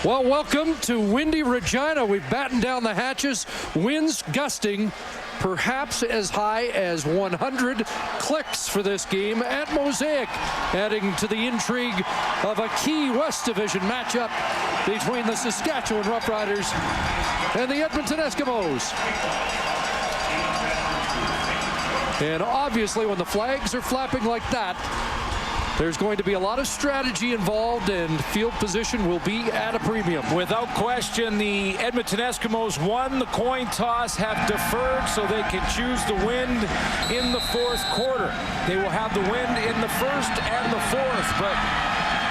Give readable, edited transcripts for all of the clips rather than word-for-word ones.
Well, welcome to windy Regina. We've battened down the hatches. Winds gusting perhaps as high as 100 clicks for this game at Mosaic, adding to the intrigue of a key West Division matchup between the Saskatchewan Roughriders and the Edmonton Eskimos. And obviously, when the flags are flapping like that, there's going to be a lot of strategy involved, and field position will be at a premium. Without question, the Edmonton Eskimos won the coin toss, have deferred so they can choose the wind in the fourth quarter. They will have the wind in the first and the fourth, but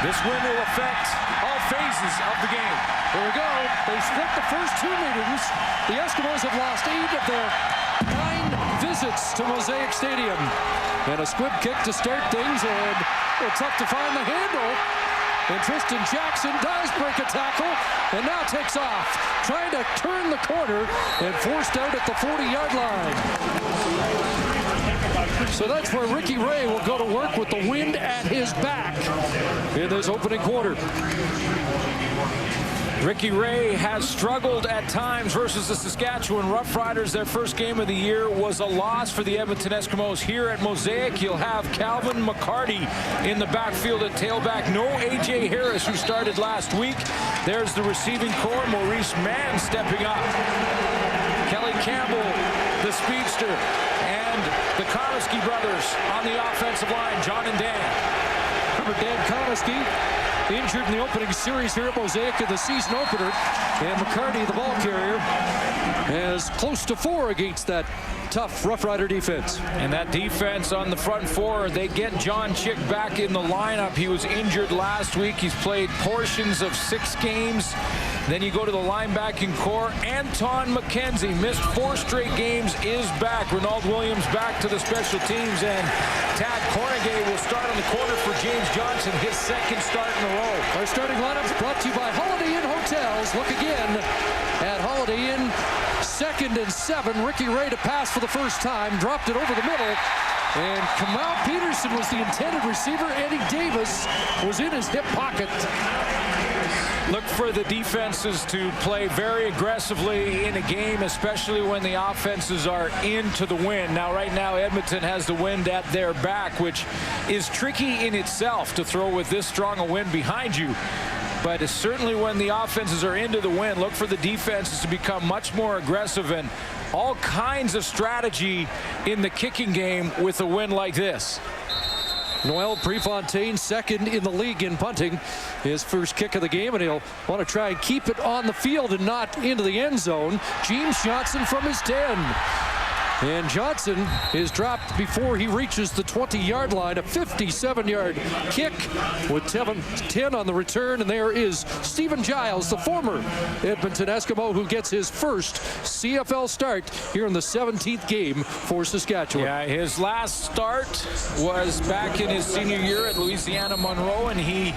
this wind will affect all phases of the game. Here we go. They split the first two meetings. The Eskimos have lost 8 of their 9 visits to Mosaic Stadium. And a squib kick to start things, and tough to find the handle. And Tristan Jackson does break a tackle and now takes off, trying to turn the corner and forced out at the 40-yard line. So that's where Ricky Ray will go to work with the wind at his back in this opening quarter. Ricky Ray has struggled at times versus the Saskatchewan Roughriders. Their first game of the year was a loss for the Edmonton Eskimos here at Mosaic. You'll have Calvin McCarty in the backfield at tailback. No A.J. Harris, who started last week. There's the receiving core. Maurice Mann stepping up. Kelly Campbell, the speedster, and the Comiskey brothers on the offensive line, John and Dan. Remember Dan Comiskey, injured in the opening series here at Mosaic in the season opener. And McCarty, the ball carrier, has close to 4 against that tough Rough Rider defense. And that defense on the front 4, they get John Chick back in the lineup. He was injured last week. He's played portions of 6 games. Then you go to the linebacking core. Anton McKenzie missed 4 straight games, is back. Ronald Williams back to the special teams, and Tad Cornegay will start on the corner for James Johnson, his second start in a row. Our starting lineups brought to you by Holiday Inn Hotels. Look again at Holiday Inn. 2nd and 7. Ricky Ray to pass for the first time, dropped it over the middle. And Kamau Peterson was the intended receiver. Eddie Davis was in his hip pocket. Look for the defenses to play very aggressively in a game, especially when the offenses are into the wind. Now, right now, Edmonton has the wind at their back, which is tricky in itself to throw with this strong a wind behind you. But it's certainly when the offenses are into the wind, look for the defenses to become much more aggressive, and all kinds of strategy in the kicking game with a wind like this. Noel Prefontaine, 2nd in the league in punting. His first kick of the game, and he'll want to try and keep it on the field and not into the end zone. James Johnson from his 10. And Johnson is dropped before he reaches the 20-yard line. A 57-yard kick with 10 on the return. And there is Stephen Giles, the former Edmonton Eskimo, who gets his first CFL start here in the 17th game for Saskatchewan. Yeah, his last start was back in his senior year at Louisiana Monroe, and he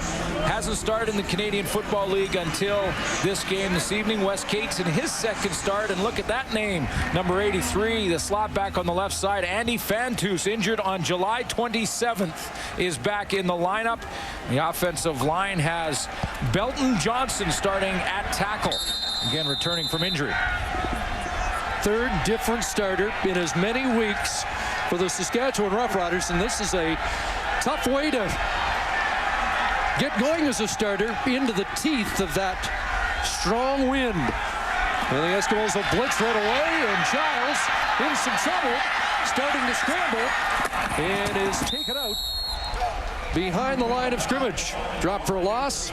hasn't started in the Canadian Football League until this game this evening. Wes Cates in his second start, and look at that name, number 83, the slot back on the left side. Andy Fantus, injured on July 27th, is back in the lineup. The offensive line has Belton Johnson starting at tackle, again returning from injury. 3rd different starter in as many weeks for the Saskatchewan Roughriders, and this is a tough way to get going as a starter into the teeth of that strong wind. And the Eskimos will blitz right away, and Giles in some trouble, starting to scramble, and is taken out behind the line of scrimmage. Drop for a loss.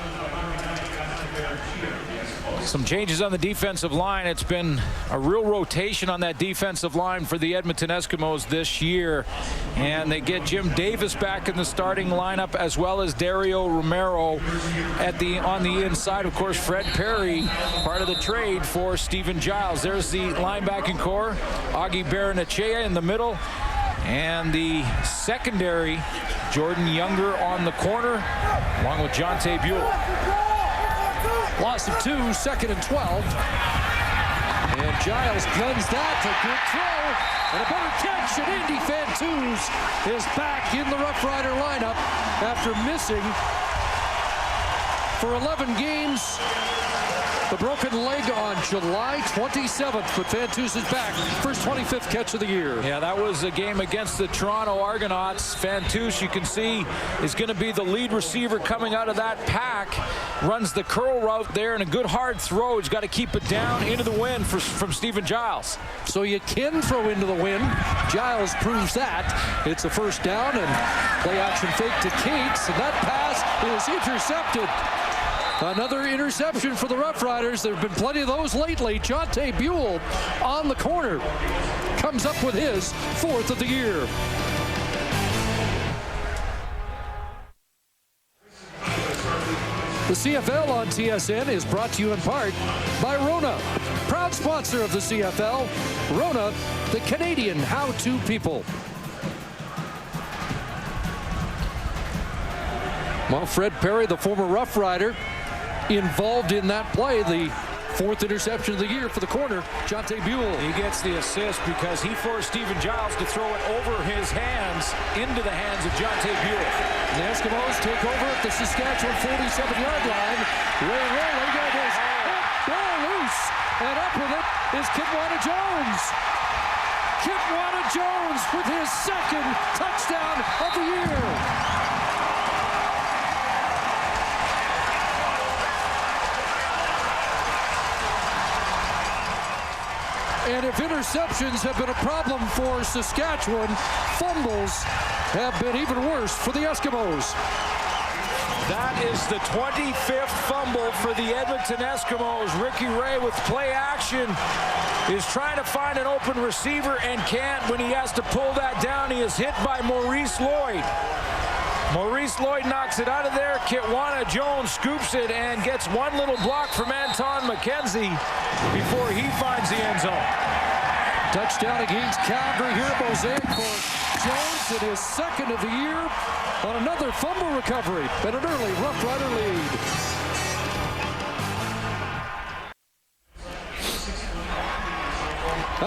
Some changes on the defensive line. It's been a real rotation on that defensive line for the Edmonton Eskimos this year. And they get Jim Davis back in the starting lineup, as well as Dario Romero on the inside. Of course, Fred Perry, part of the trade for Stephen Giles. There's the linebacking core. Augie Baranachea in the middle. And the secondary, Jordan Younger on the corner, along with Jonte Buell. Loss of 2, 2nd and 12. And Giles guns that. A good throw. And a better catch. And Andy Fantus is back in the Rough Rider lineup after missing for 11 games the broken leg on July 27th, but Fantus is back for his 25th catch of the year. Yeah, that was a game against the Toronto Argonauts. Fantus, you can see, is going to be the lead receiver coming out of that pack. Runs the curl route there and a good hard throw. He's got to keep it down into the wind from Stephen Giles. So you can throw into the wind. Giles proves that. It's a first down and play action fake to Cates, and that pass is intercepted. Another interception for the Roughriders. There have been plenty of those lately. Jonte Buell on the corner comes up with his 4th of the year. The CFL on TSN is brought to you in part by Rona, proud sponsor of the CFL. Rona, the Canadian how-to people. Well, Fred Perry, the former Rough Rider, involved in that play, the 4th interception of the year for the corner, Jonte Buell. He gets the assist because he forced Stephen Giles to throw it over his hands into the hands of Jonte Buell. The Eskimos take over at the Saskatchewan 47-yard line. Ray rolling, got his ball loose, and up with it is Kitwana Jones. Kitwana Jones with his 2nd touchdown of the year. And if interceptions have been a problem for Saskatchewan, fumbles have been even worse for the Eskimos. That is the 25th fumble for the Edmonton Eskimos. Ricky Ray with play action is trying to find an open receiver and can't. When he has to pull that down, he is hit by Maurice Lloyd. Maurice Lloyd knocks it out of there. Kitwana Jones scoops it and gets one little block from Anton McKenzie before he finds the end zone. Touchdown against Calgary here at Mosaic for Jones in his 2nd of the year on another fumble recovery and an early Rough Rider lead.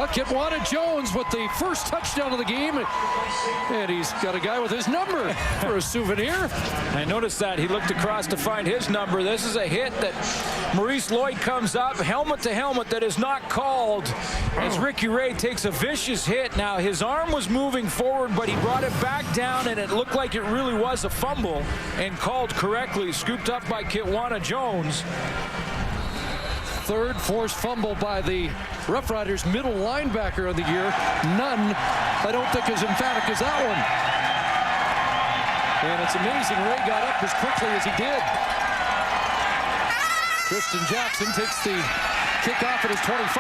Kitwana Jones with the first touchdown of the game, and he's got a guy with his number for a souvenir. I noticed that he looked across to find his number. This is a hit that Maurice Lloyd comes up, helmet to helmet, that is not called as Ricky Ray takes a vicious hit. Now his arm was moving forward, but he brought it back down, and it looked like it really was a fumble and called correctly, scooped up by Kitwana Jones. 3rd forced fumble by the Rough Riders middle linebacker of the year. None, I don't think, as emphatic as that one. And it's amazing Ray got up as quickly as he did. Tristan Jackson takes the kickoff at his 25.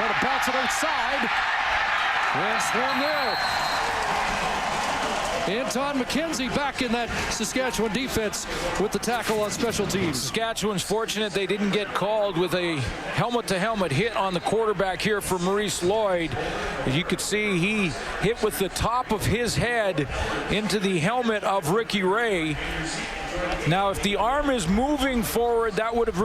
Got to bounce it outside. And swarm there. Anton McKenzie back in that Saskatchewan defense with the tackle on special teams. Saskatchewan's fortunate they didn't get called with a helmet-to-helmet hit on the quarterback here for Maurice Lloyd. As you could see, he hit with the top of his head into the helmet of Ricky Ray. Now, if the arm is moving forward, that would have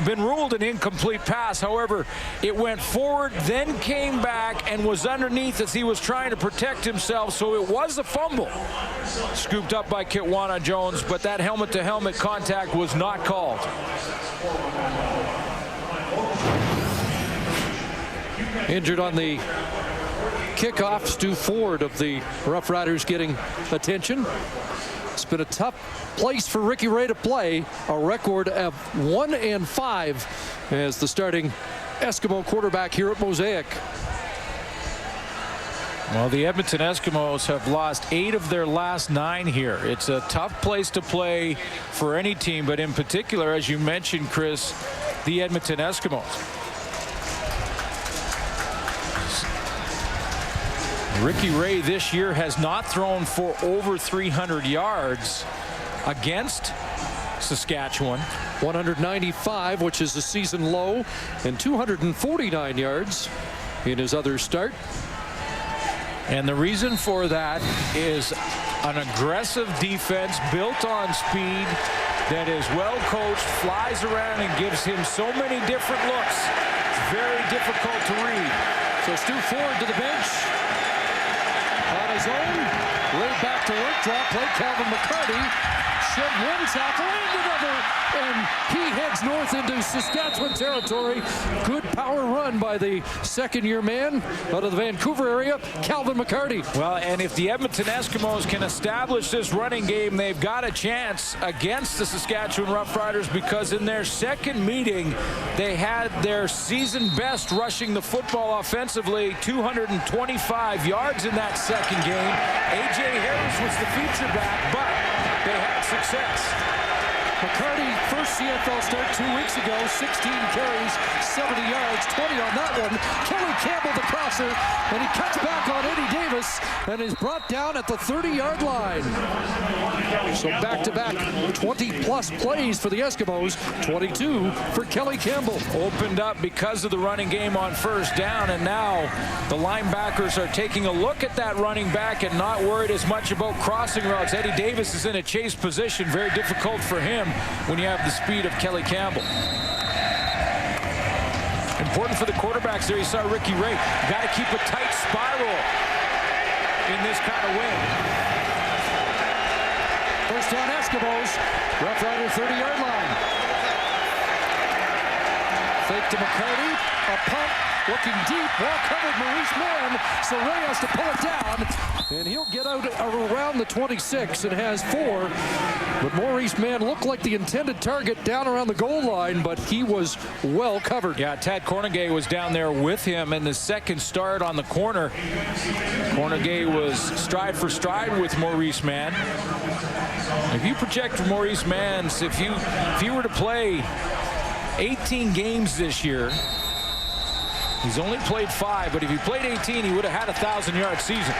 been ruled an incomplete pass. However, it went forward, then came back and was underneath as he was trying to protect himself. So it was a fumble scooped up by Kitwana Jones, but that helmet-to-helmet contact was not called. Injured on the kickoff, Stu Ford of the Rough Riders getting attention. It's been a tough place for Ricky Ray to play. A record of 1-5 as the starting Eskimo quarterback here at Mosaic. Well, the Edmonton Eskimos have lost 8 of their last 9 here. It's a tough place to play for any team, but in particular, as you mentioned, Chris, the Edmonton Eskimos. Ricky Ray this year has not thrown for over 300 yards against Saskatchewan. 195, which is a season low, and 249 yards in his other start. And the reason for that is an aggressive defense built on speed that is well coached, flies around and gives him so many different looks. It's very difficult to read. So Stu Ford to the bench. On his own, Ray back to work, drop play, Calvin McCarty shed one tackle and another, and he heads north into Saskatchewan territory. Good power run by the second-year man out of the Vancouver area, Calvin McCarty. Well, and if the Edmonton Eskimos can establish this running game, they've got a chance against the Saskatchewan Roughriders, because in their second meeting, they had their season best rushing the football offensively, 225 yards in that second game. A.J. Harris was the feature back, but they had success. McCarty, first CFL start 2 weeks ago, 16 carries, 70 yards, 20 on that one. Kelly Campbell, the crosser, and he cuts back on Eddie Davis and is brought down at the 30-yard line. So back-to-back 20-plus plays for the Eskimos, 22 for Kelly Campbell. Opened up because of the running game on first down, and now the linebackers are taking a look at that running back and not worried as much about crossing routes. Eddie Davis is in a chase position, very difficult for him when you have the speed of Kelly Campbell. Important for the quarterbacks there. You saw Ricky Ray. You got to keep a tight spiral in this kind of wind. First down Eskimos. Rough Rider 30-yard line. Fake to McCarty. A punt. Looking deep. Well-covered Maurice Mann. So Ray has to pull it down. And he'll get out around the 26 and has 4. But Maurice Mann looked like the intended target down around the goal line, but he was well covered. Yeah, Tad Cornegay was down there with him in the second start on the corner. Cornegay was stride for stride with Maurice Mann. If you project Maurice Mann, if he were to play 18 games this year, he's only played 5, but if he played 18, he would have had a 1,000-yard season.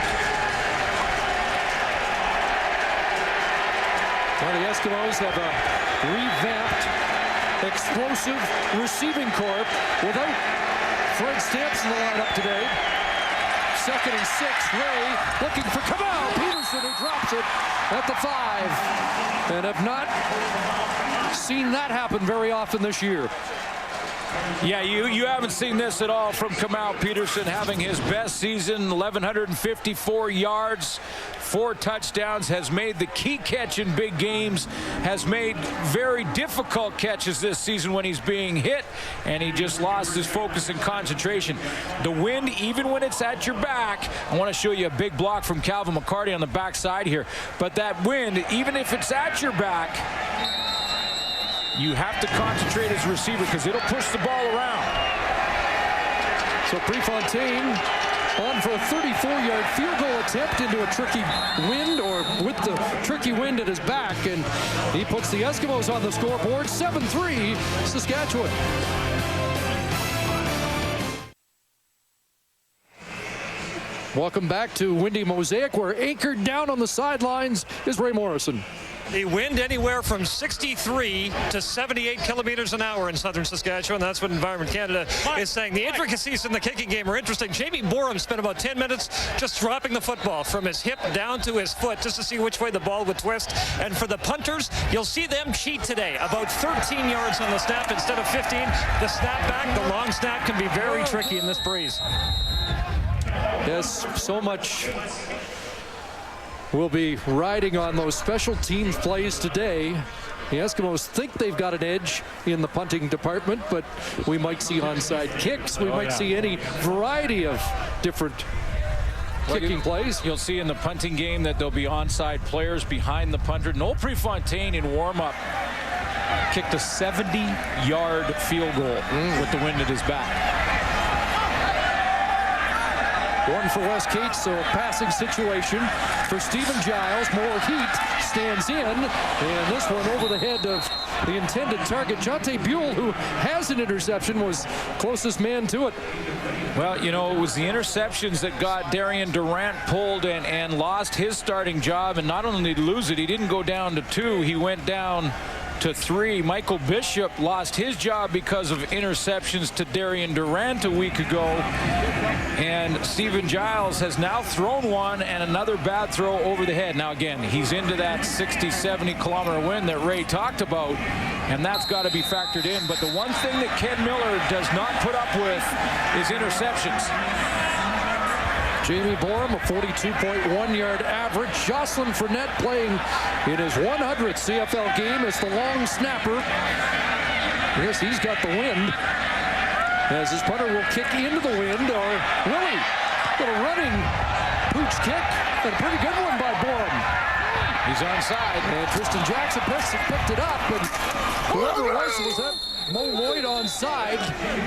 Well, the Eskimos have a revamped, explosive receiving corps without Fred Stamps in the lineup today. 2nd and 6, Ray looking for Kamal Peterson, who drops it at the 5. And have not seen that happen very often this year. Yeah, you haven't seen this at all from Kamal Peterson, having his best season, 1,154 yards, 4 touchdowns, has made the key catch in big games, has made very difficult catches this season when he's being hit, and he just lost his focus and concentration. The wind, even when it's at your back, I want to show you a big block from Calvin McCarty on the backside here, but that wind, even if it's at your back, you have to concentrate as a receiver because it'll push the ball around. So Prefontaine on for a 34-yard field goal attempt into a tricky wind, or with the tricky wind at his back, and he puts the Eskimos on the scoreboard, 7-3 Saskatchewan. Welcome back to Windy Mosaic, where anchored down on the sidelines is Ray Morrison. The wind anywhere from 63 to 78 kilometers an hour in southern Saskatchewan. That's what Environment Canada is saying. The intricacies in the kicking game are interesting. Jamie Borum spent about 10 minutes just dropping the football from his hip down to his foot just to see which way the ball would twist. And for the punters, you'll see them cheat today. About 13 yards on the snap instead of 15. The snap back, the long snap can be very tricky in this breeze. Yes, so much will be riding on those special teams plays today. The Eskimos think they've got an edge in the punting department, but we might see onside kicks. We might see any variety of different kicking plays. You'll see in the punting game that there'll be onside players behind the punter. Noel Prefontaine in warm-up kicked a 70-yard field goal with the wind at his back. One for Wes Cates, so a passing situation for Stephen Giles. More heat, stands in, and this one over the head of the intended target. Jonte Buell, who has an interception, was closest man to it. Well, you know, it was the interceptions that got Darian Durant pulled and lost his starting job. And not only did he lose it, he didn't go down to 2. He went down to 3. Michael Bishop lost his job because of interceptions to Darian Durant a week ago. And Stephen Giles has now thrown one, and another bad throw over the head. Now, again, he's into that 60, 70-kilometer wind that Ray talked about, and that's got to be factored in. But the one thing that Ken Miller does not put up with is interceptions. Jamie Borum, a 42.1-yard average. Jocelyn Fournette playing in his 100th CFL game as the long snapper. Yes, he's got the wind. As his punter will kick into the wind, or Willie, got a running pooch kick, and a pretty good one by Borum. He's onside. And Tristan Jackson picked it up, and whoever it was that Mo Lloyd onside.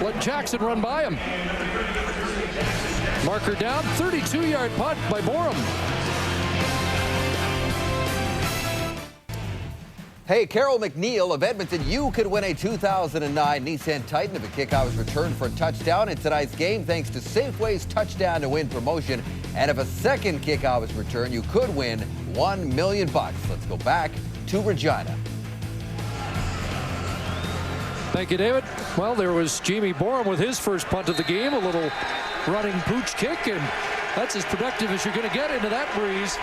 Let Jackson run by him. Marker down, 32-yard punt by Borum. Hey, Carol McNeil of Edmonton, you could win a 2009 Nissan Titan if a kickoff was returned for a touchdown in tonight's game thanks to Safeway's Touchdown to Win promotion. And if a second kickoff was returned, you could win $1 million. Let's go back to Regina. Thank you, David. Well, there was Jamie Borum with his first punt of the game, a little running pooch kick, and that's as productive as you're going to get into that breeze.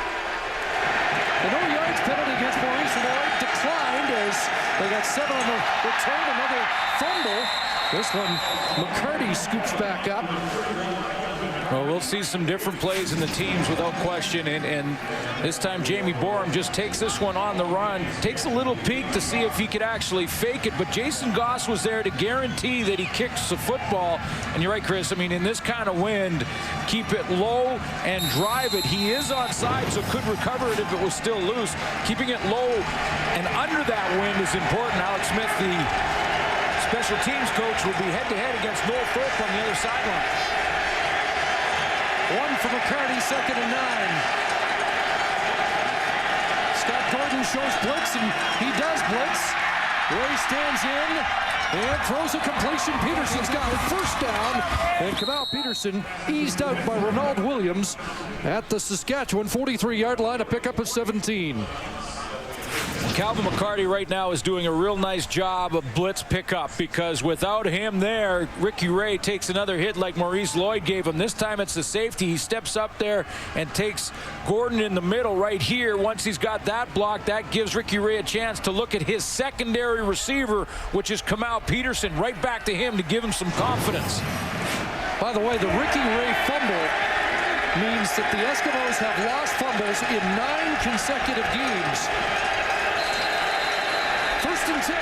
The no yards penalty against Maurice Lloyd declined as they got 7 on the return, another fumble. This one, McCarty scoops back up. Well, we'll see some different plays in the teams without question, and this time Jamie Borum just takes this one on the run, takes a little peek to see if he could actually fake it, but Jason Goss was there to guarantee that he kicks the football. And you're right, Chris, I mean, in this kind of wind, keep it low and drive it. He is onside, so could recover it if it was still loose. Keeping it low and under that wind is important. Alex Smith, the special teams coach, will be head-to-head against Noel Thorpe on the other sideline. One for McCarty, 2nd and 9. Scott Gordon shows blitz, and he does blitz. Ray stands in and throws a completion. Peterson's got it, first down. And Kamau Peterson eased out by Ronald Williams at the Saskatchewan 43-yard line, a pickup of 17. Calvin McCarty right now is doing a real nice job of blitz pickup, because without him there, Ricky Ray takes another hit like Maurice Lloyd gave him. This time it's the safety. He steps up there and takes Gordon in the middle right here. Once he's got that block, that gives Ricky Ray a chance to look at his secondary receiver, which is Kamau Peterson, right back to him to give him some confidence. By the way, the Ricky Ray fumble means that the Eskimos have lost fumbles in 9 consecutive games. 1st and 10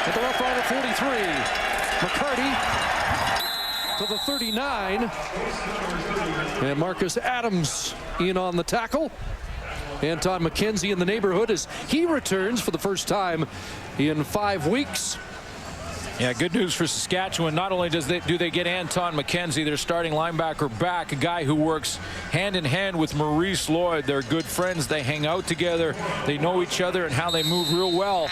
at the Roughrider 43. McCarty to the 39. And Marcus Adams in on the tackle. Anton McKenzie in the neighborhood as he returns for the first time in 5 weeks. Yeah, good news for Saskatchewan. Not only do they get Anton McKenzie, their starting linebacker, back, a guy who works hand in hand with Maurice Lloyd. They're good friends. They hang out together. They know each other and how they move real well.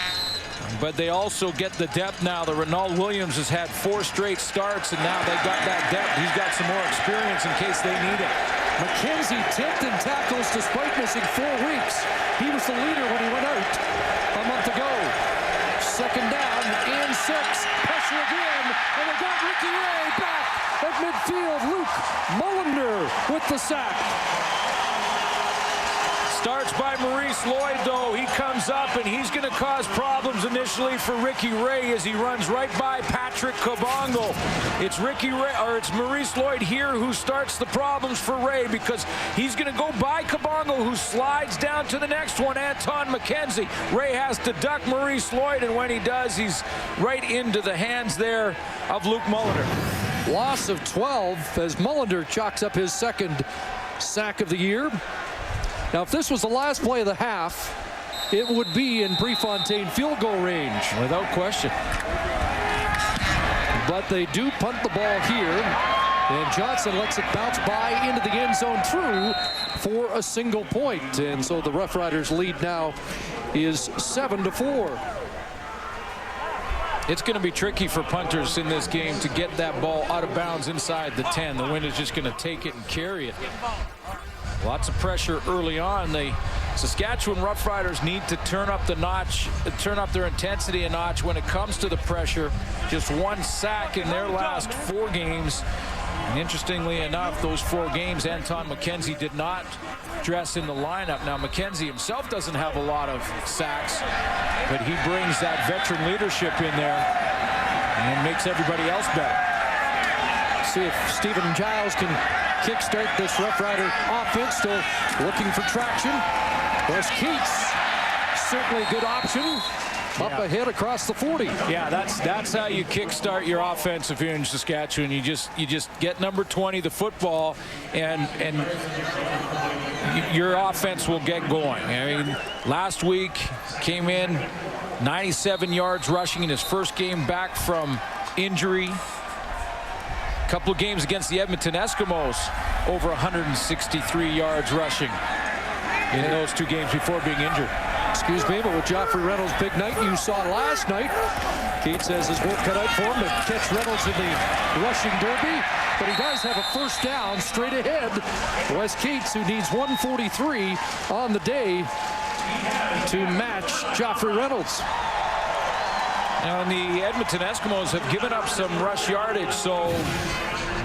But they also get the depth now. The Ronald Williams has had 4 straight starts, and now they've got that depth. He's got some more experience in case they need it. McKenzie 10th in tackles despite missing 4 weeks. He was the leader when he went out a month ago. 2nd down and 6. Pressure again, and they got Ricky Ray back at midfield. Luke Mullender with the sack. Starts by Maurice Lloyd, though. He comes up, and he's going to cause problems initially for Ricky Ray as he runs right by Patrick Kabongo. It's Maurice Lloyd here who starts the problems for Ray, because he's going to go by Kabongo, who slides down to the next one, Anton McKenzie. Ray has to duck Maurice Lloyd, and when he does, he's right into the hands there of Luke Mullender. Loss of 12 as Mullender chalks up his 2nd sack of the year. Now, if this was the last play of the half, it would be in Prefontaine field goal range. Without question. But they do punt the ball here, and Johnson lets it bounce by into the end zone through for a single point. And so the Roughriders lead now is 7-4. It's going to be tricky for punters in this game to get that ball out of bounds inside the 10. The wind is just going to take it and carry it. Lots of pressure early on. The Saskatchewan Roughriders need to turn up the notch, turn up their intensity a notch when it comes to the pressure. Just 1 sack in their last 4 games. And interestingly enough, those 4 games, Anton McKenzie did not dress in the lineup. Now, McKenzie himself doesn't have a lot of sacks, but he brings that veteran leadership in there and makes everybody else better. See if Stephen Giles can kickstart this Rough Rider offense. Still looking for traction. Wes Keats, certainly a good option. Up ahead across the 40. Yeah, that's how you kickstart your offense if you're in Saskatchewan. You just get number 20 the football, and your offense will get going. I mean, last week came in 97 yards rushing in his first game back from injury. A couple of games against the Edmonton Eskimos, over 163 yards rushing in those 2 games before being injured. Excuse me, but with Joffrey Reynolds' big night you saw last night, Keats has his work cut out for him to catch Reynolds in the rushing derby, but he does have a first down straight ahead. Wes Keats, who needs 143 on the day to match Joffrey Reynolds. Now, the Edmonton Eskimos have given up some rush yardage, so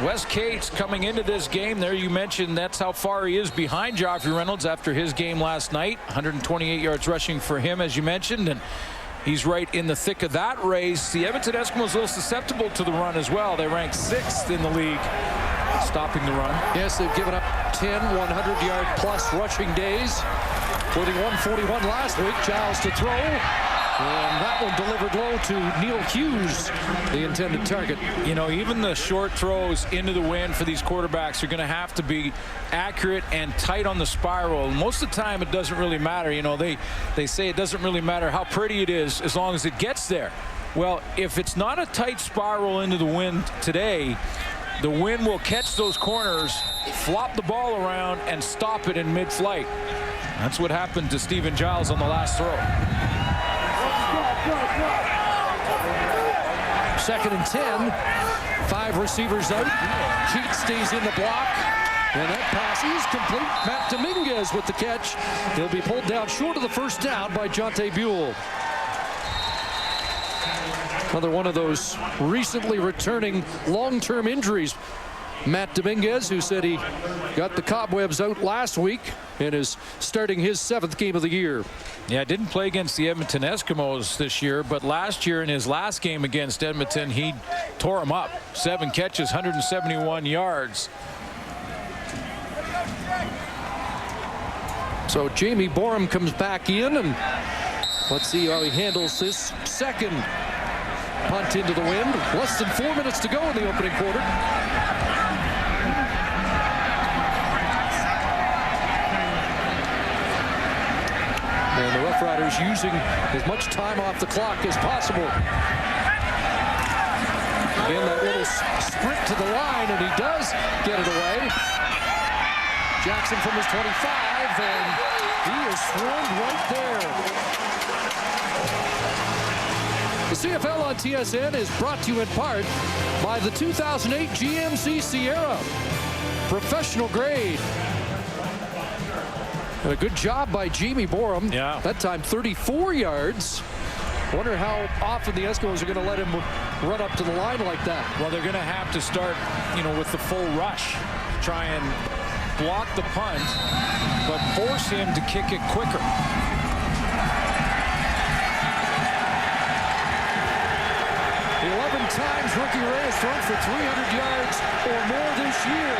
Wes Keats coming into this game there, you mentioned that's how far he is behind Joffrey Reynolds after his game last night. 128 yards rushing for him, as you mentioned, and he's right in the thick of that race. The Edmonton Eskimos a little susceptible to the run as well. They rank 6th in the league stopping the run. Yes, they've given up 10 100-yard plus rushing days, including 141 last week. Giles to throw. And that one delivered low to Neil Hughes, the intended target. You know, even the short throws into the wind for these quarterbacks are going to have to be accurate and tight on the spiral. Most of the time, it doesn't really matter. You know, they say it doesn't really matter how pretty it is as long as it gets there. Well, if it's not a tight spiral into the wind today, the wind will catch those corners, flop the ball around, and stop it in mid-flight. That's what happened to Stephen Giles on the last throw. 2nd and 10. 5 receivers out. Keats stays in the block. And that pass is complete. Matt Dominguez with the catch. He'll be pulled down short of the first down by Jonte Buell. Another one of those recently returning long-term injuries. Matt Dominguez, who said he got the cobwebs out last week and is starting his 7th game of the year. Yeah, didn't play against the Edmonton Eskimos this year, but last year in his last game against Edmonton, he tore him up. 7 catches, 171 yards. So Jamie Borum comes back in, and let's see how he handles this second punt into the wind. Less than 4 minutes to go in the opening quarter. And the Rough Riders using as much time off the clock as possible. Again, that little sprint to the line, and he does get it away. Jackson from his 25, and he is swarmed right there. The CFL on TSN is brought to you in part by the 2008 GMC Sierra. Professional grade. And a good job by Jamie Borum. Yeah. That time 34 yards. Wonder how often the Eskimos are going to let him run up to the line like that. Well, they're going to have to start, you know, with the full rush. Try and block the punt, but force him to kick it quicker. 11 times Ricky Ray has thrown for 300 yards or more this year.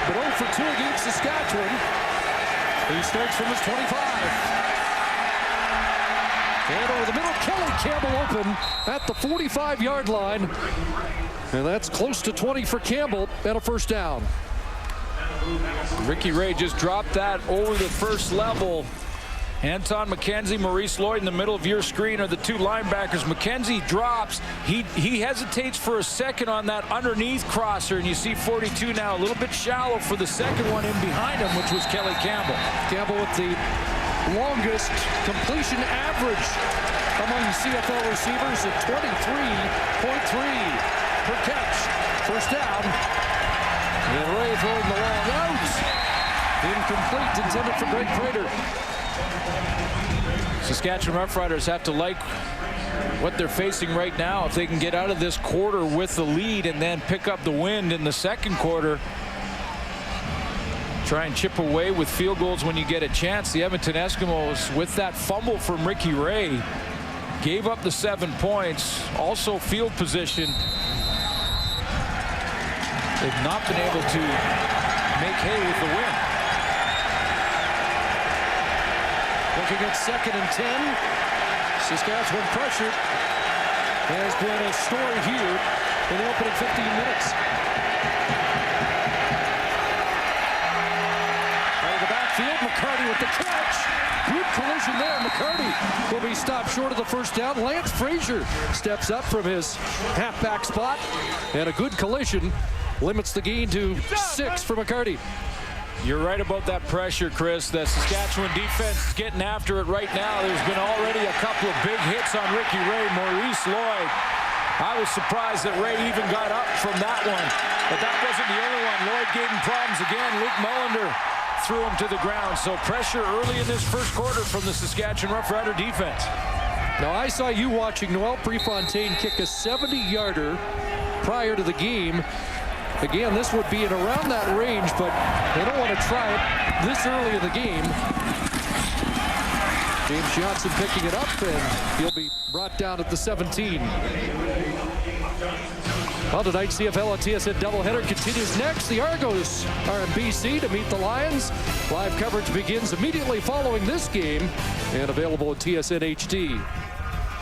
But 0 for 2 against Saskatchewan. He starts from his 25. And over the middle, Kelly Campbell open at the 45-yard line. And that's close to 20 for Campbell and a first down. Ricky Ray just dropped that over the first level. Anton McKenzie, Maurice Lloyd in the middle of your screen are the 2 linebackers. McKenzie drops. He hesitates for a second on that underneath crosser, and you see 42 now a little bit shallow for the second one in behind him, which was Kelly Campbell. Campbell with the longest completion average among CFL receivers at 23.3 per catch. First down. And Ray throwing the long out. Incomplete, intended for Greg Prater. Saskatchewan Roughriders have to like what they're facing right now. If they can get out of this quarter with the lead and then pick up the wind in the second quarter, try and chip away with field goals when you get a chance. The Edmonton Eskimos, with that fumble from Ricky Ray, gave up the 7 points. Also field position. They've not been able to make hay with the win. Looking at 2nd and 10. Saskatchewan pressure has been a story here in the opening 15 minutes. Out of the backfield, McCarty with the catch. Good collision there. McCarty will be stopped short of the first down. Lance Frazier steps up from his halfback spot, and a good collision limits the gain to 6 for McCarty. You're right about that pressure, Chris. The Saskatchewan defense is getting after it right now. There's been already a couple of big hits on Ricky Ray. Maurice Lloyd, I was surprised that Ray even got up from that one. But that wasn't the only one. Lloyd gave him problems again. Luke Mullender threw him to the ground. So pressure early in this first quarter from the Saskatchewan Roughrider defense. Now, I saw you watching Noel Prefontaine kick a 70-yarder prior to the game. Again, this would be in around that range, but they don't want to try it this early in the game. James Johnson picking it up, and he'll be brought down at the 17. Well, tonight's CFL and TSN doubleheader continues next. The Argos are in BC to meet the Lions. Live coverage begins immediately following this game and available at TSN HD.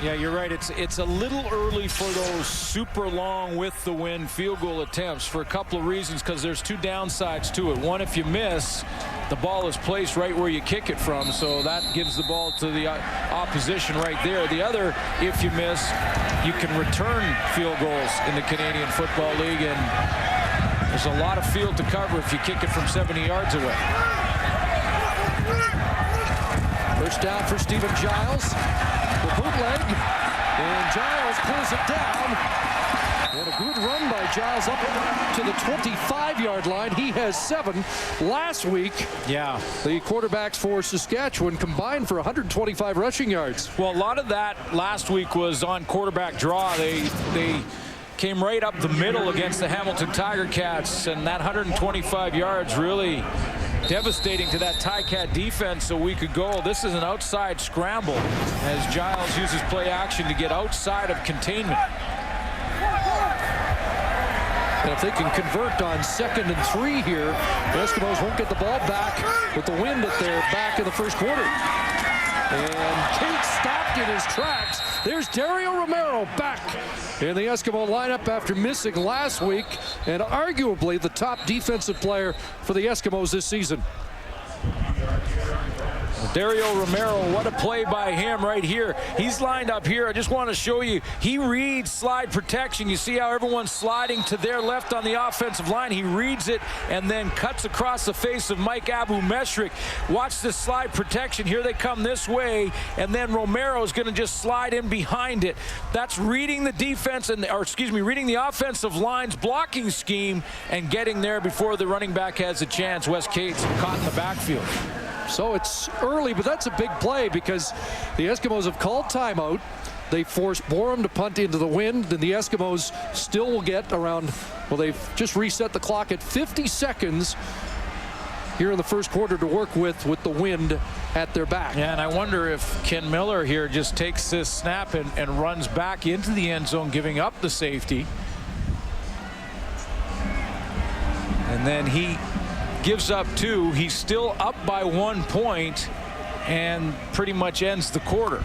Yeah, you're right. It's a little early for those super long with the wind field goal attempts for a couple of reasons, because there's 2 downsides to it. One, if you miss, the ball is placed right where you kick it from, so that gives the ball to the opposition right there. The other, if you miss, you can return field goals in the Canadian Football League, and there's a lot of field to cover if you kick it from 70 yards away. First down for Stephen Giles. The bootleg, and Giles pulls it down. And a good run by Giles up to the 25-yard line. He has 7 last week. Yeah. The quarterbacks for Saskatchewan combined for 125 rushing yards. Well, a lot of that last week was on quarterback draw. They came right up the middle against the Hamilton Tiger Cats, and that 125 yards really devastating to that Ticat defense a week ago. This is an outside scramble as Giles uses play action to get outside of containment. And if they can convert on 2nd and 3 here, the Eskimos won't get the ball back with the wind at their back in the first quarter. And Kate stopped in his tracks. There's Dario Romero back in the Eskimo lineup after missing last week, and arguably the top defensive player for the Eskimos this season. Dario Romero, what a play by him right here. He's lined up here. I just want to show you, he reads slide protection. You see how everyone's sliding to their left on the offensive line. He reads it and then cuts across the face of Mike Abu-Meshrik. Watch this slide protection. Here they come this way, and then Romero's going to just slide in behind it. That's reading the defense, reading the offensive line's blocking scheme and getting there before the running back has a chance. Wes Cates caught in the backfield. So it's early, but that's a big play because the Eskimos have called timeout. They forced Borum to punt into the wind, and the Eskimos still will get around, well, they've just reset the clock at 50 seconds here in the first quarter to work with the wind at their back. Yeah, and I wonder if Ken Miller here just takes this snap and runs back into the end zone, giving up the safety. And then he gives up 2. He's still up by 1 point and pretty much ends the quarter.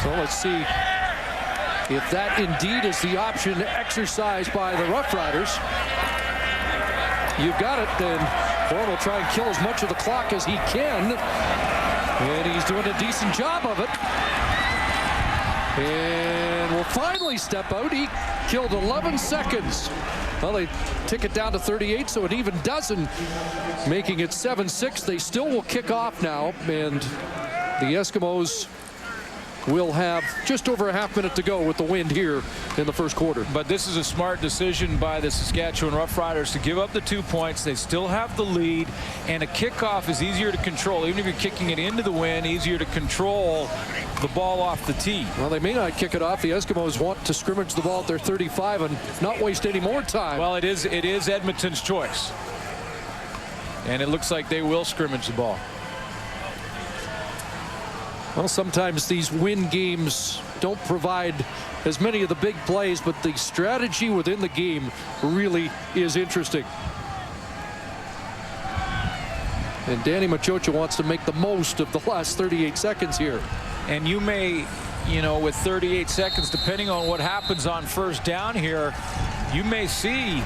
So let's see if that indeed is the option exercised by the Roughriders. You've got it, then Bourne will try and kill as much of the clock as he can, and he's doing a decent job of it. And will finally step out. He killed 11 seconds. Well, they tick it down to 38, so an even dozen, making it 7-6. They still will kick off now, and the Eskimos will have just over a half minute to go with the wind here in the first quarter. But this is a smart decision by the Saskatchewan Roughriders to give up the 2 points. They still have the lead, and a kickoff is easier to control. Even if you're kicking it into the wind, easier to control the ball off the tee. Well, they may not kick it off. The Eskimos want to scrimmage the ball at their 35 and not waste any more time. Well, it is Edmonton's choice, and it looks like they will scrimmage the ball. Well, sometimes these win games don't provide as many of the big plays, but the strategy within the game really is interesting. And Danny Machocha wants to make the most of the last 38 seconds here. And you may, with 38 seconds, depending on what happens on first down here, you may see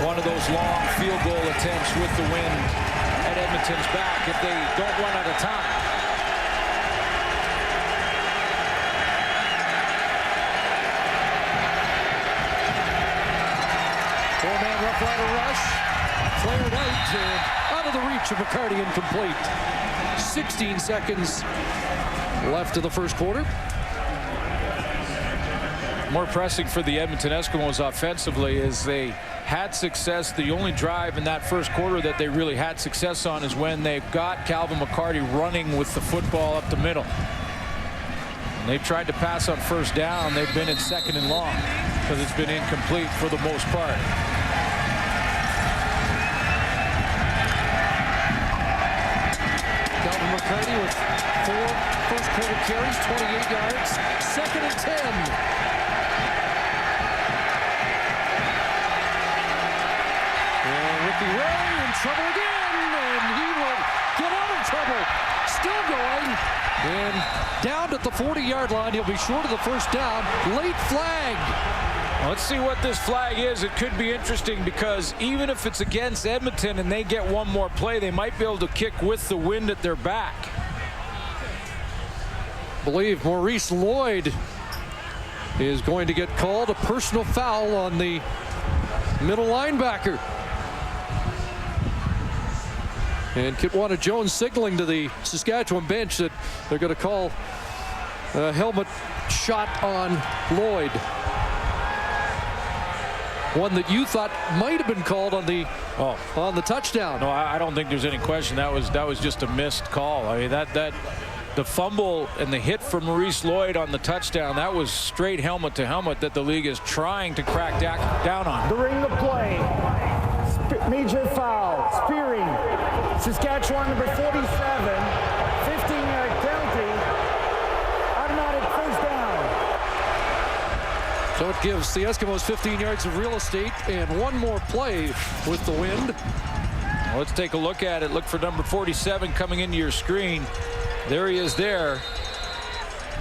one of those long field goal attempts with the wind at Edmonton's back if they don't run out of time. Four-man Roughrider rush, flared out and out of the reach of McCarty, incomplete. 16 seconds left in the first quarter. More pressing for the Edmonton Eskimos offensively is they had success. The only drive in that first quarter that they really had success on is when they've got Calvin McCarty running with the football up the middle. And they've tried to pass on first down. They've been in second and long because it's been incomplete for the most part. Calvin McCarty with 4 first quarter carries, 28 yards, second and 10. Ricky Ray in trouble again, and he will get out of trouble. Still going, and down at the 40-yard line. He'll be short of the first down. Late flag. Let's see what this flag is. It could be interesting because even if it's against Edmonton and they get one more play, they might be able to kick with the wind at their back. I believe Maurice Lloyd is going to get called a personal foul on the middle linebacker. And Kitwana Jones signaling to the Saskatchewan bench that they're going to call a helmet shot on Lloyd. One that you thought might have been called on the touchdown. No, I don't think there's any question. That was just a missed call. I mean, the fumble and the hit for Maurice Lloyd on the touchdown, that was straight helmet to helmet that the league is trying to crack down on. During the play, major foul, spearing, Saskatchewan number 47, 15-yard penalty, automatic first down. So it gives the Eskimos 15 yards of real estate and one more play with the wind. Well, let's take a look at it. Look for number 47 coming into your screen. There he is there.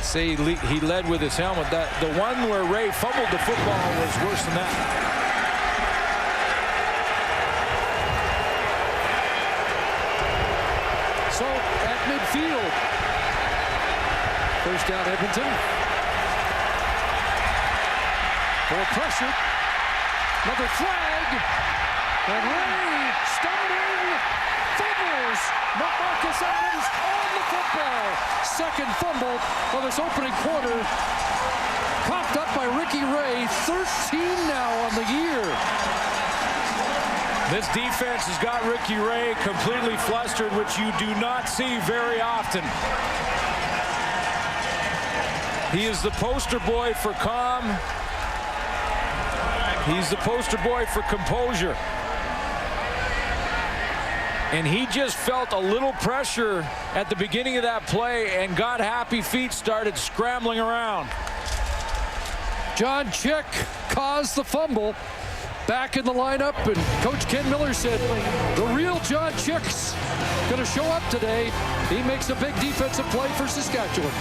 Say he led with his helmet. The one where Ray fumbled the football was worse than that. So at midfield, first down Edmonton. More pressure. Another flag. And Ray stumbling. Fumbles. Marcus Adams on the football. Second fumble of his opening quarter. Coughed up by Ricky Ray. 13 now on the year. This defense has got Ricky Ray completely flustered, which you do not see very often. He is the poster boy for calm. He's the poster boy for composure. And he just felt a little pressure at the beginning of that play and got happy feet, started scrambling around. John Chick caused the fumble. Back in the lineup, and Coach Ken Miller said the real John Chick's going to show up today. He makes a big defensive play for Saskatchewan.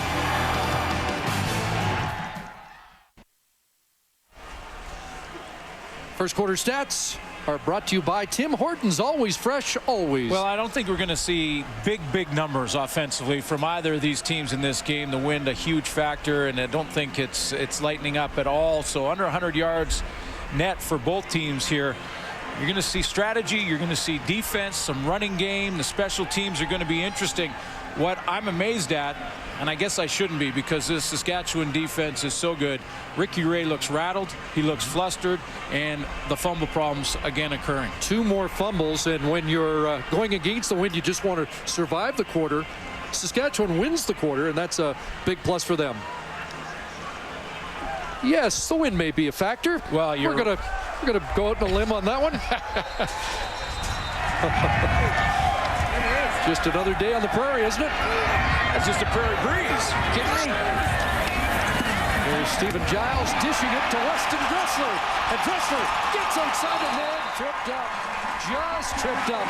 First quarter stats are brought to you by Tim Hortons. Always fresh, always. Well, I don't think we're going to see big numbers offensively from either of these teams in this game. The wind a huge factor, and I don't think it's lightening up at all. So under 100 yards net for both teams here. You're going to see strategy, you're going to see defense, some running game. The special teams are going to be interesting. What I'm amazed at, and I guess I shouldn't be because this Saskatchewan defense is so good, Ricky Ray looks rattled, he looks flustered, and the fumble problems again occurring. 2 more fumbles, and when you're going against the wind, you just want to survive the quarter. Saskatchewan wins the quarter, and that's a big plus for them. Yes, the wind may be a factor. Well, we're gonna go out on a limb on that one. Just another day on the prairie, isn't it? That's just a prairie breeze. Kidding me? There's Stephen Giles dishing it to Weston Dressler. And Dressler gets outside the net, tripped up. Just tripped up.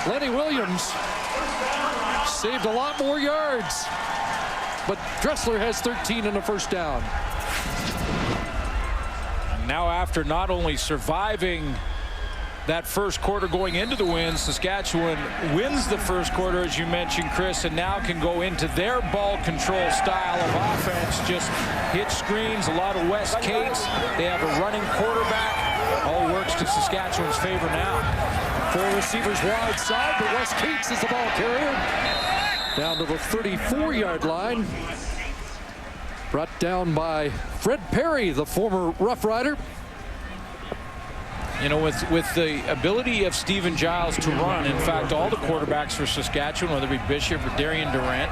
Lenny Williams saved a lot more yards. But Dressler has 13 and a first down. Now after not only surviving that first quarter going into the win, Saskatchewan wins the first quarter, as you mentioned, Chris, and now can go into their ball control style of offense. Just hit screens, a lot of West Cates. They have a running quarterback. All works to Saskatchewan's favor now. 4 receivers wide side, but West Cates is the ball carrier. Down to the 34-yard line. Brought down by Fred Perry, the former Rough Rider. You know, with the ability of Stephen Giles to run, in fact, all the quarterbacks for Saskatchewan, whether it be Bishop or Darian Durant,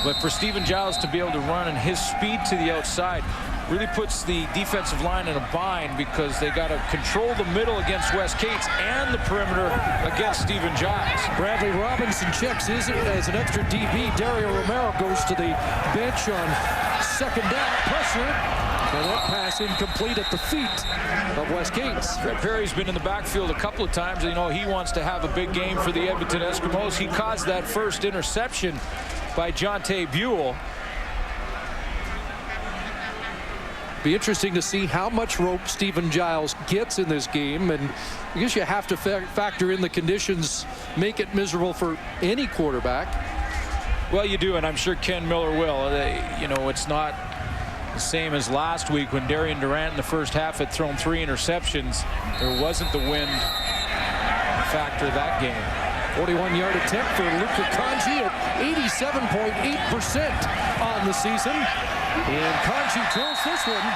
but for Stephen Giles to be able to run and his speed to the outside really puts the defensive line in a bind, because they got to control the middle against West Cates and the perimeter against Stephen Giles. Bradley Robinson checks in as an extra DB. Dario Romero goes to the bench on second down. Pressure. And that pass incomplete at the feet of West Cates. Fred Perry's been in the backfield a couple of times. You know, he wants to have a big game for the Edmonton Eskimos. He caused that first interception by Jonte Buell. Be interesting to see how much rope Stephen Giles gets in this game, and I guess you have to factor in the conditions make it miserable for any quarterback. Well, you do, and I'm sure Ken Miller will. You know, it's not the same as last week when Darian Durant in the first half had thrown 3 interceptions. There wasn't the wind factor that game. 41-yard attempt for Luka Kanji at 87.8% on the season. And Kanji throws this one.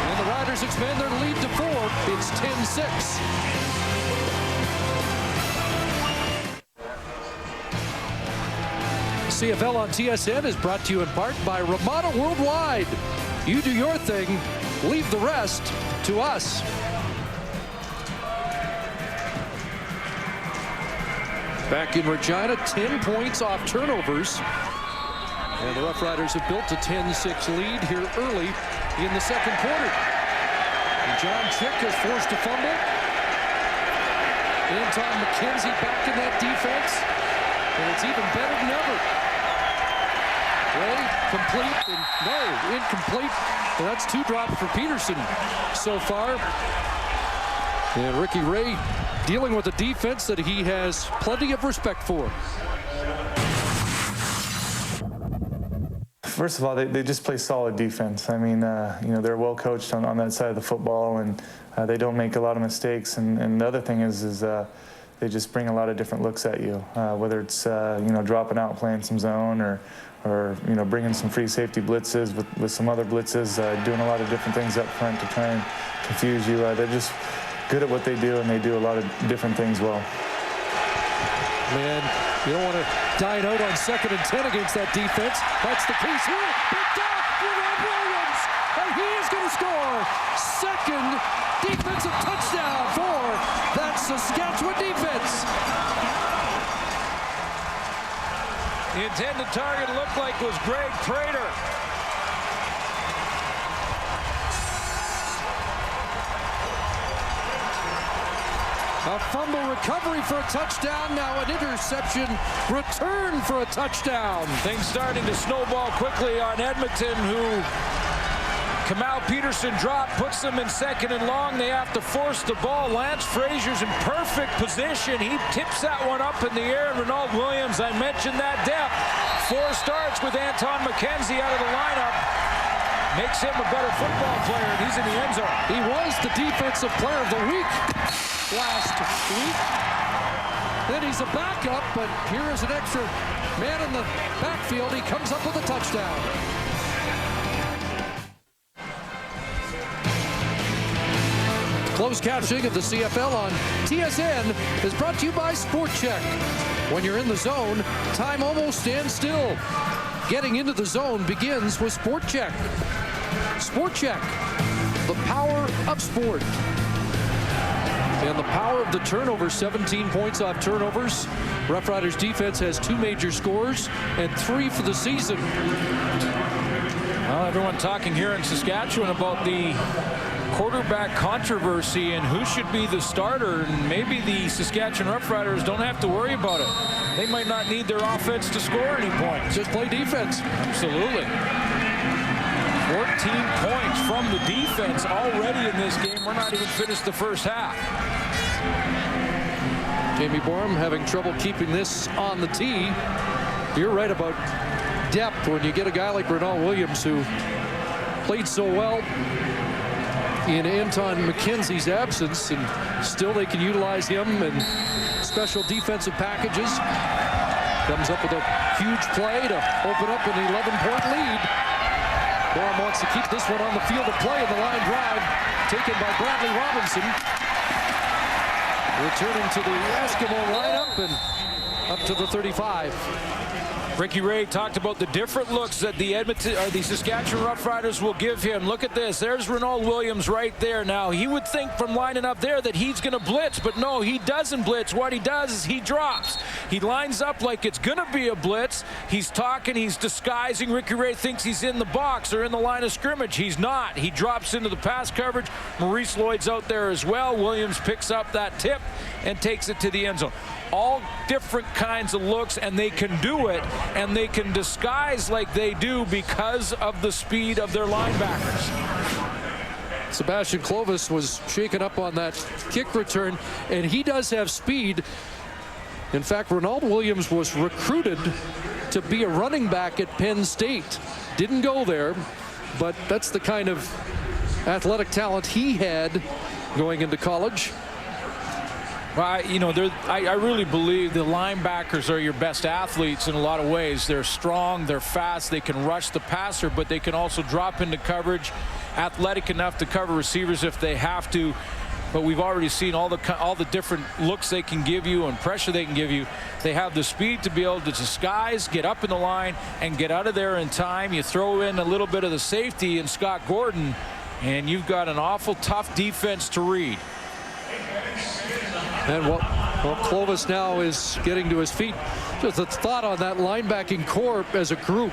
And the Riders expand their lead to 4. It's 10-6. CFL on TSN is brought to you in part by Ramada Worldwide. You do your thing, leave the rest to us. Back in Regina, 10 points off turnovers. And the Roughriders have built a 10-6 lead here early in the second quarter. And John Chick is forced to fumble. Anton McKenzie back in that defense. And it's even better than ever. Ray, complete, and no, incomplete. And that's 2 drops for Peterson so far. And Ricky Ray dealing with a defense that he has plenty of respect for. First of all, they just play solid defense. I mean, you know, they're well coached on that side of the football, and they don't make a lot of mistakes. And the other thing is they just bring a lot of different looks at you, whether it's you know, dropping out, playing some zone, or you know, bringing some free safety blitzes with some other blitzes, doing a lot of different things up front to try and confuse you. They're just good at what they do, and they do a lot of different things well. Man, you don't want to dine out on 2nd and 10 against that defense. That's the case here. Picked off Ron Williams, and he is going to score. Second defensive touchdown for that Saskatchewan defense. The intended target looked like was Greg Prater. A fumble recovery for a touchdown. Now an interception return for a touchdown. Things starting to snowball quickly on Edmonton, who Kamal Peterson dropped, puts them in 2nd and long. They have to force the ball. Lance Frazier's in perfect position. He tips that one up in the air. And Ronald Williams, I mentioned that depth. 4 starts with Anton McKenzie out of the lineup. Makes him a better football player, and he's in the end zone. He was the defensive player of the week last week. Then he's a backup, but here is an extra man in the backfield. He comes up with a touchdown. Closed captioning of the CFL on TSN is brought to you by Sport Check. When you're in the zone, time almost stands still. Getting into the zone begins with Sport Check. Sport Check, the power of sport. And the power of the turnover, 17 points off turnovers. Roughriders defense has 2 major scores and 3 for the season. Well, everyone talking here in Saskatchewan about the quarterback controversy and who should be the starter, and maybe the Saskatchewan Roughriders don't have to worry about it. They might not need their offense to score any points. Just play defense. Absolutely. 14 points from the defense already in this game. We're not even finished the first half. Jamie Borum having trouble keeping this on the tee. You're right about depth when you get a guy like Ronald Williams who played so well in Anton McKenzie's absence, and still they can utilize him in special defensive packages. Comes up with a huge play to open up an 11-point lead. Borum wants to keep this one on the field of play, in the line drive taken by Bradley Robinson. Returning to the Eskimo lineup and up to the 35. Ricky Ray talked about the different looks that the Saskatchewan Roughriders will give him. Look at this. There's Ronald Williams right there. Now, he would think from lining up there that he's going to blitz, but no, he doesn't blitz. What he does is he drops. He lines up like it's going to be a blitz. He's talking, he's disguising. Ricky Ray thinks he's in the box or in the line of scrimmage. He's not. He drops into the pass coverage. Maurice Lloyd's out there as well. Williams picks up that tip and takes it to the end zone. All different kinds of looks, and they can do it, and they can disguise like they do because of the speed of their linebackers. Sebastian Clovis was shaken up on that kick return, and he does have speed. In fact, Ronald Williams was recruited to be a running back at Penn State. Didn't go there, but that's the kind of athletic talent he had going into college. Well, you know, I really believe the linebackers are your best athletes in a lot of ways. They're strong, they're fast, they can rush the passer, but they can also drop into coverage, athletic enough to cover receivers if they have to. But we've already seen all the different looks they can give you and pressure they can give you. They have the speed to be able to disguise, get up in the line, and get out of there in time. You throw in a little bit of the safety in Scott Gordon, and you've got an awful tough defense to read. And well, Clovis now is getting to his feet. Just a thought on that linebacking core as a group.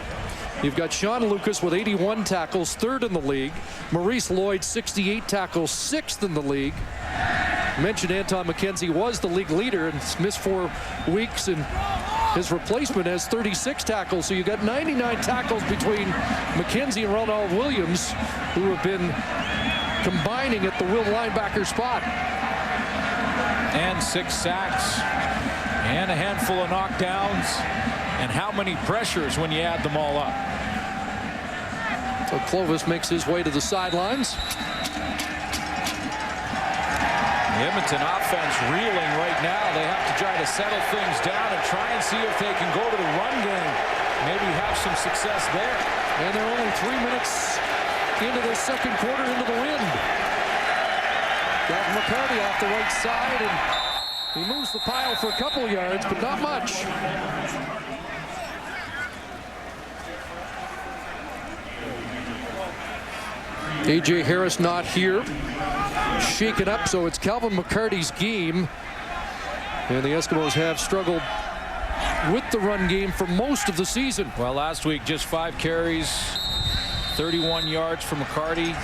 You've got Sean Lucas with 81 tackles, 3rd in the league. Maurice Lloyd, 68 tackles, 6th in the league. Mentioned Anton McKenzie was the league leader and missed 4 weeks, and his replacement has 36 tackles. So you've got 99 tackles between McKenzie and Ronald Williams, who have been combining at the will linebacker spot. And 6 sacks and a handful of knockdowns, and how many pressures when you add them all up. So Clovis makes his way to the sidelines. The Edmonton offense reeling right now. They have to try to settle things down and try and see if they can go to the run game, maybe have some success there. And they're only 3 minutes into the second quarter, into the wind. Got McCarty off the right side, and he moves the pile for a couple yards, but not much. A.J. Harris not here. Shaken up, so it's Calvin McCarty's game. And the Eskimos have struggled with the run game for most of the season. Well, last week, just 5 carries, 31 yards for McCarty.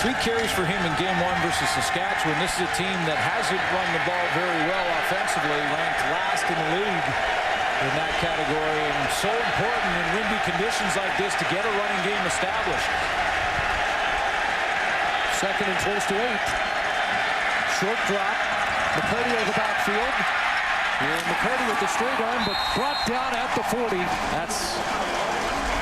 3 carries for him in game 1 versus Saskatchewan. This is a team that hasn't run the ball very well offensively, ranked last in the league in that category, and so important in windy conditions like this to get a running game established. 2nd and close to 8. Short drop. McCarty out of the backfield. And McCarty with the straight arm, but brought down at the 40. That's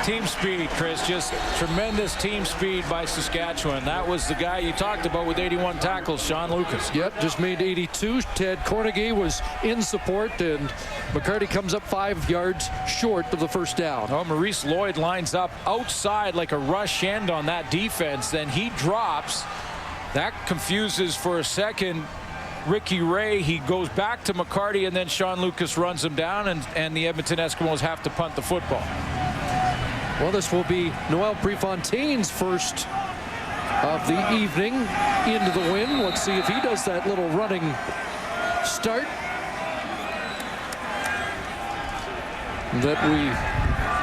team speed, Chris. Just tremendous team speed by Saskatchewan. That was the guy you talked about with 81 tackles, Sean Lucas. Yep, just made 82. Ted Cornegay was in support, and McCarty comes up 5 yards short of the first down. Oh, Maurice Lloyd lines up outside like a rush end on that defense. Then he drops. That confuses for a second Ricky Ray. He goes back to McCarty, and then Sean Lucas runs him down, and the Edmonton Eskimos have to punt the football. Well, this will be Noel Prefontaine's first of the evening into the wind. Let's see if he does that little running start that we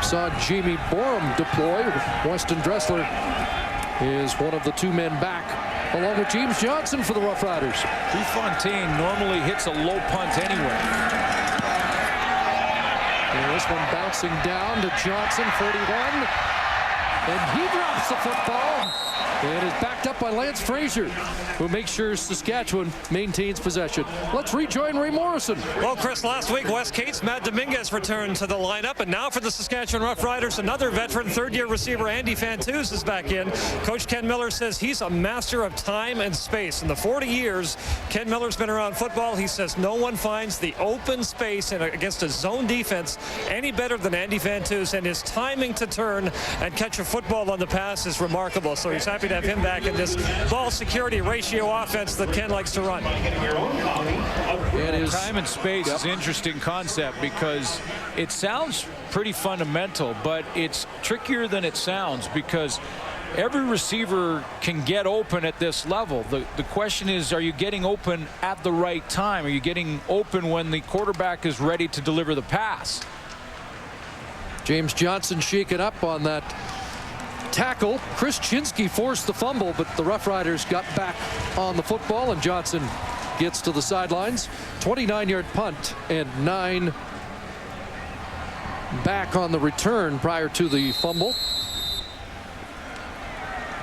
saw Jamie Borum deploy. Weston Dressler is one of the two men back, along with James Johnson for the Roughriders. Prefontaine normally hits a low punt anyway. And this one bouncing down to Johnson, 41. And he drops the football. And is backed up by Lance Frazier, who makes sure Saskatchewan maintains possession. Let's rejoin Ray Morrison. Well, Chris, last week, West Cates' Matt Dominguez returned to the lineup. And now for the Saskatchewan Roughriders, another veteran third-year receiver, Andy Fantuz, is back in. Coach Ken Miller says he's a master of time and space. In the 40 years Ken Miller's been around football, he says no one finds the open space against a zone defense any better than Andy Fantuz. And his timing to turn and catch a football on the pass is remarkable. So he's happy to have him back in this ball security ratio offense that Ken likes to run. Time and space is an interesting concept because it sounds pretty fundamental, but it's trickier than it sounds because every receiver can get open at this level. The question is, are you getting open at the right time? Are you getting open when the quarterback is ready to deliver the pass? James Johnson shaken up on that tackle. Chris Chinsky forced the fumble, but the Roughriders got back on the football, and Johnson gets to the sidelines. 29-yard punt and 9 back on the return prior to the fumble.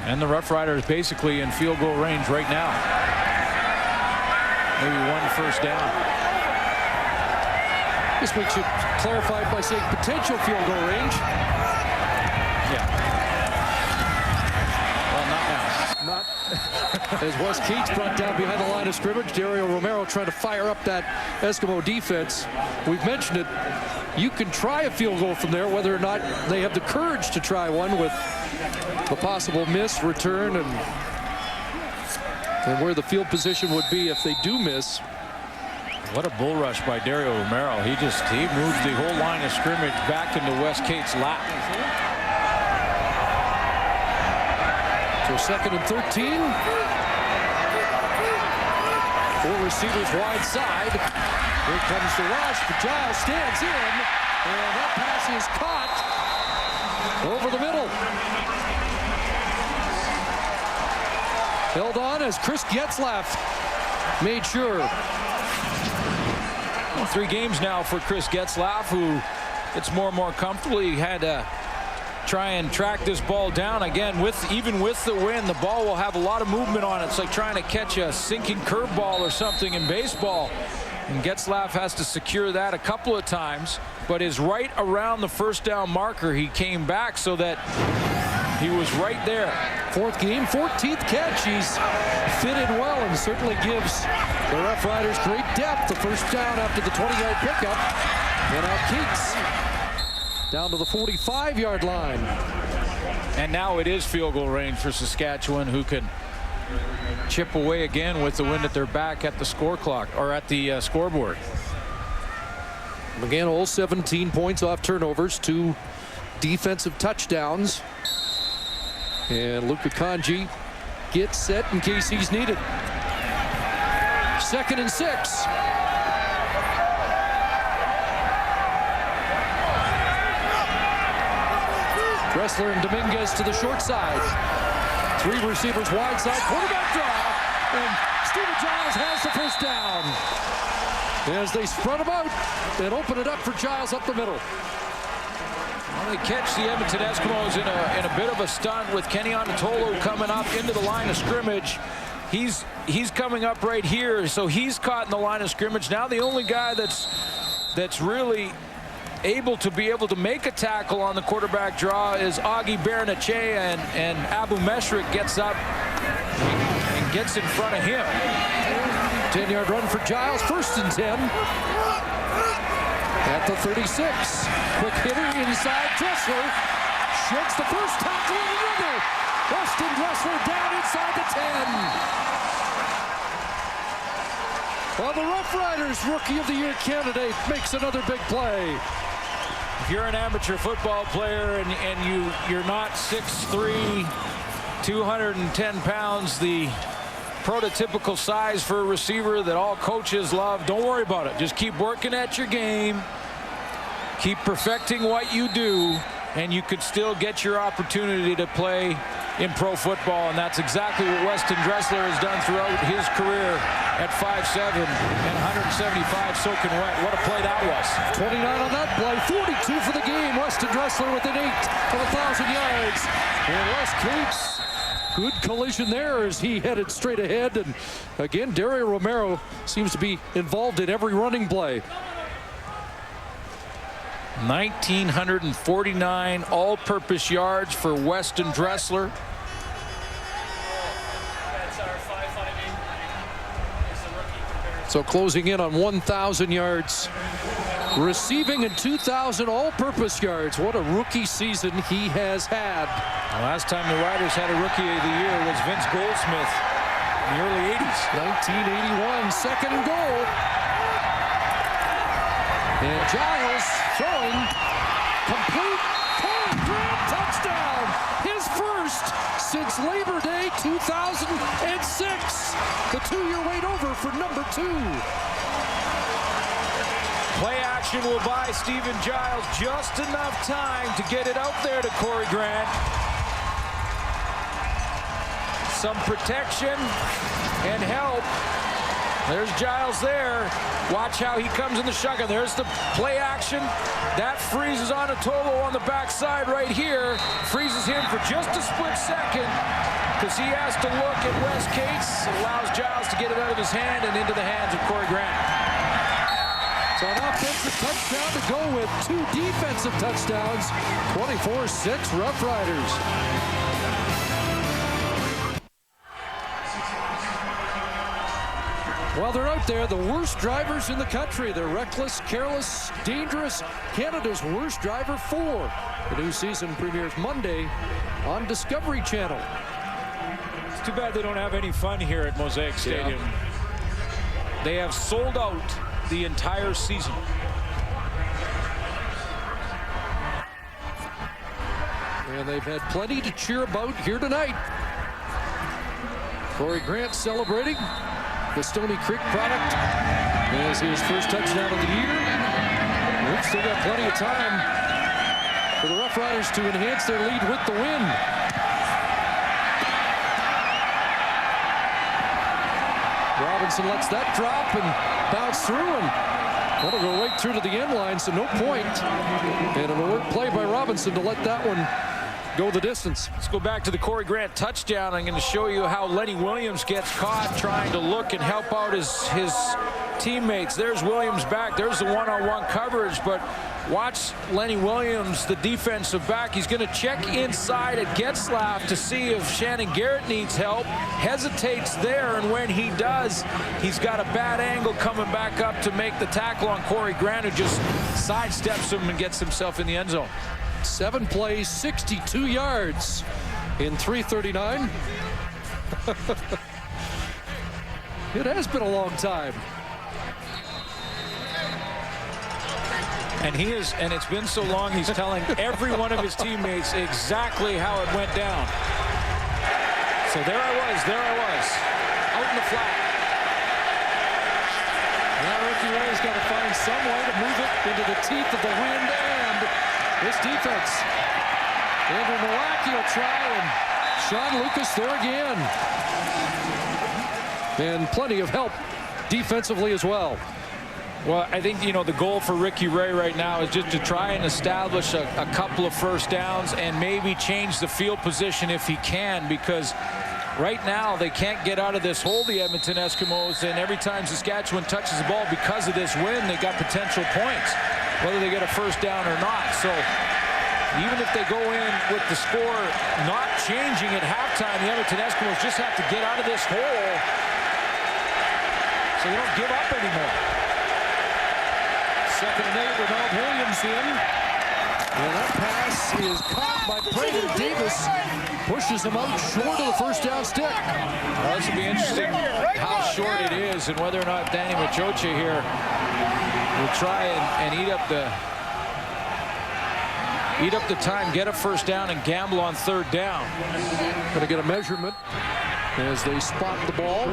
And the Roughriders basically in field goal range right now. Maybe one first down. This week should clarify by saying potential field goal range. Yeah. Not as West Cates brought down behind the line of scrimmage. Dario Romero trying to fire up that Eskimo defense. We've mentioned it. You can try a field goal from there, whether or not they have the courage to try one with the possible miss, return, and where the field position would be if they do miss. What a bull rush by Dario Romero. He moved the whole line of scrimmage back into West Cates' lap. So 2nd and 13. 4 receivers wide side. Here comes the rush, but Giles stands in, and that pass is caught over the middle. Held on as Chris Getzlaff made sure. Well, 3 games now for Chris Getzlaff, who gets more and more comfortable. He had to try and track this ball down again. Even with the wind, the ball will have a lot of movement on it. It's like trying to catch a sinking curveball or something in baseball. And Getzlaff has to secure that a couple of times, but is right around the first down marker. He came back so that he was right there. 4th game, 14th catch. He's fitted well and certainly gives the Roughriders great depth. The first down after the 20-yard pickup. And now Cates down to the 45-yard line. And now it is field goal range for Saskatchewan, who can chip away again with the wind at their back at the score clock, or at the scoreboard. McGann 17 points off turnovers, 2 defensive touchdowns. And Luka Kanji gets set in case he's needed. 2nd and 6. Dressler and Dominguez to the short side. 3 receivers wide side. Quarterback draw. And Steven Giles has the first down. As they spread him out and open it up for Giles up the middle. Well, they catch the Edmonton Eskimos in a bit of a stunt with Kenny Onatolo coming up into the line of scrimmage. He's coming up right here, so he's caught in the line of scrimmage. Now the only guy that's really able to make a tackle on the quarterback draw is Augie Bernache, and Abu Meshrik gets up and gets in front of him. 10-yard run for Giles, 1st and 10. At the 36. Quick hitter inside. Dressler shakes the first tackle and another. Weston Dressler down inside the 10. Well, the Roughriders Rookie of the Year candidate makes another big play. If you're an amateur football player and you're not 6'3", 210 pounds, the prototypical size for a receiver that all coaches love. Don't worry about it. Just keep working at your game. Keep perfecting what you do, and you could still get your opportunity to play in pro football, and that's exactly what Weston Dressler has done throughout his career at 5'7" and 175 soaking wet. What a play that was. 29 on that play, 42 for the game. Weston Dressler within 8 of 1,000 yards. And Les Cates, good collision there as he headed straight ahead. And again, Dario Romero seems to be involved in every running play. 1,949 all-purpose yards for Weston Dressler. So closing in on 1,000 yards receiving and 2,000 all-purpose yards. What a rookie season he has had. The last time the Riders had a Rookie of the Year was Vince Goldsmith in the early 80s. 1981, second and goal. And Giles throwing complete. Corey Grant touchdown. His first since Labor Day 2006. The 2-year wait over for number 2. Play action will buy Stephen Giles just enough time to get it out there to Corey Grant. Some protection and help. There's Giles there. Watch how he comes in the shotgun. There's the play action. That freezes on Atolo on the backside right here. Freezes him for just a split second because he has to look at Wes Cates. It allows Giles to get it out of his hand and into the hands of Corey Grant. So an offensive touchdown to go with 2 defensive touchdowns. 24-6 Roughriders. Well, they're out there, the worst drivers in the country. They're reckless, careless, dangerous. Canada's worst driver 4. The new season premieres Monday on Discovery Channel. It's too bad they don't have any fun here at Mosaic Stadium. Yeah. They have sold out the entire season. And they've had plenty to cheer about here tonight. Corey Grant celebrating the Stony Creek product as his first touchdown of the year. We've still got plenty of time for the Roughriders to enhance their lead with the win. Robinson lets that drop and bounce through, and that'll go right through to the end line, so no point. And an alert play by Robinson to let that one go the distance. Let's go back to the Corey Grant touchdown. I'm going to show you how Lenny Williams gets caught trying to look and help out his teammates. There's Williams back. There's the one-on-one coverage, but watch Lenny Williams, the defensive back. He's going to check inside at Getzlaff to see if Shannon Garrett needs help. Hesitates there, and when he does, he's got a bad angle coming back up to make the tackle on Corey Grant, who just sidesteps him and gets himself in the end zone. 7 plays, 62 yards in 3:39. It has been a long time. And it's been so long, he's telling every one of his teammates exactly how it went down. So there I was, out in the flat. Now Ricky Ray's got to find some way to move it into the teeth of the wind and this defense. Andrew Nowacki will try, and Sean Lucas there again. And plenty of help defensively as well. Well, I think, the goal for Ricky Ray right now is just to try and establish a couple of first downs and maybe change the field position if he can, because right now they can't get out of this hole, the Edmonton Eskimos, and every time Saskatchewan touches the ball because of this win, they got potential points, whether they get a first down or not. So even if they go in with the score not changing at halftime, the Edmonton Eskimos just have to get out of this hole so they don't give up anymore. 2nd and 8 without Williams in. And that pass is caught by Brandon Davis. Pushes him out short of the first down stick. Well, this will be interesting how short it is and whether or not Danny Machocha here will try and eat up the eat up the time, get a first down, and gamble on third down. Going to get a measurement as they spot the ball.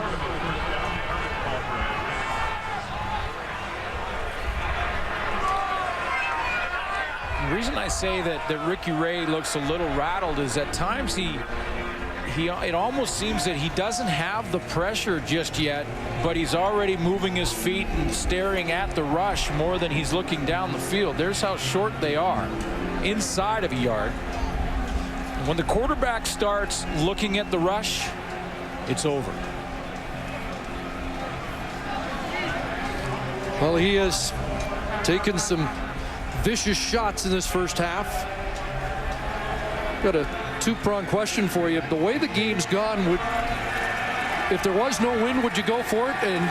The reason I say that Ricky Ray looks a little rattled is at times it almost seems that he doesn't have the pressure just yet, but he's already moving his feet and staring at the rush more than he's looking down the field. There's how short they are, inside of a yard. And when the quarterback starts looking at the rush, it's over. Well, he has taken some vicious shots in this first half. Got a two-pronged question for you. The way the game's gone, if there was no win, would you go for it? And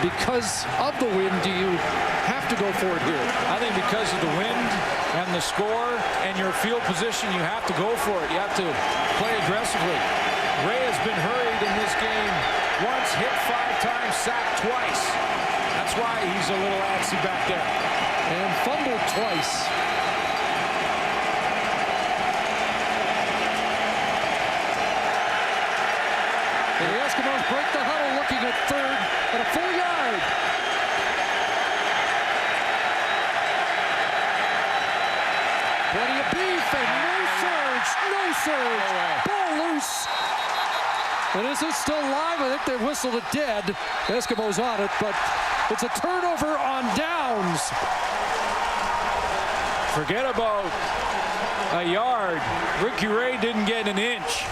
because of the win, do you have to go for it here? I think because of the wind and the score and your field position, you have to go for it. You have to play aggressively. Ray has been hurried in this game once, hit 5 times, sacked twice. That's why he's a little antsy back there. And fumbled twice. The Eskimos break the huddle, looking at third at a full yard. Plenty of beef and no surge. Ball loose. And is it still live? I think they whistled it dead. The Eskimos on it, but it's a turnover on downs. Forget about a yard. Ricky Ray didn't get an inch.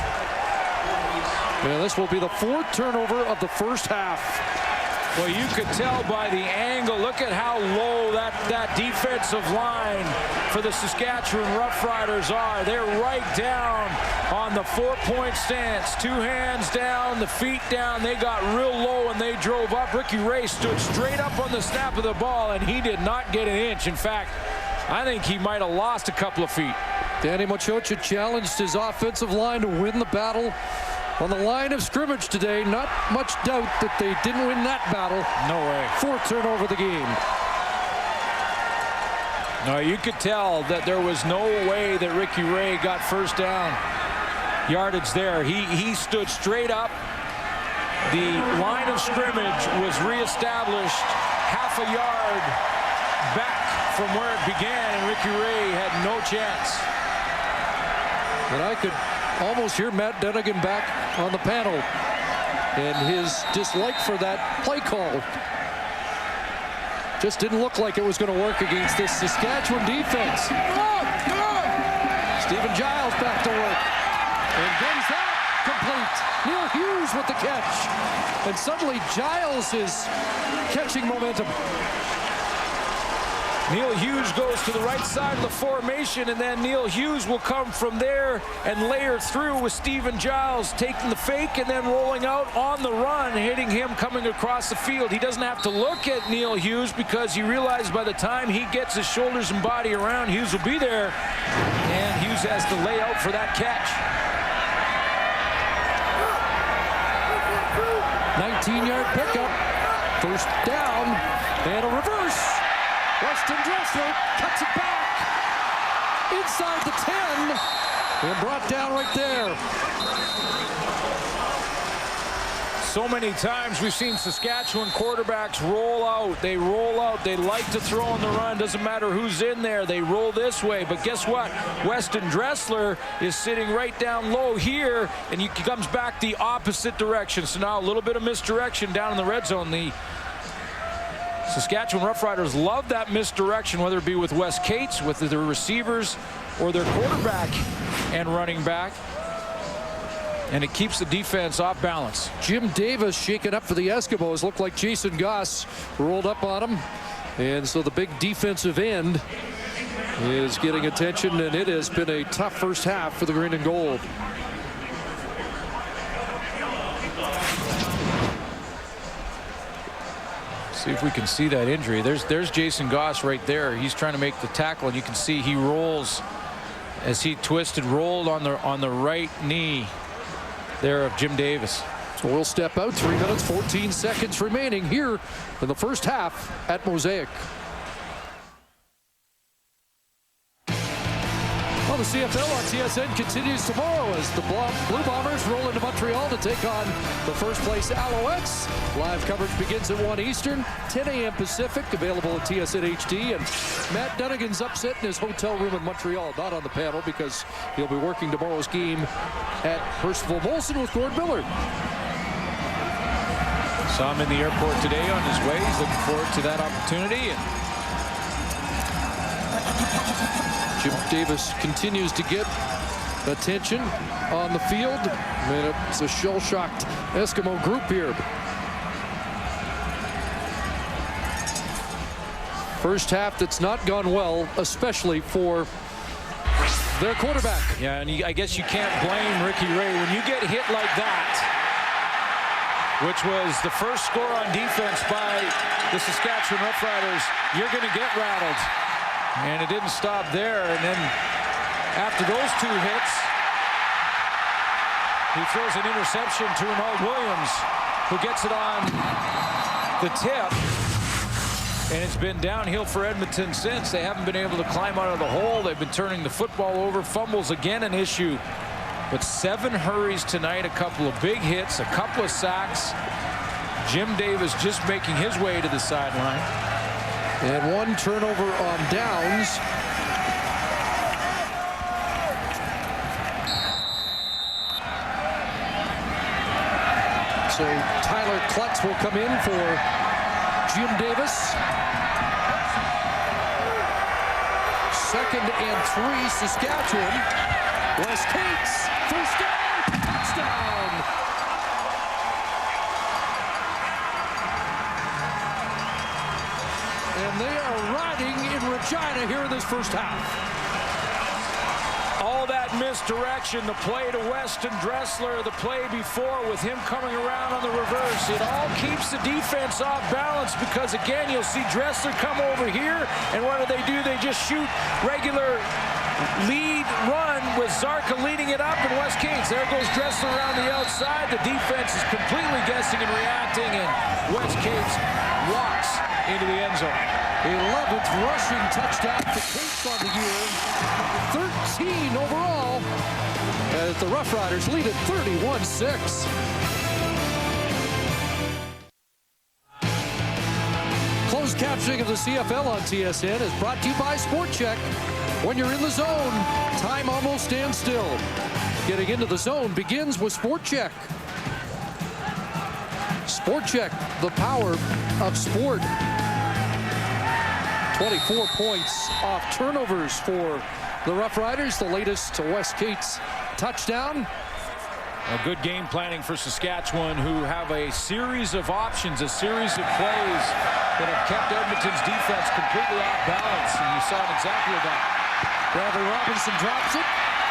Yeah, this will be the 4th turnover of the first half. Well, you could tell by the angle. Look at how low that defensive line for the Saskatchewan Roughriders are. They're right down on the 4-point stance. 2 hands down, the feet down. They got real low and they drove up. Ricky Ray stood straight up on the snap of the ball, and he did not get an inch. In fact, I think he might have lost a couple of feet. Danny Machocha challenged his offensive line to win the battle on the line of scrimmage today. Not much doubt that they didn't win that battle. No way. 4th turnover of the game. No, you could tell that there was no way that Ricky Ray got first down yardage there. He stood straight up. The line of scrimmage was reestablished half a yard back from where it began, and Ricky Ray had no chance. And I could almost hear Matt Dunnigan back on the panel and his dislike for that play call. Just didn't look like it was going to work against this Saskatchewan defense. Stephen Giles back to work and brings that complete. Neil Hughes with the catch, and suddenly Giles is catching momentum. Neil Hughes goes to the right side of the formation, and then Neil Hughes will come from there and layer through with Stephen Giles taking the fake and then rolling out on the run, hitting him coming across the field. He doesn't have to look at Neil Hughes because he realizes by the time he gets his shoulders and body around, Hughes will be there, and Hughes has to lay out for that catch. 19-yard pickup, first down, and a reverse. Weston Dressler cuts it back inside the 10 and brought down right there. So many times we've seen Saskatchewan quarterbacks roll out. They roll out. They like to throw on the run. Doesn't matter who's in there. They roll this way. But guess what? Weston Dressler is sitting right down low here, and he comes back the opposite direction. So now a little bit of misdirection down in the red zone. The Saskatchewan Roughriders love that misdirection, whether it be with Wes Cates, with their receivers, or their quarterback and running back. And it keeps the defense off balance. Jim Davis shaken up for the Eskimos. Looked like Jason Goss rolled up on him. And so the big defensive end is getting attention, and it has been a tough first half for the green and gold. See if we can see that injury. There's Jason Goss right there. He's trying to make the tackle, and you can see he rolls as he rolled on the right knee there of Jim Davis. So we'll step out. 3 minutes, 14 seconds remaining here in the first half at Mosaic. Well, the CFL on TSN continues tomorrow as the Blue Bombers roll into Montreal to take on the first place Alouettes. Live coverage begins at 1 Eastern, 10 a.m. Pacific, available at TSN HD. And Matt Dunnigan's upset in his hotel room in Montreal, not on the panel because he'll be working tomorrow's game at Percival Molson with Gord Miller. Saw him in the airport today on his way. He's looking forward to that opportunity. Jim Davis continues to get attention on the field. And it's a shell-shocked Eskimo group here. First half that's not gone well, especially for their quarterback. Yeah, and I guess you can't blame Ricky Ray when you get hit like that, which was the first score on defense by the Saskatchewan Roughriders. You're going to get rattled. And it didn't stop there. And then after those two hits, he throws an interception to Ronald Williams, who gets it on the tip. And it's been downhill for Edmonton since. They haven't been able to climb out of the hole. They've been turning the football over. Fumbles again an issue. But 7 hurries tonight, a couple of big hits, a couple of sacks. Jim Davis just making his way to the sideline. And 1 turnover on downs. So Tyler Klutz will come in for Jim Davis. 2nd and 3, Saskatchewan. Wes Cates, first down, touchdown. And they are riding in Regina here in this first half. All that misdirection, the play to Weston Dressler, the play before with him coming around on the reverse. It all keeps the defense off balance because, again, you'll see Dressler come over here, and what do? They just shoot regular lead run with Zarka leading it up, and Wes Cates. There goes Dressler around the outside. The defense is completely guessing and reacting, and Wes Cates walks into the end zone. 11th rushing touchdown for Cates on the year. 13 overall as the Roughriders lead at 31-6. Closed captioning of the CFL on TSN is brought to you by Sport Check. When you're in the zone, time almost stands still. Getting into the zone begins with Sport Check. Sport Check, the power of sport. 24 points off turnovers for the Roughriders, the latest to Wes Cates' touchdown. A good game planning for Saskatchewan, who have a series of options, a series of plays that have kept Edmonton's defense completely off balance, and you saw exactly that. Bradley Robinson drops it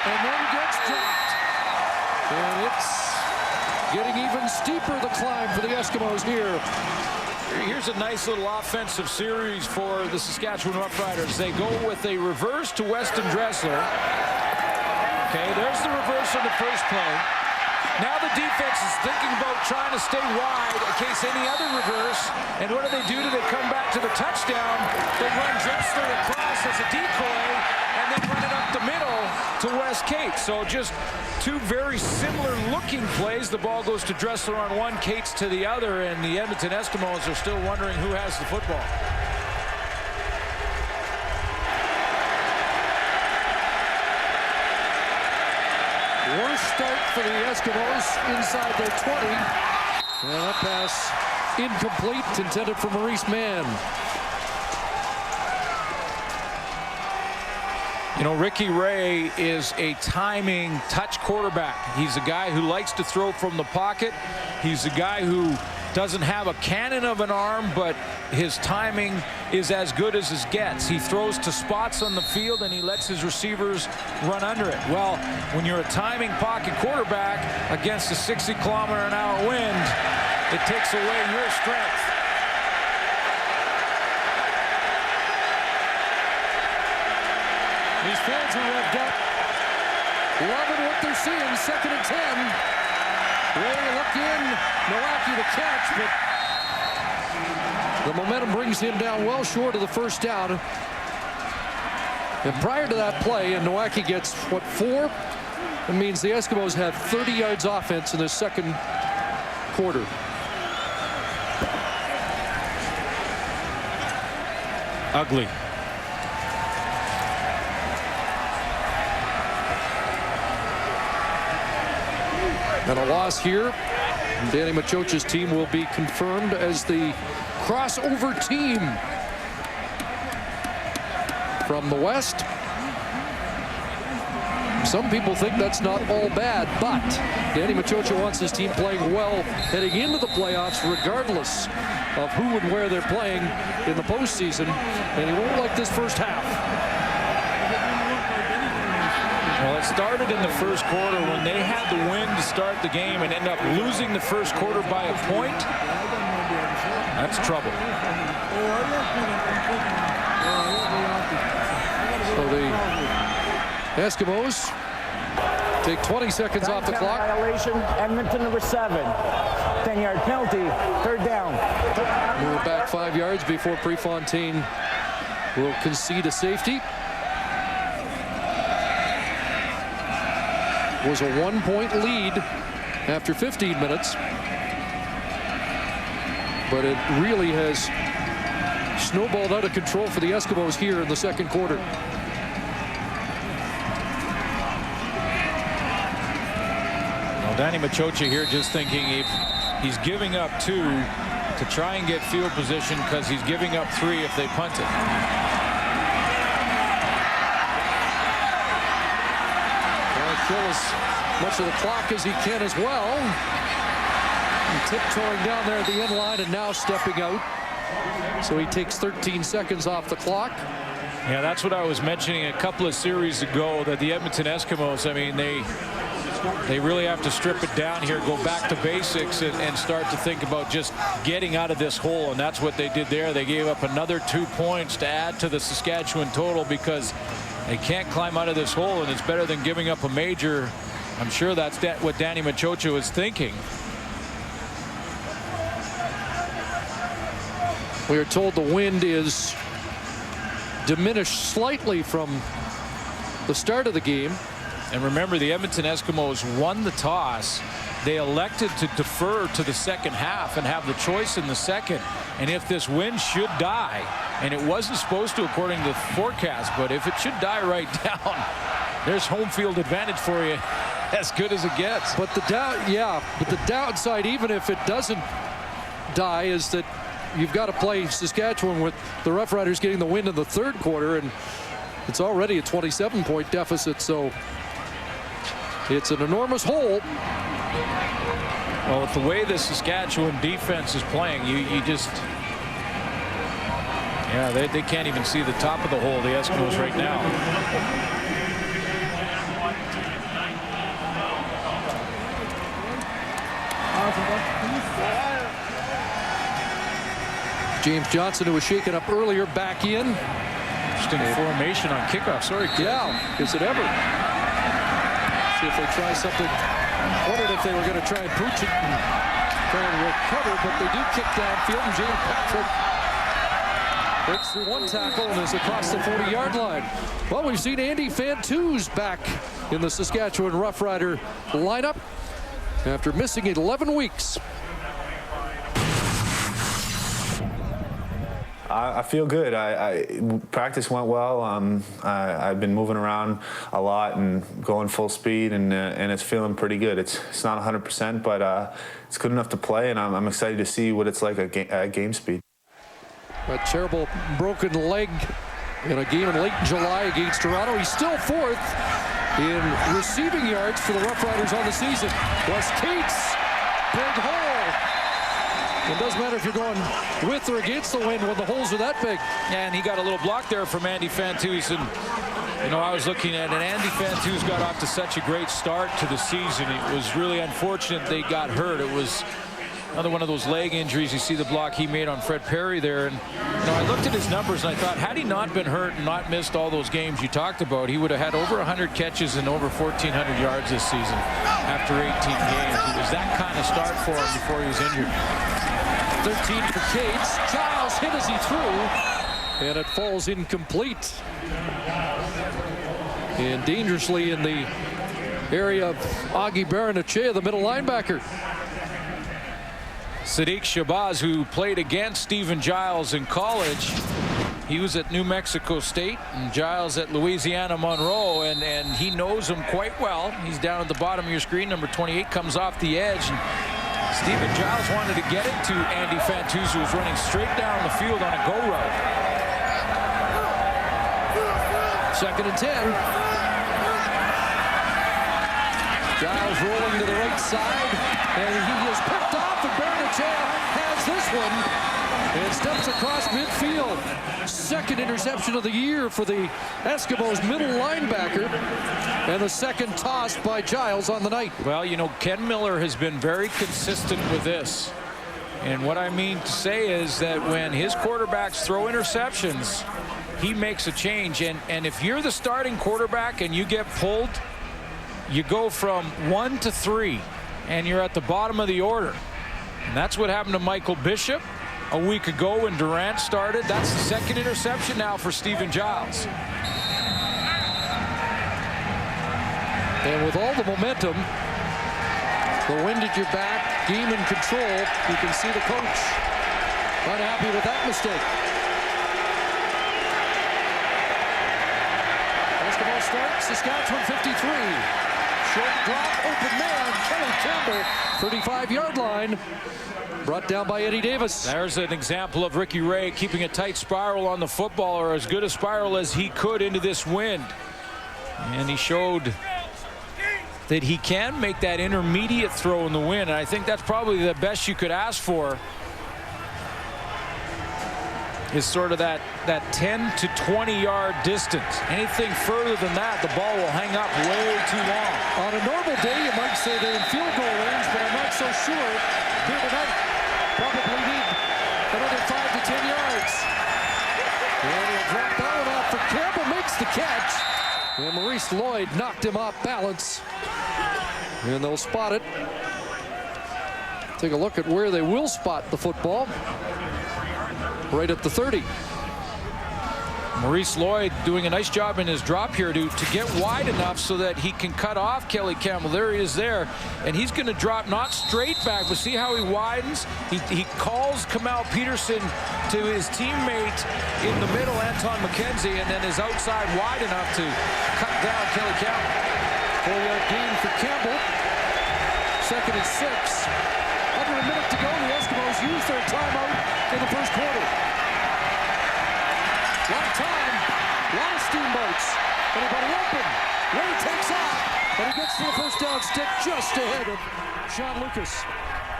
and then gets dropped. And it's getting even steeper, the climb for the Eskimos here. Here's a nice little offensive series for the Saskatchewan Roughriders. They go with a reverse to Weston Dressler. Okay, there's the reverse on the first play. Now the defense is thinking about trying to stay wide in case any other reverse. And what do? They come back to the touchdown. They run Dressler across as a decoy and then run it up the middle to Wes Cates. So just 2 very similar looking plays. The ball goes to Dressler on one, Cates to the other, and the Edmonton Eskimos are still wondering who has the football. Worst start for the Eskimos inside their 20. And that pass incomplete, intended for Maurice Mann. You know, Ricky Ray is a timing touch quarterback. He's a guy who likes to throw from the pocket. He's a guy who doesn't have a cannon of an arm, but his timing is as good as it gets. He throws to spots on the field and he lets his receivers run under it. Well, when you're a timing pocket quarterback against a 60-kilometer-an-hour wind, it takes away your strength. These fans are revved up, loving what they're seeing. 2nd and 10. Ray look in, Milwaukee to catch, but the momentum brings him down well short of the first down. And prior to that play, and Nowacki gets, what, 4? It means the Eskimos have 30 yards offense in the second quarter. Ugly. And a loss here. Danny Machocha's team will be confirmed as the crossover team from the West. Some people think that's not all bad, but Danny Machocha wants his team playing well heading into the playoffs, regardless of who and where they're playing in the postseason, and he won't like this first half. Well, it started in the first quarter when they had the win to start the game and end up losing the first quarter by a point. That's trouble. So the Eskimos take 20 seconds off the clock. Violation, Edmonton number 7. 10-yard penalty, 3rd down. Move back 5 yards before Prefontaine will concede a safety. Was a 1-point lead after 15 minutes. But it really has snowballed out of control for the Eskimos here in the second quarter. Well, Danny Machocha here just thinking if he's giving up 2 to try and get field position because he's giving up 3 if they punt it. Kill as much of the clock as he can as well. And tiptoeing down there at the end line and now stepping out. So he takes 13 seconds off the clock. Yeah, that's what I was mentioning a couple of series ago, that the Edmonton Eskimos, I mean, they really have to strip it down here, go back to basics and start to think about just getting out of this hole. And that's what they did there. They gave up another 2 points to add to the Saskatchewan total because they can't climb out of this hole, and it's better than giving up a major. I'm sure that's what Danny Machocha was thinking. We are told the wind is diminished slightly from the start of the game. And remember, the Edmonton Eskimos won the toss. They elected to defer to the second half and have the choice in the second. And if this wind should die, and it wasn't supposed to according to the forecast, but if it should die right down, there's home field advantage for you, as good as it gets. But the downside, even if it doesn't die, is that you've got to play Saskatchewan with the Roughriders getting the win in the third quarter, and it's already a 27-point deficit, so it's an enormous hole. Well, with the way the Saskatchewan defense is playing, you just, yeah, they can't even see the top of the hole, the Eskimos, right now. James Johnson, who was shaken up earlier, back in. Interesting formation on kickoff. Sorry, Chris. Yeah, is it ever? See if they try something. Wondered if they were going to try and pooch it and try and recover, but they do kick downfield, and James Patrick breaks through one tackle and is across the 40-yard line. Well, we've seen Andy Fantouz back in the Saskatchewan Roughrider lineup after missing 11 weeks. I feel good. Practice went well. I've been moving around a lot and going full speed, and it's feeling pretty good. It's not 100%, but it's good enough to play, and I'm excited to see what it's like at game speed. A terrible broken leg in a game in late July against Toronto. He's still 4th in receiving yards for the Roughriders on the season. Wes Cates, big hole. It doesn't matter if you're going with or against the wind when the holes are that big. Yeah, and he got a little block there from Andy Fantouz. And, you know, I was looking at it, and Andy Fantouz got off to such a great start to the season. It was really unfortunate they got hurt. It was another one of those leg injuries. You see the block he made on Fred Perry there. And, you know, I looked at his numbers, and I thought, had he not been hurt and not missed all those games you talked about, he would have had over 100 catches and over 1,400 yards this season after 18 games. It was that kind of start for him before he was injured. 13 for Cates. Giles hit as he threw, and it falls incomplete. And dangerously in the area of Augie Baranachea, the middle linebacker. Sadiq Shabazz, who played against Stephen Giles in college. He was at New Mexico State and Giles at Louisiana Monroe, and he knows him quite well. He's down at the bottom of your screen. Number 28 comes off the edge. And Stephen Giles wanted to get it to Andy Fantuz, who was running straight down the field on a go route. 2nd and 10. Giles rolling to the right side, and he is picked off, and Baranachea has this one. And steps across midfield. 2nd interception of the year for the Eskimos middle linebacker. And the 2nd toss by Giles on the night. Well, you know, Ken Miller has been very consistent with this. And what I mean to say is that when his quarterbacks throw interceptions, he makes a change. And if you're the starting quarterback and you get pulled, you go from 1 to 3, and you're at the bottom of the order. And that's what happened to Michael Bishop a week ago when Durant started. That's the 2nd interception now for Stephen Giles. And with all the momentum, the wind at your back, game in control, you can see the coach unhappy with that mistake. Eskimos start, Saskatchewan 53. Short drop, open man, Kelly Campbell, 35-yard line. Brought down by Eddie Davis. There's an example of Ricky Ray keeping a tight spiral on the football, or as good a spiral as he could into this wind. And he showed that he can make that intermediate throw in the wind. And I think that's probably the best you could ask for, is sort of that 10 to 20-yard distance. Anything further than that, the ball will hang up way too long. On a normal day, you might say they're in field goal range, but I'm not so sure here tonight. Probably need another 5 to 10 yards. And he'll drop that one off for Campbell, makes the catch. And Maurice Lloyd knocked him off balance. And they'll spot it. Take a look at where they will spot the football. Right at the 30. Maurice Lloyd doing a nice job in his drop here to get wide enough so that he can cut off Kelly Campbell. There he is there. And he's going to drop not straight back, but see how he widens? He calls Kamal Peterson to his teammate in the middle, Anton McKenzie, and then is outside wide enough to cut down Kelly Campbell. 4-yard gain for Campbell. 2nd and 6. Under a minute to go, the Eskimos use their timeout in the first quarter. A lot of time, a lot of steamboats. Anybody open? Ray takes off, and he gets to the first down stick just ahead of Sean Lucas.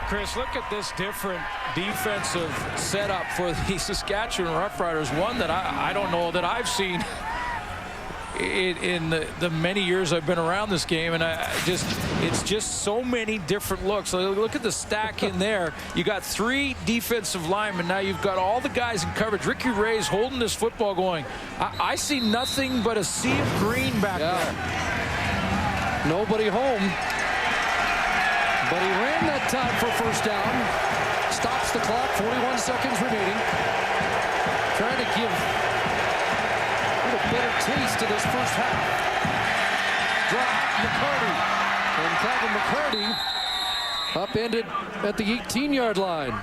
Chris, look at this different defensive setup for the Saskatchewan Roughriders. One that I don't know that I've seen in the many years I've been around this game, and it's just so many different looks. So look at the stack in there. You got 3 defensive linemen. Now you've got all the guys in coverage. Ricky Ray's holding this football going. I see nothing but a sea of green back there. Nobody home, but he ran that time for first down. Stops the clock, 41 seconds remaining. Trying to give a better taste of this first half. Drop McCarty. And Calvin McCarty upended at the 18-yard line.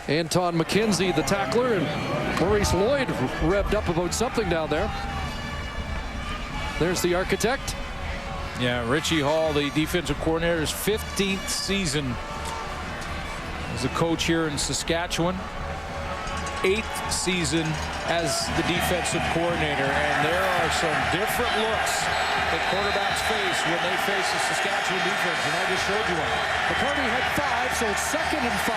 Anton McKenzie, the tackler, and Maurice Lloyd revved up about something down there. There's the architect. Yeah, Richie Hall, the defensive coordinator, his 15th season as a coach here in Saskatchewan. 8th season as the defensive coordinator, and there are some different looks that quarterbacks face when they face the Saskatchewan defense, and I just showed you one. McCarty had 5, so it's 2nd and 5.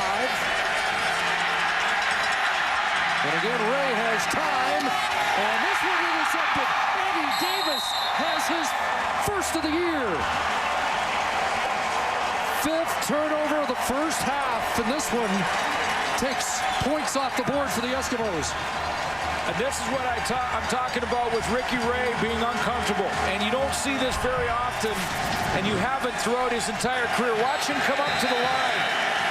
And again, Ray has time, and this one intercepted. Eddie Davis has his first of the year. 5th turnover of the first half, and this one takes points off the board for the Eskimos. And this is what I'm talking about with Ricky Ray being uncomfortable. And you don't see this very often, and you haven't throughout his entire career. Watch him come up to the line.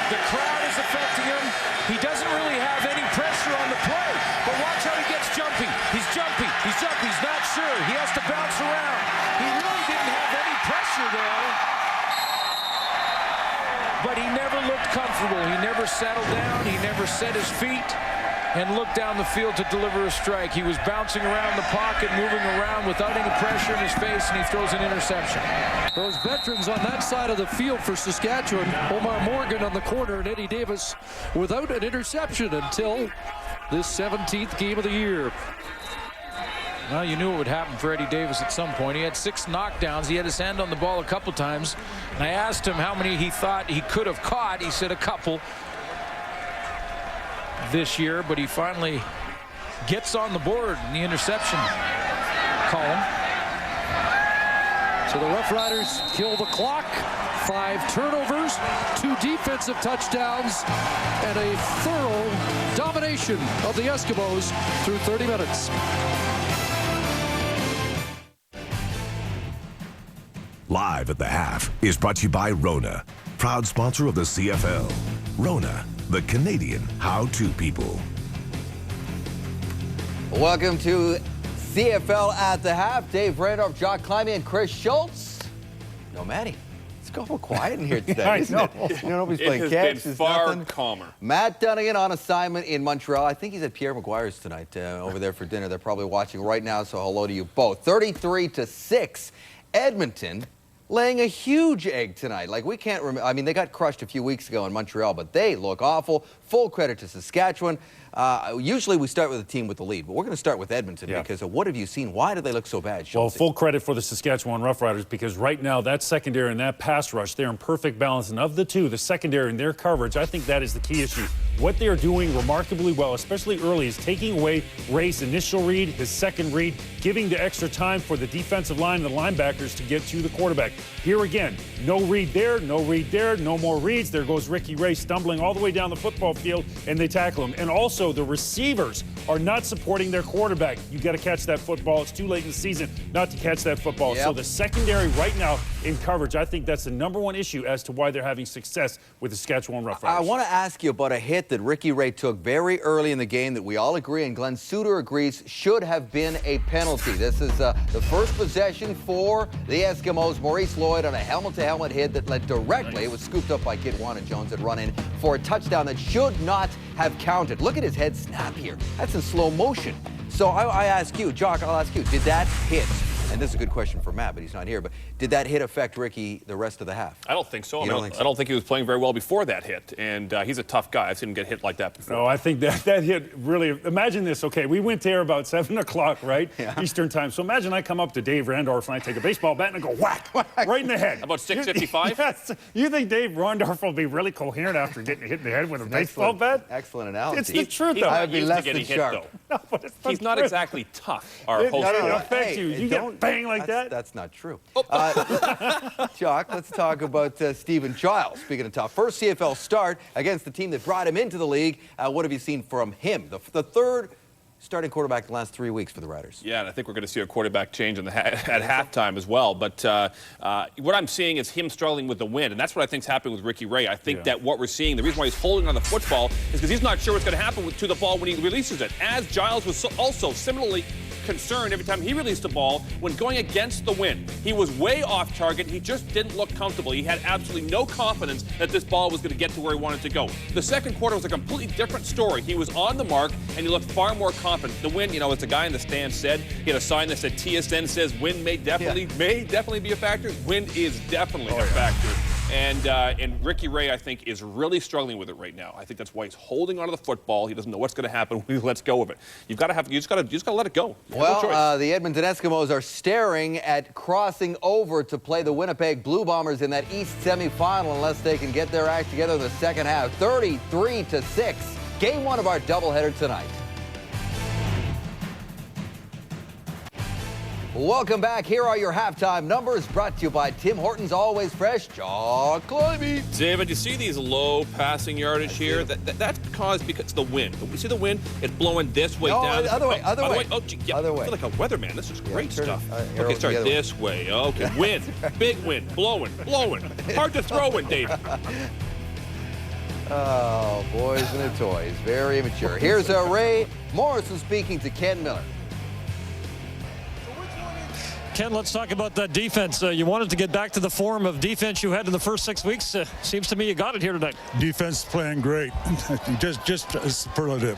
The crowd is affecting him. He doesn't really have any pressure on the play, but watch how he gets jumpy. He's jumpy. He's jumpy. sir. He has to bounce around. He really didn't have any pressure there. But he never looked comfortable. He never settled down. He never set his feet and looked down the field to deliver a strike. He was bouncing around the pocket, moving around without any pressure in his face, and he throws an interception. Those veterans on that side of the field for Saskatchewan, Omar Morgan on the corner and Eddie Davis without an interception until this 17th game of the year. Well, you knew it would happen for Eddie Davis at some point. He had 6 knockdowns. He had his hand on the ball a couple times. And I asked him how many he thought he could have caught. He said a couple this year, but he finally gets on the board in the interception column. So the Roughriders kill the clock. 5 turnovers, 2 defensive touchdowns, and a thorough domination of the Eskimos through 30 minutes. Live at the Half is brought to you by Rona, proud sponsor of the CFL. Rona, the Canadian how-to people. Welcome to CFL at the Half. Dave Randolph, Jock Climbing, and Chris Schultz. No, Matty. It's a little quiet in here today, isn't it? You know, nobody's playing catch. It has been far calmer. Matt Dunnigan on assignment in Montreal. I think he's at Pierre Maguire's tonight over there for dinner. They're probably watching right now, so hello to you both. 33-6. Edmonton laying a huge egg tonight. Like, we can't remember. I mean, they got crushed a few weeks ago in Montreal, but they look awful. Full credit to Saskatchewan. Usually we start with a team with the lead, but we're going to start with Edmonton because of what have you seen? Why do they look so bad, Schultz? Well, full credit for the Saskatchewan Roughriders because right now that secondary and that pass rush, they're in perfect balance. And of the two, the secondary and their coverage, I think that is the key issue. What they are doing remarkably well, especially early, is taking away Ray's initial read, his second read, giving the extra time for the defensive line and the linebackers to get to the quarterback. Here again, no read there, no read there, no more reads. There goes Ricky Ray stumbling all the way down the football field, and they tackle him. And also, the receivers are not supporting their quarterback. You got to catch that football. It's too late in the season not to catch that football. Yep. So the secondary right now in coverage, I think that's the #1 issue as to why they're having success with the Saskatchewan Roughriders. I want to ask you about a hit that Ricky Ray took very early in the game that we all agree, and Glenn Suter agrees, should have been a penalty. This is the first possession for the Eskimos. Maurice Lloyd on a helmet-to-helmet hit that led directly. It was scooped up by Kidwana Jones and run in for a touchdown that should not have counted. Look at his head snap here. That's in slow motion. So I ask you, Jock, I'll ask you, did that hit, and this is a good question for Matt, but he's not here, but did that hit affect Ricky the rest of the half? I don't think so. I don't think he was playing very well before that hit, and he's a tough guy. I've seen him get hit like that before. No, I think that hit really, imagine this, okay, we went there about 7 o'clock, right, Eastern time. So imagine I come up to Dave Randorf and I take a baseball bat and I go whack, right in the head. About 6:55? Yes. You think Dave Randorf will be really coherent after getting hit in the head with a baseball bat? Excellent analogy. It's the truth, though. I would be less than hit, sharp. No, but it's the He's not truth. exactly tough, our host. It no. affects you. You get bang like that? That's not true. Jock, let's talk about Stephen Childs. Speaking of tough, first CFL start against the team that brought him into the league. What have you seen from him? The third starting quarterback the last 3 weeks for the Riders. Yeah, and I think we're going to see a quarterback change at halftime as well. But what I'm seeing is him struggling with the wind, and that's what I think's happening with Ricky Ray. I think that what we're seeing, the reason why he's holding on the football is because he's not sure what's going to happen to the ball when he releases it. As Giles was also similarly concerned every time he released the ball when going against the wind. He was way off target. He just didn't look comfortable. He had absolutely no confidence that this ball was going to get to where he wanted to go. The second quarter was a completely different story. He was on the mark, and he looked far more confident. The wind, as the guy in the stand said, he had a sign that said TSN says wind may definitely be a factor. Wind is definitely a factor. And Ricky Ray, I think, is really struggling with it right now. I think that's why he's holding onto the football. He doesn't know what's going to happen when he lets go of it. You just got to let it go. Well, the Edmonton Eskimos are staring at crossing over to play the Winnipeg Blue Bombers in that East semifinal unless they can get their act together in the second half. 33-6. Game 1 of our doubleheader tonight. Welcome back. Here are your halftime numbers brought to you by Tim Hortons Always Fresh Jock Climbing. David, you see these low passing yardage here? That's caused because the wind. You see the wind? It's blowing this way down. Other way. Oh, gee, Other way. I feel like a weatherman. This is great stuff. Okay, sorry, this way. Okay, wind. Big wind. Blowing. Hard to throw in, David. Oh, boys and their toys. Very immature. Here's Ray Morrison speaking to Ken Miller. Ken, let's talk about that defense. You wanted to get back to the form of defense you had in the first 6 weeks. Seems to me you got it here tonight. Defense playing great. just a superlative.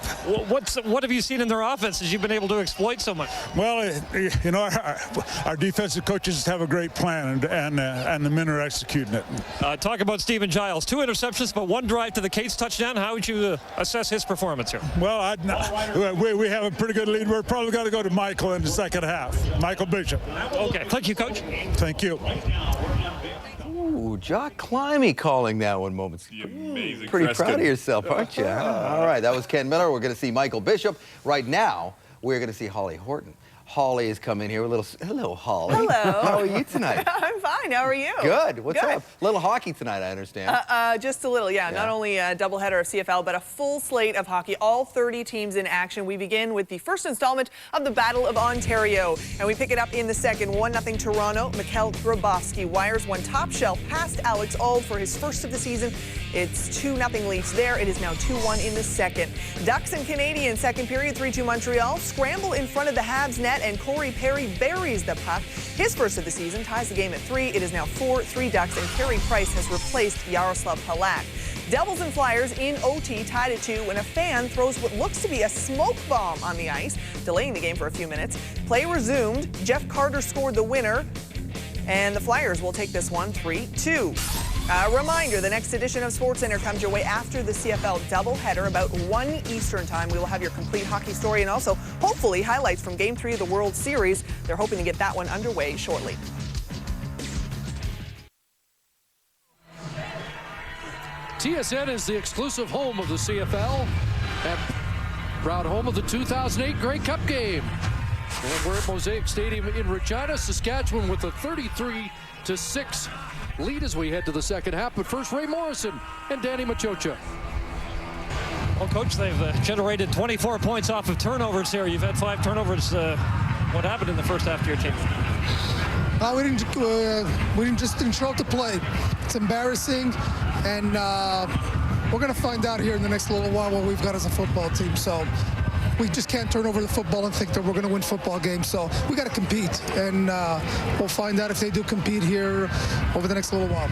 What have you seen in their offense as you've been able to exploit so much? Well, you know, our defensive coaches have a great plan, and the men are executing it. Talk about Stephen Giles. 2 interceptions, but 1 drive to the Cates touchdown. How would you assess his performance here? Well, we have a pretty good lead. We're probably going to go to Michael in the second half. Michael Bishop. Okay. Thank you, Coach. Thank you. Ooh, Jock Climby calling that one moments. Amazing. Pretty proud of yourself, aren't you? All right, that was Ken Miller. We're going to see Michael Bishop. Right now, we're going to see Holly Horton. Holly has come in here. Hello, Holly. Hello. How are you tonight? I'm fine. How are you? Good. What's up? Little hockey tonight, I understand. Just a little, yeah. Not only a doubleheader of CFL, but a full slate of hockey. All 30 teams in action. We begin with the first installment of the Battle of Ontario, and we pick it up in the second. 1-0 Toronto. Mikhail Grabowski wires one top shelf past Alex Auld for his first of the season. It's 2-0 Leafs there. It is now 2-1 in the second. Ducks and Canadians, second period, 3-2 Montreal. Scramble in front of the Habs net, and Corey Perry buries the puck. His first of the season ties the game at 3. It is now 4-3 Ducks, and Carey Price has replaced Yaroslav Halak. Devils and Flyers in OT tied at 2 when a fan throws what looks to be a smoke bomb on the ice, delaying the game for a few minutes. Play resumed. Jeff Carter scored the winner, and the Flyers will take this one 3-2. A reminder, the next edition of SportsCenter comes your way after the CFL doubleheader about 1 Eastern time. We will have your complete hockey story and also, hopefully, highlights from Game 3 of the World Series. They're hoping to get that one underway shortly. TSN is the exclusive home of the CFL and proud home of the 2008 Grey Cup game. And we're at Mosaic Stadium in Regina, Saskatchewan, with a 33-6 lead as we head to the second half. But first, Ray Morrison and Danny Machocha. Well, Coach, they've generated 24 points off of turnovers here. You've had 5 turnovers. What happened in the first half to your team? We didn't show up to play. It's embarrassing, and we're going to find out here in the next little while what we've got as a football team. So we just can't turn over the football and think that we're going to win football games. So we got to compete, and we'll find out if they do compete here over the next little while.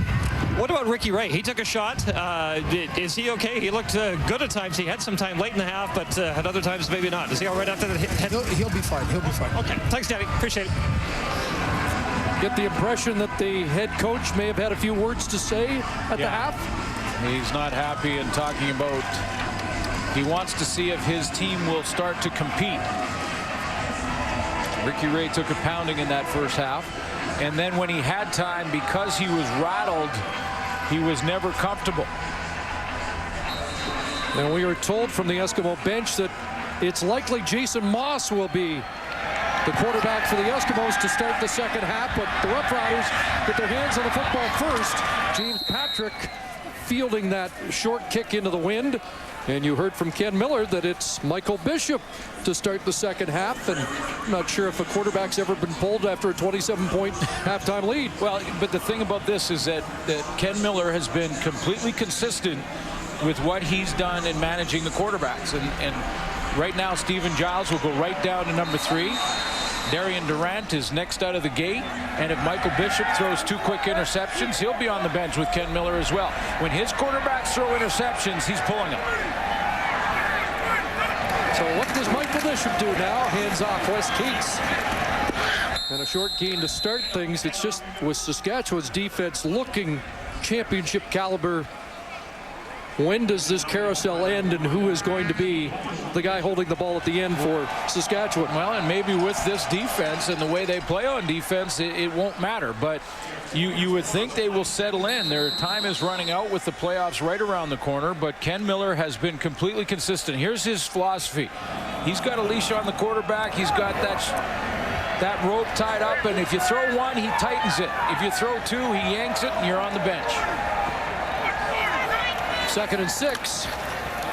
What about Ricky Ray? He took a shot. Is he okay? He looked good at times. He had some time late in the half, but at other times maybe not. Is he all right after that hit? He'll be fine. He'll be fine. Okay. Thanks, Danny. Appreciate it. Get the impression that the head coach may have had a few words to say at the half. He's not happy and talking about he wants to see if his team will start to compete. Ricky Ray took a pounding in that first half. And then when he had time, because he was rattled, he was never comfortable. And we were told from the Eskimo bench that it's likely Jason Moss will be the quarterback for the Eskimos to start the second half, but the Roughriders get their hands on the football first. James Patrick fielding that short kick into the wind. And you heard from Ken Miller that it's Michael Bishop to start the second half. And I'm not sure if a quarterback's ever been pulled after a 27-point halftime lead. Well, but the thing about this is that Ken Miller has been completely consistent with what he's done in managing the quarterbacks. And right now, Stephen Giles will go right down to number 3. Darian Durant is next out of the gate, and if Michael Bishop throws 2 quick interceptions, he'll be on the bench with Ken Miller as well. When his quarterbacks throw interceptions, he's pulling them. So what does Michael Bishop do now? Hands off Wes Cates. And a short gain to start things. It's just with Saskatchewan's defense looking championship caliber. When does this carousel end, and who is going to be the guy holding the ball at the end for Saskatchewan? Well, and maybe with this defense and the way they play on defense, it won't matter. But you would think they will settle in. Their time is running out with the playoffs right around the corner, but Ken Miller has been completely consistent. Here's his philosophy. He's got a leash on the quarterback. He's got that rope tied up, and if you throw 1, he tightens it. If you throw 2, he yanks it, and you're on the bench. 2nd and 6.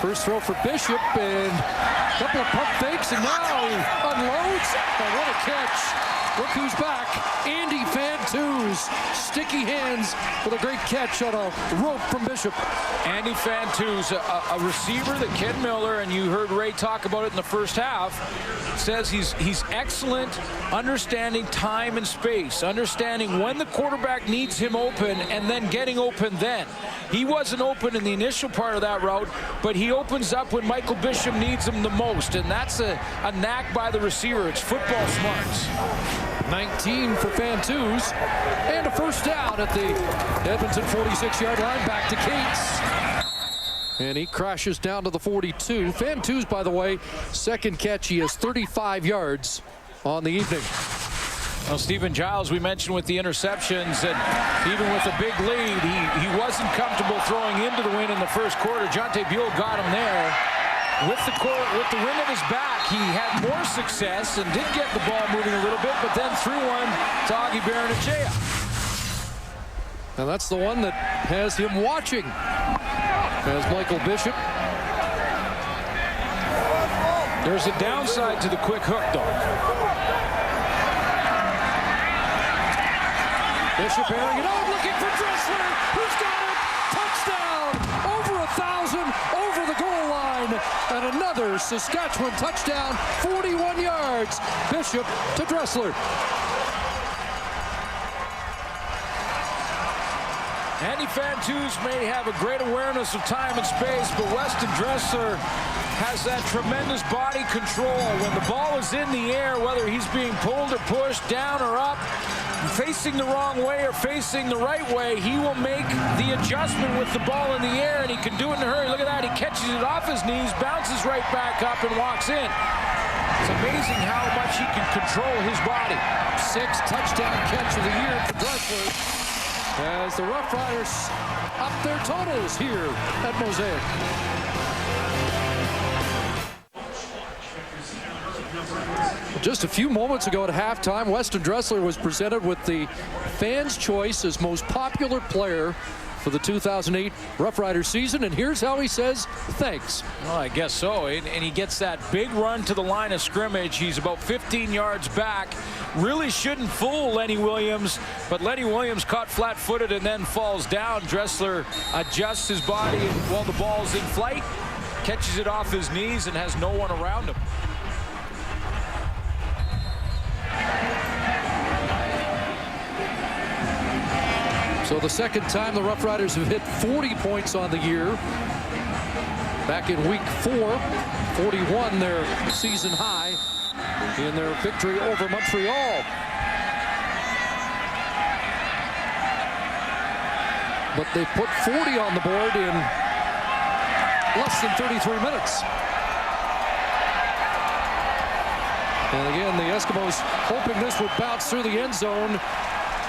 First throw for Bishop, and a couple of pump fakes, and now he unloads. And what a catch Look who's back. Andy Fantews. Sticky hands with a great catch on a rope from Bishop. Andy Fantews, a receiver that Ken Miller, and you heard Ray talk about it in the first half, says he's excellent understanding time and space, understanding when the quarterback needs him open and then getting open then. He wasn't open in the initial part of that route, but he opens up when Michael Bishop needs him the most, and that's a knack by the receiver. It's football smarts. 19 for Fantews, and a first down at the Edmonton 46-yard line. Back to Cates. And he crashes down to the 42. Fantews, by the way, second catch. He has 35 yards on the evening. Well, Stephen Giles, we mentioned with the interceptions, and even with a big lead, he wasn't comfortable throwing into the wind in the first quarter. Jonte Buell got him there. With the wind at his back, he had more success and did get the ball moving a little bit, but then threw one to Augie Baranachea. And that's the one that has him watching as Michael Bishop. There's a downside to the quick hook, though. Bishop airing it out, looking for Dressler. Who's got it? Touchdown! Over 1,000 over the goal line. And another Saskatchewan touchdown, 41 yards. Bishop to Dressler. Andy Fantews may have a great awareness of time and space, but Weston Dressler has that tremendous body control. When the ball is in the air, whether he's being pulled or pushed, down or up, facing the wrong way or facing the right way, he will make the adjustment with the ball in the air, and he can do it in a hurry. Look at that. He catches it off his knees, bounces right back up, and walks in. It's amazing how much he can control his body. 6th touchdown catch of the year for Dressler, as the Roughriders up their totals here at Mosaic. Just a few moments ago at halftime, Weston Dressler was presented with the fans' choice as most popular player for the 2008 Roughriders season, and here's how he says thanks. Well, I guess so, and he gets that big run to the line of scrimmage. He's about 15 yards back. Really shouldn't fool Lenny Williams, but Lenny Williams caught flat-footed and then falls down. Dressler adjusts his body while the ball's in flight, catches it off his knees, and has no one around him. So the second time the Roughriders have hit 40 points on the year. Back in week 4, 41, their season high in their victory over Montreal. But they put 40 on the board in less than 33 minutes. And again, the Eskimos hoping this would bounce through the end zone.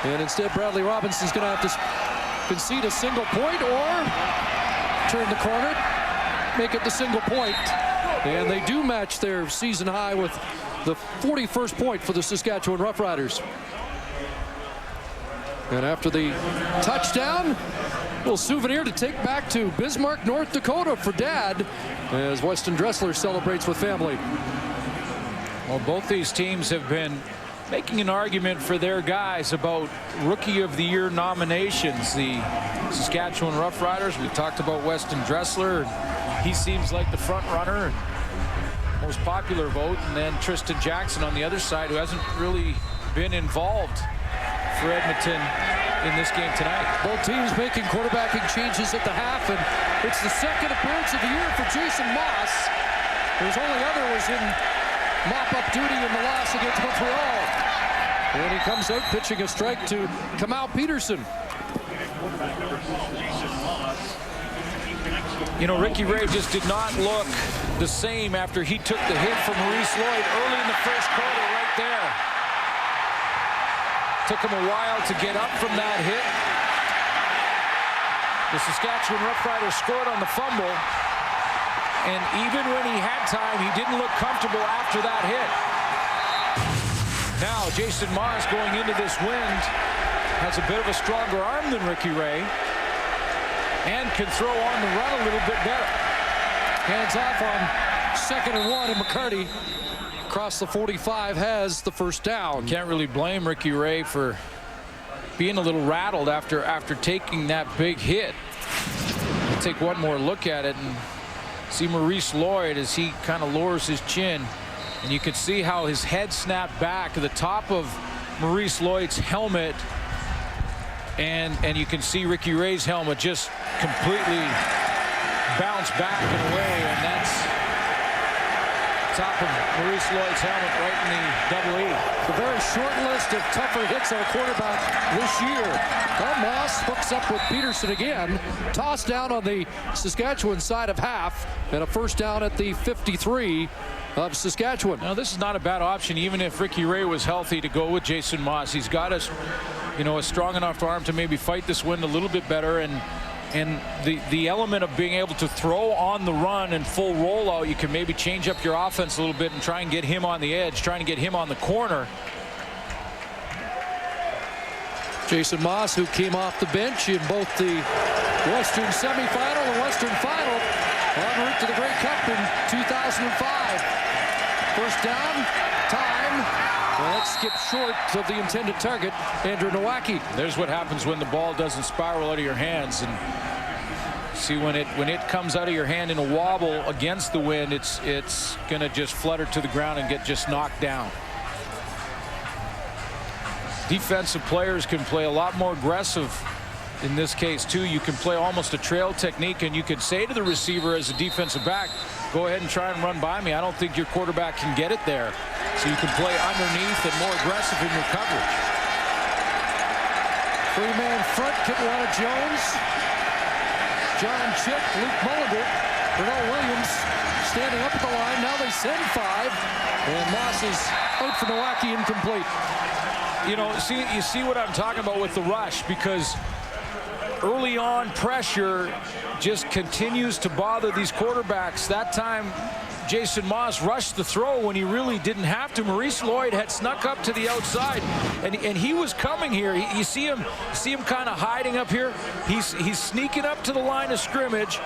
And instead, Bradley Robinson's going to have to concede a single point or turn the corner, make it the single point. And they do match their season high with the 41st point for the Saskatchewan Roughriders. And after the touchdown, a little souvenir to take back to Bismarck, North Dakota for Dad, as Weston Dressler celebrates with family. Well, both these teams have been making an argument for their guys about Rookie of the Year nominations. The Saskatchewan Roughriders, we talked about Weston Dressler. He seems like the front runner, most popular vote. And then Tristan Jackson on the other side, who hasn't really been involved for Edmonton in this game tonight. Both teams making quarterbacking changes at the half, and it's the second appearance of the year for Jason Moss. His only other was in mop-up duty in the loss against Montreal. And he comes out pitching a strike to Kamau Peterson. You know, Ricky Ray just did not look the same after he took the hit from Maurice Lloyd early in the first quarter right there. Took him a while to get up from that hit. The Saskatchewan Roughriders scored on the fumble. And even when he had time, he didn't look comfortable after that hit. Now, Jason Moss going into this wind has a bit of a stronger arm than Ricky Ray and can throw on the run a little bit better. Hands off on 2nd and 1, and McCarty across the 45 has the first down. Can't really blame Ricky Ray for being a little rattled after taking that big hit. We'll take one more look at it and see Maurice Lloyd as he kind of lowers his chin, and you can see how his head snapped back at the top of Maurice Lloyd's helmet, and you can see Ricky Ray's helmet just completely bounce back and away, and that's top of Maurice Lloyd's helmet right in the double E. The very short list of tougher hits on a quarterback this year. Well, Moss hooks up with Peterson again. Toss down on the Saskatchewan side of half, and a first down at the 53 of Saskatchewan. Now, this is not a bad option, even if Ricky Ray was healthy, to go with Jason Moss. He's got a strong enough arm to maybe fight this wind a little bit better, and the element of being able to throw on the run and full rollout, you can maybe change up your offense a little bit and try and get him on the edge, trying to get him on the corner. Jason Moss, who came off the bench in both the Western semifinal and Western final, en route to the Grey Cup in 2005. First down, time. Well, that skips short of the intended target, Andrew Nowacki. There's what happens when the ball doesn't spiral out of your hands. And see, when it comes out of your hand in a wobble against the wind, it's going to just flutter to the ground and get just knocked down. Defensive players can play a lot more aggressive in this case too. You can play almost a trail technique, and you could say to the receiver as a defensive back, go ahead and try and run by me. I don't think your quarterback can get it there. So you can play underneath and more aggressive in your coverage. Three-man front, Kitwana Jones, John Chick, Luke Mullender, Bernal Williams standing up at the line. Now they send 5, and Moss is out for Nowacki, incomplete. You see what I'm talking about with the rush, because early on pressure just continues to bother these quarterbacks. That time Jason Moss rushed the throw when he really didn't have to. Maurice Lloyd had snuck up to the outside, and he was coming here. You see him kind of hiding up here. He's sneaking up to the line of scrimmage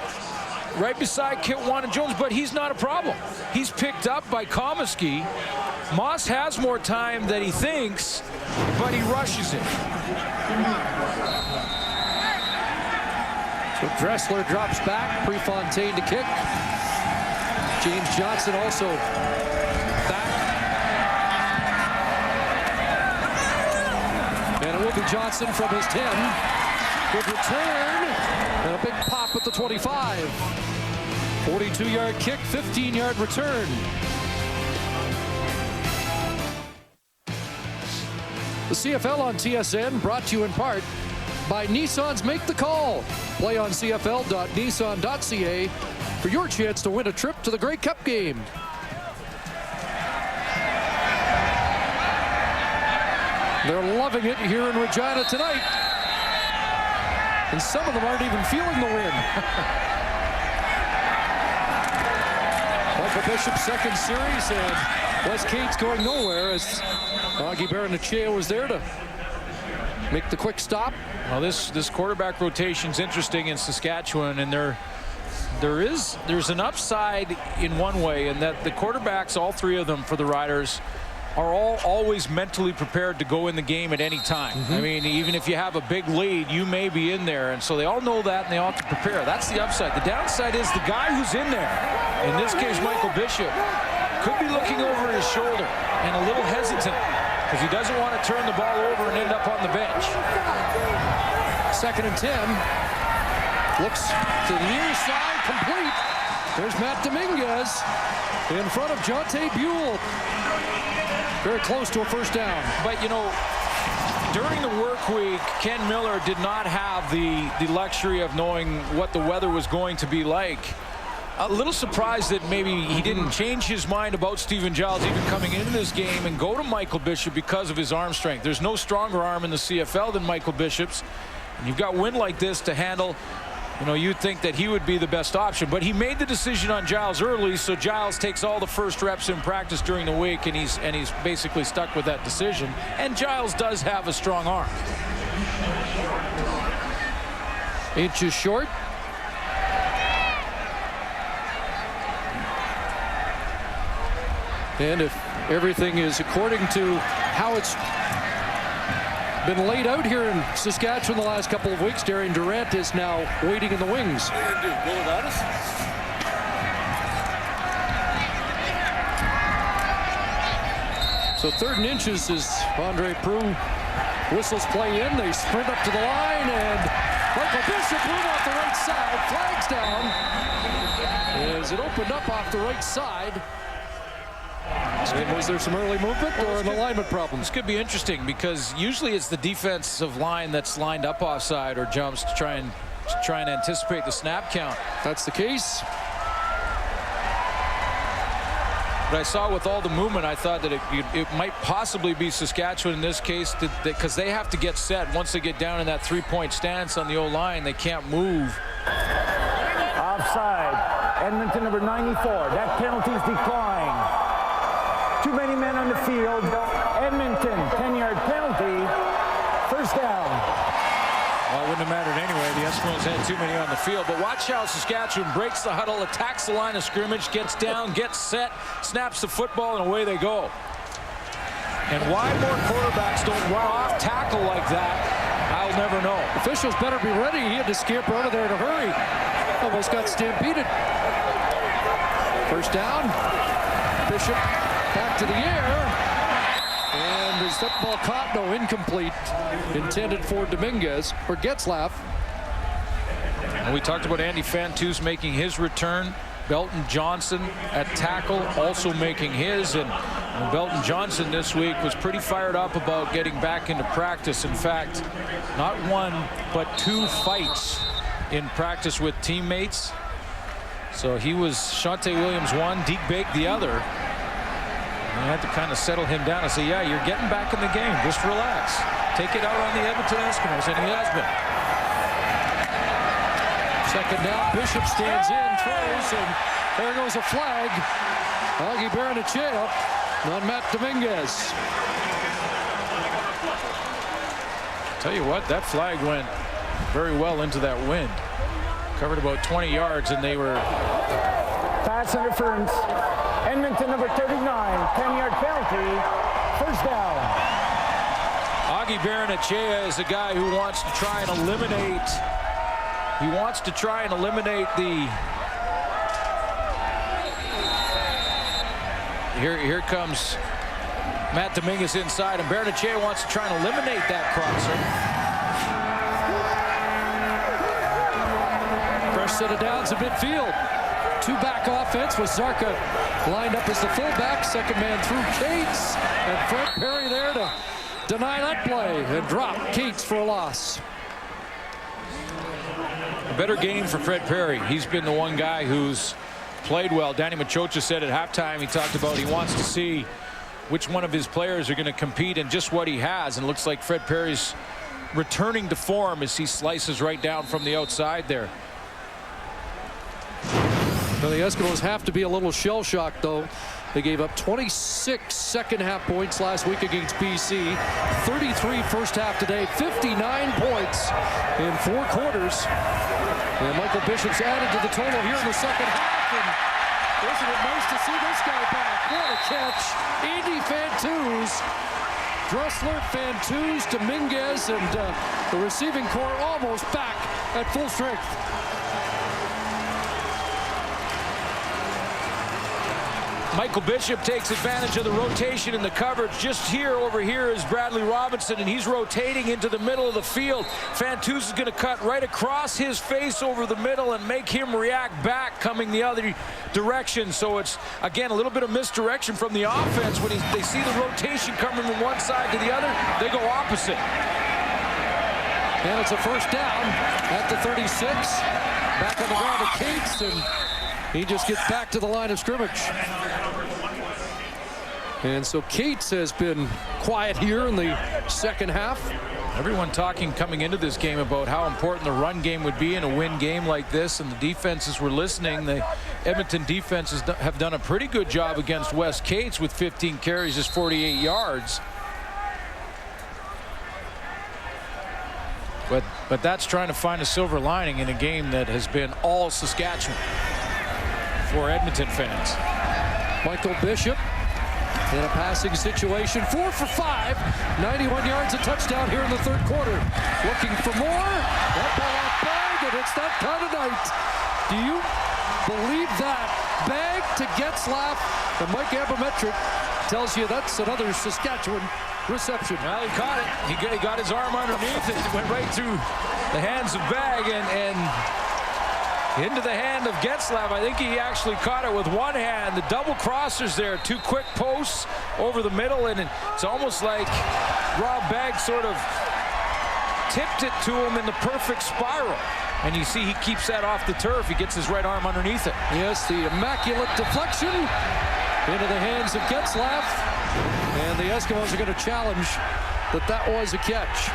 right beside Kitwana Jones, but he's not a problem. He's picked up by Comiskey. Moss has more time than he thinks, but he rushes it. So Dressler drops back, Prefontaine to kick. James Johnson also back. And it will be Johnson from his 10. Good return. And a big pop at the 25. 42-yard kick, 15-yard return. The CFL on TSN, brought to you in part by Nissan's Make the Call. Play on cfl.nissan.ca for your chance to win a trip to the Grey Cup game. They're loving it here in Regina tonight. And some of them aren't even feeling the wind. Michael Bishop's second series, and Wes Cates going nowhere as Augie Baranachea was there to make the quick stop. Well, this quarterback rotation's interesting in Saskatchewan, and there's an upside in one way, in that the quarterbacks, all three of them for the Riders, are always mentally prepared to go in the game at any time. I mean, even if you have a big lead, you may be in there, and so they all know that, and they all have to prepare. That's the upside. The downside is the guy who's in there, in this case Michael Bishop, could be looking over his shoulder and a little hesitant because he doesn't want to turn the ball over and end up on the bench. 2nd and 10. Looks to the near side, complete. There's Matt Dominguez in front of Jonte Buell. Very close to a first down. But, you know, during the work week, Ken Miller did not have the luxury of knowing what the weather was going to be like. A little surprised that maybe he didn't change his mind about Stephen Giles even coming into this game and go to Michael Bishop because of his arm strength. There's no stronger arm in the CFL than Michael Bishop's. And you've got wind like this to handle. You know, you'd think that he would be the best option, but he made the decision on Giles early, so Giles takes all the first reps in practice during the week, and he's basically stuck with that decision. And Giles does have a strong arm. Inches short. And if everything is according to how it's been laid out here in Saskatchewan the last couple of weeks. Darian Durant is now waiting in the wings. What are you going to do, go without us? So 3rd and inches as Andre Proulx whistles play in. They sprint up to the line, and Michael Bishop moved off the right side. Flags down as it opened up off the right side. And was there some early movement or an alignment problem? This could be interesting because usually it's the defensive line that's lined up offside or jumps to try and anticipate the snap count. That's the case. But I saw with all the movement, I thought that it might possibly be Saskatchewan in this case because they have to get set. Once they get down in that 3-point stance on the O-line, they can't move. Offside. Edmonton number 94. That penalty's declined. Too many men on the field. Edmonton, 10-yard penalty. First down. Well, it wouldn't have mattered anyway. The Eskimos had too many on the field. But watch how Saskatchewan breaks the huddle, attacks the line of scrimmage, gets down, gets set, snaps the football, and away they go. And why more quarterbacks don't run off tackle like that, I'll never know. Officials better be ready. He had to scamper out of there in a hurry. Almost got stampeded. First down. Bishop back to the air. And is that ball caught? No, incomplete. Intended for Dominguez, or Getzlaff. And we talked about Andy Fantuz making his return. Belton Johnson at tackle also making his. And Belton Johnson this week was pretty fired up about getting back into practice. In fact, not one, but 2 fights in practice with teammates. So he was Shante Williams one, Deke Bake the other. And I had to kind of settle him down and say, yeah, you're getting back in the game. Just relax. Take it out on the Edmonton Eskimos, and he has been. Second down, Bishop stands in, throws, and there goes a flag. Augie Baranachea on Matt Dominguez. Tell you what, that flag went very well into that wind. Covered about 20 yards, and they were... Pass interference. Edmonton number 39, 10-yard penalty. First down. Augie Baranachea is a guy who wants to try and eliminate... He wants to try and eliminate the... Here comes Matt Dominguez inside, and Baranachea wants to try and eliminate that crosser. Fresh set of downs at midfield. 2-back offense with Zarka lined up as the fullback. Second man through Cates, and Fred Perry there to deny that play and drop Cates for a loss. A better game for Fred Perry. He's been the one guy who's played well. Danny Machocha said at halftime, he talked about he wants to see which one of his players are going to compete and just what he has. And it looks like Fred Perry's returning to form as he slices right down from the outside there. Well, the Eskimos have to be a little shell-shocked, though. They gave up 26 second-half points last week against BC, 33 first half today, 59 points in 4 quarters. And Michael Bishop's added to the total here in the second half. And isn't it nice to see this guy back? What a catch. Andy Fantuz, Dressler, Fantuz, Dominguez, and the receiving corps almost back at full strength. Michael Bishop takes advantage of the rotation in the coverage. Just here, over here is Bradley Robinson, and he's rotating into the middle of the field. Fantuz is going to cut right across his face over the middle and make him react back, coming the other direction. So it's, again, a little bit of misdirection from the offense. When they see the rotation coming from one side to the other, they go opposite. And it's a first down at the 36. Back on the ground to Cates, and he just gets back to the line of scrimmage. And so Cates has been quiet here in the second half. Everyone talking coming into this game about how important the run game would be in a win game like this, and the defenses were listening. The Edmonton defenses have done a pretty good job against Wes Cates with 15 carries, just 48 yards. But that's trying to find a silver lining in a game that has been all Saskatchewan for Edmonton fans. Michael Bishop in a passing situation. 4 for 5, 91 yards, a touchdown here in the third quarter. Looking for more. That ball off Bag, and it's that kind of night. Do you believe that? Bag to Getzlaf, and Mike Abametric tells you that's another Saskatchewan reception. Well, he caught it. He got his arm underneath it. It went right through the hands of Bag and into the hand of Getzlaf. I think he actually caught it with one hand. The double crossers there, 2 quick posts over the middle, and it's almost like Rob Bag sort of tipped it to him in the perfect spiral. And you see he keeps that off the turf. He gets his right arm underneath it. Yes, the immaculate deflection into the hands of Getzlaf. And the Eskimos are going to challenge that was a catch.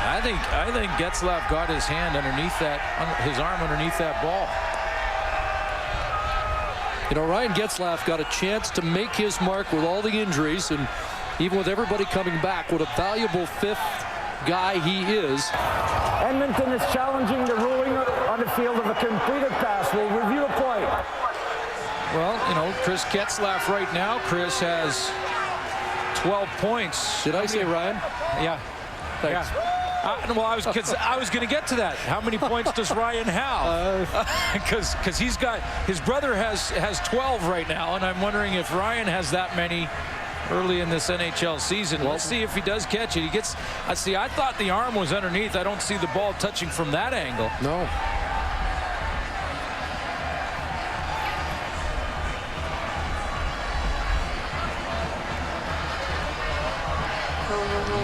I think Getzlaf got his hand underneath that, his arm underneath that ball. You know, Ryan Getzlaf got a chance to make his mark with all the injuries, and even with everybody coming back, what a valuable 5th guy he is. Edmonton is challenging the ruling on the field of a completed pass. We'll review the play. Well, you know, Chris Getzlaf right now, Chris has 12 points. Did I say Ryan? Yeah. Thanks. Yeah. Well, I was going to get to that. How many points does Ryan have? Because he's got, his brother has 12 right now, and I'm wondering if Ryan has that many early in this NHL season. Let's see if he does catch it. He gets, I thought the arm was underneath. I don't see the ball touching from that angle. No.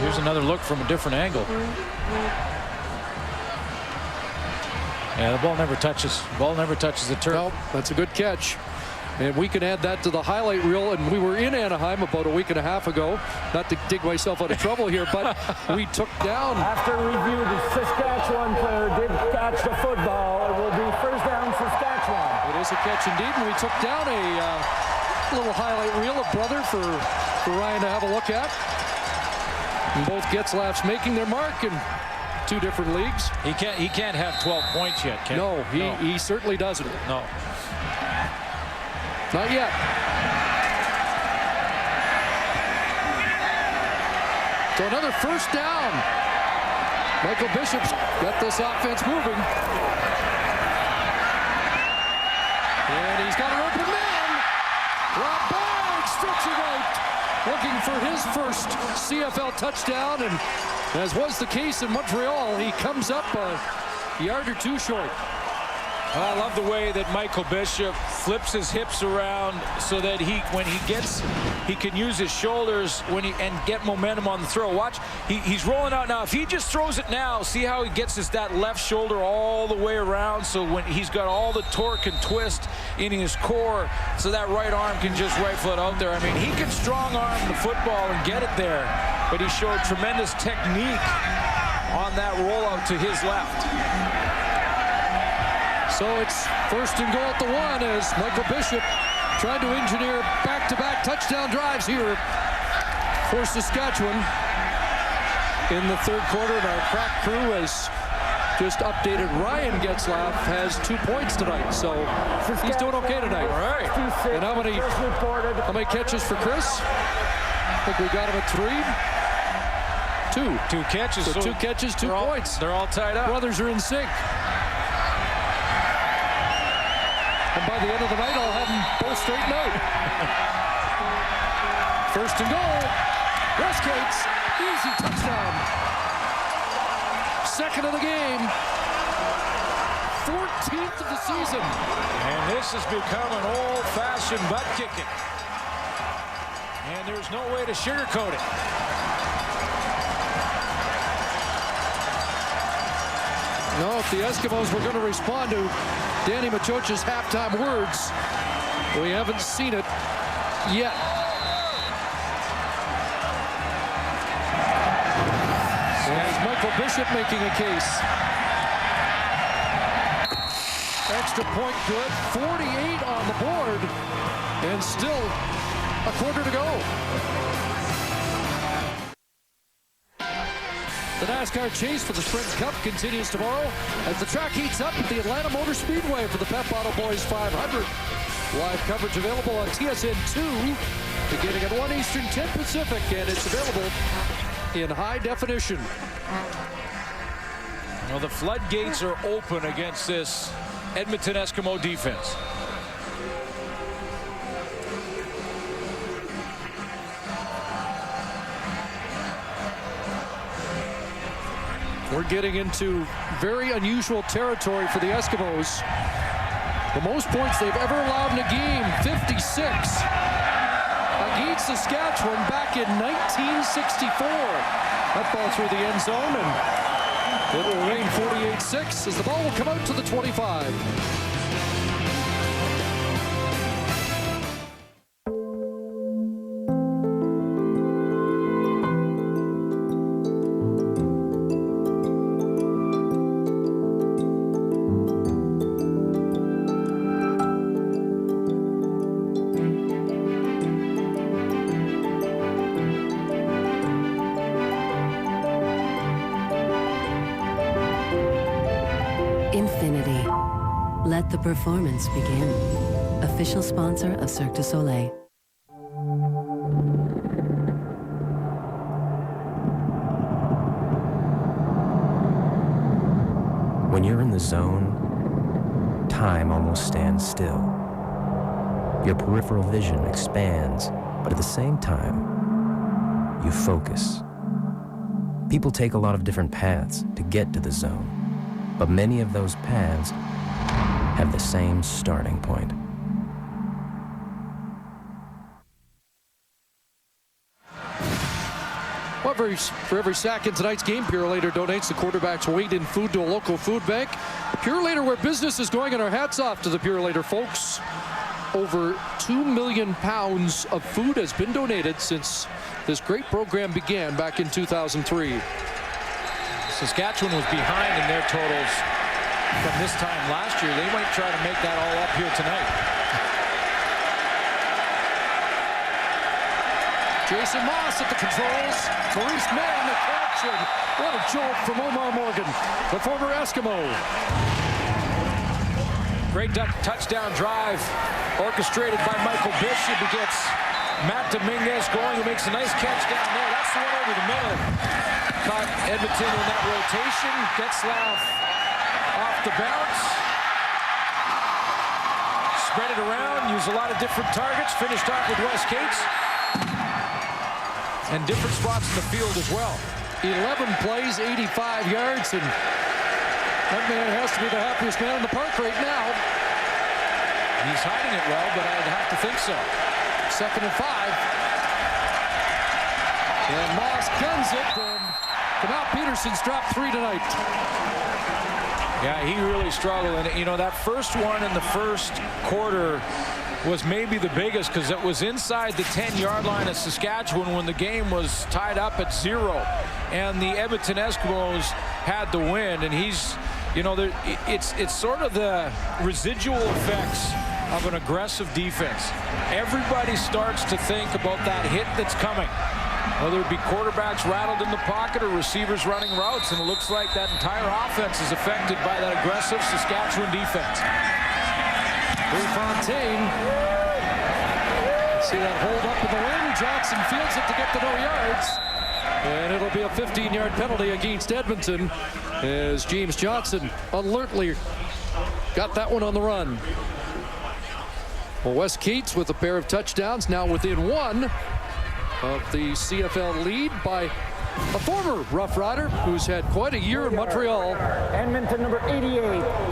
Here's another look from a different angle. Yeah, the ball never touches. The ball never touches the turf. Nope, that's a good catch. And we can add that to the highlight reel. And we were in Anaheim about a week and a half ago. Not to dig myself out of trouble here, but we took down. After review, the Saskatchewan player did catch the football. It will be first down Saskatchewan. It is a catch indeed. And we took down a little highlight reel, a brother for Ryan to have a look at. And both Getzlafs making their mark in 2 different leagues. He can't have 12 points yet, can he? No, he certainly doesn't. No. Not yet. So another first down. Michael Bishop's got this offense moving. And he's got an open man. Rob Bag stretching out, looking for his first CFL touchdown. And as was the case in Montreal, he comes up a yard or 2 short. I love the way that Michael Bishop flips his hips around so that when he can use his shoulders and get momentum on the throw. Watch, he's rolling out now. If he just throws it now, see how he gets that left shoulder all the way around, so when he's got all the torque and twist in his core, so that right arm can just rifle it out there. I mean, he can strong arm the football and get it there, but he showed tremendous technique on that rollout to his left. So it's first and goal at the 1 as Michael Bishop tried to engineer back-to-back touchdown drives here for Saskatchewan in the third quarter. And our crack crew has just updated. Ryan Getzlaf has 2 points tonight, so he's doing okay tonight. All right. And how many catches for Chris? I think we got him at 3. 2. 2 catches. So 2 catches, 2 points. They're all tied up. Brothers are in sync. And by the end of the night, I'll have them both straightened out. First and goal. Westgate's easy touchdown. Second of the game. 14th of the season. And this has become an old-fashioned butt kicking. And there's no way to sugarcoat it. No, if the Eskimos were going to respond to Danny Machocha's halftime words, we haven't seen it yet. There's Michael Bishop making a case. Extra point good. 48 on the board. And still a quarter to go. The NASCAR chase for the Sprint Cup continues tomorrow as the track heats up at the Atlanta Motor Speedway for the Pep Auto Boys 500. Live coverage available on TSN2 beginning at 1 Eastern, 10 Pacific, and it's available in high definition. Well, the floodgates are open against this Edmonton Eskimo defense. We're getting into very unusual territory for the Eskimos. The most points they've ever allowed in a game, 56, against Saskatchewan back in 1964. That ball through the end zone, and it will remain 48-6 as the ball will come out to the 25. Infinity. Let the performance begin. Official sponsor of Cirque du Soleil. When you're in the zone, time almost stands still. Your peripheral vision expands, but at the same time, you focus. People take a lot of different paths to get to the zone, but many of those paths have the same starting point. Well, for every sack in tonight's game, Purolator donates the quarterback's weight in food to a local food bank. Purolator, where business is going, and our hats off to the Purolator folks. Over 2 million pounds of food has been donated since this great program began back in 2003. Saskatchewan was behind in their totals from this time last year. They might try to make that all up here tonight. Jason Moss at the controls. Maurice Mann the catch, and what a jolt from Omar Morgan, the former Eskimo. Great touchdown drive orchestrated by Michael Bishop. He gets Matt Dominguez going. He makes a nice catch down there. That's the one over the middle. Caught Edmonton in that rotation. Getzlaff off the bounce. Spread it around. Use a lot of different targets. Finished off with Wes Cates. And different spots in the field as well. 11 plays, 85 yards, and that man has to be the happiest man in the park right now. He's hiding it well, but I'd have to think so. 2nd and 5. And Moss guns it, and Kamal Peterson's dropped 3 tonight. Yeah, he really struggled. And, you know, that first one in the first quarter was maybe the biggest because it was inside the 10-yard line of Saskatchewan when the game was tied up at 0. And the Edmonton Eskimos had the win. And he's, you know, it's sort of the residual effects of an aggressive defense. Everybody starts to think about that hit that's coming, whether it be quarterbacks rattled in the pocket or receivers running routes, and it looks like that entire offense is affected by that aggressive Saskatchewan defense. Prefontaine. See that hold up in the wind. Johnson fields it to get the no yards. And it'll be a 15-yard penalty against Edmonton as James Johnson alertly got that one on the run. Well, Wes Cates with a pair of touchdowns, now within 1 of the CFL lead by a former Rough Rider who's had quite a year in Montreal. Edmonton number 88,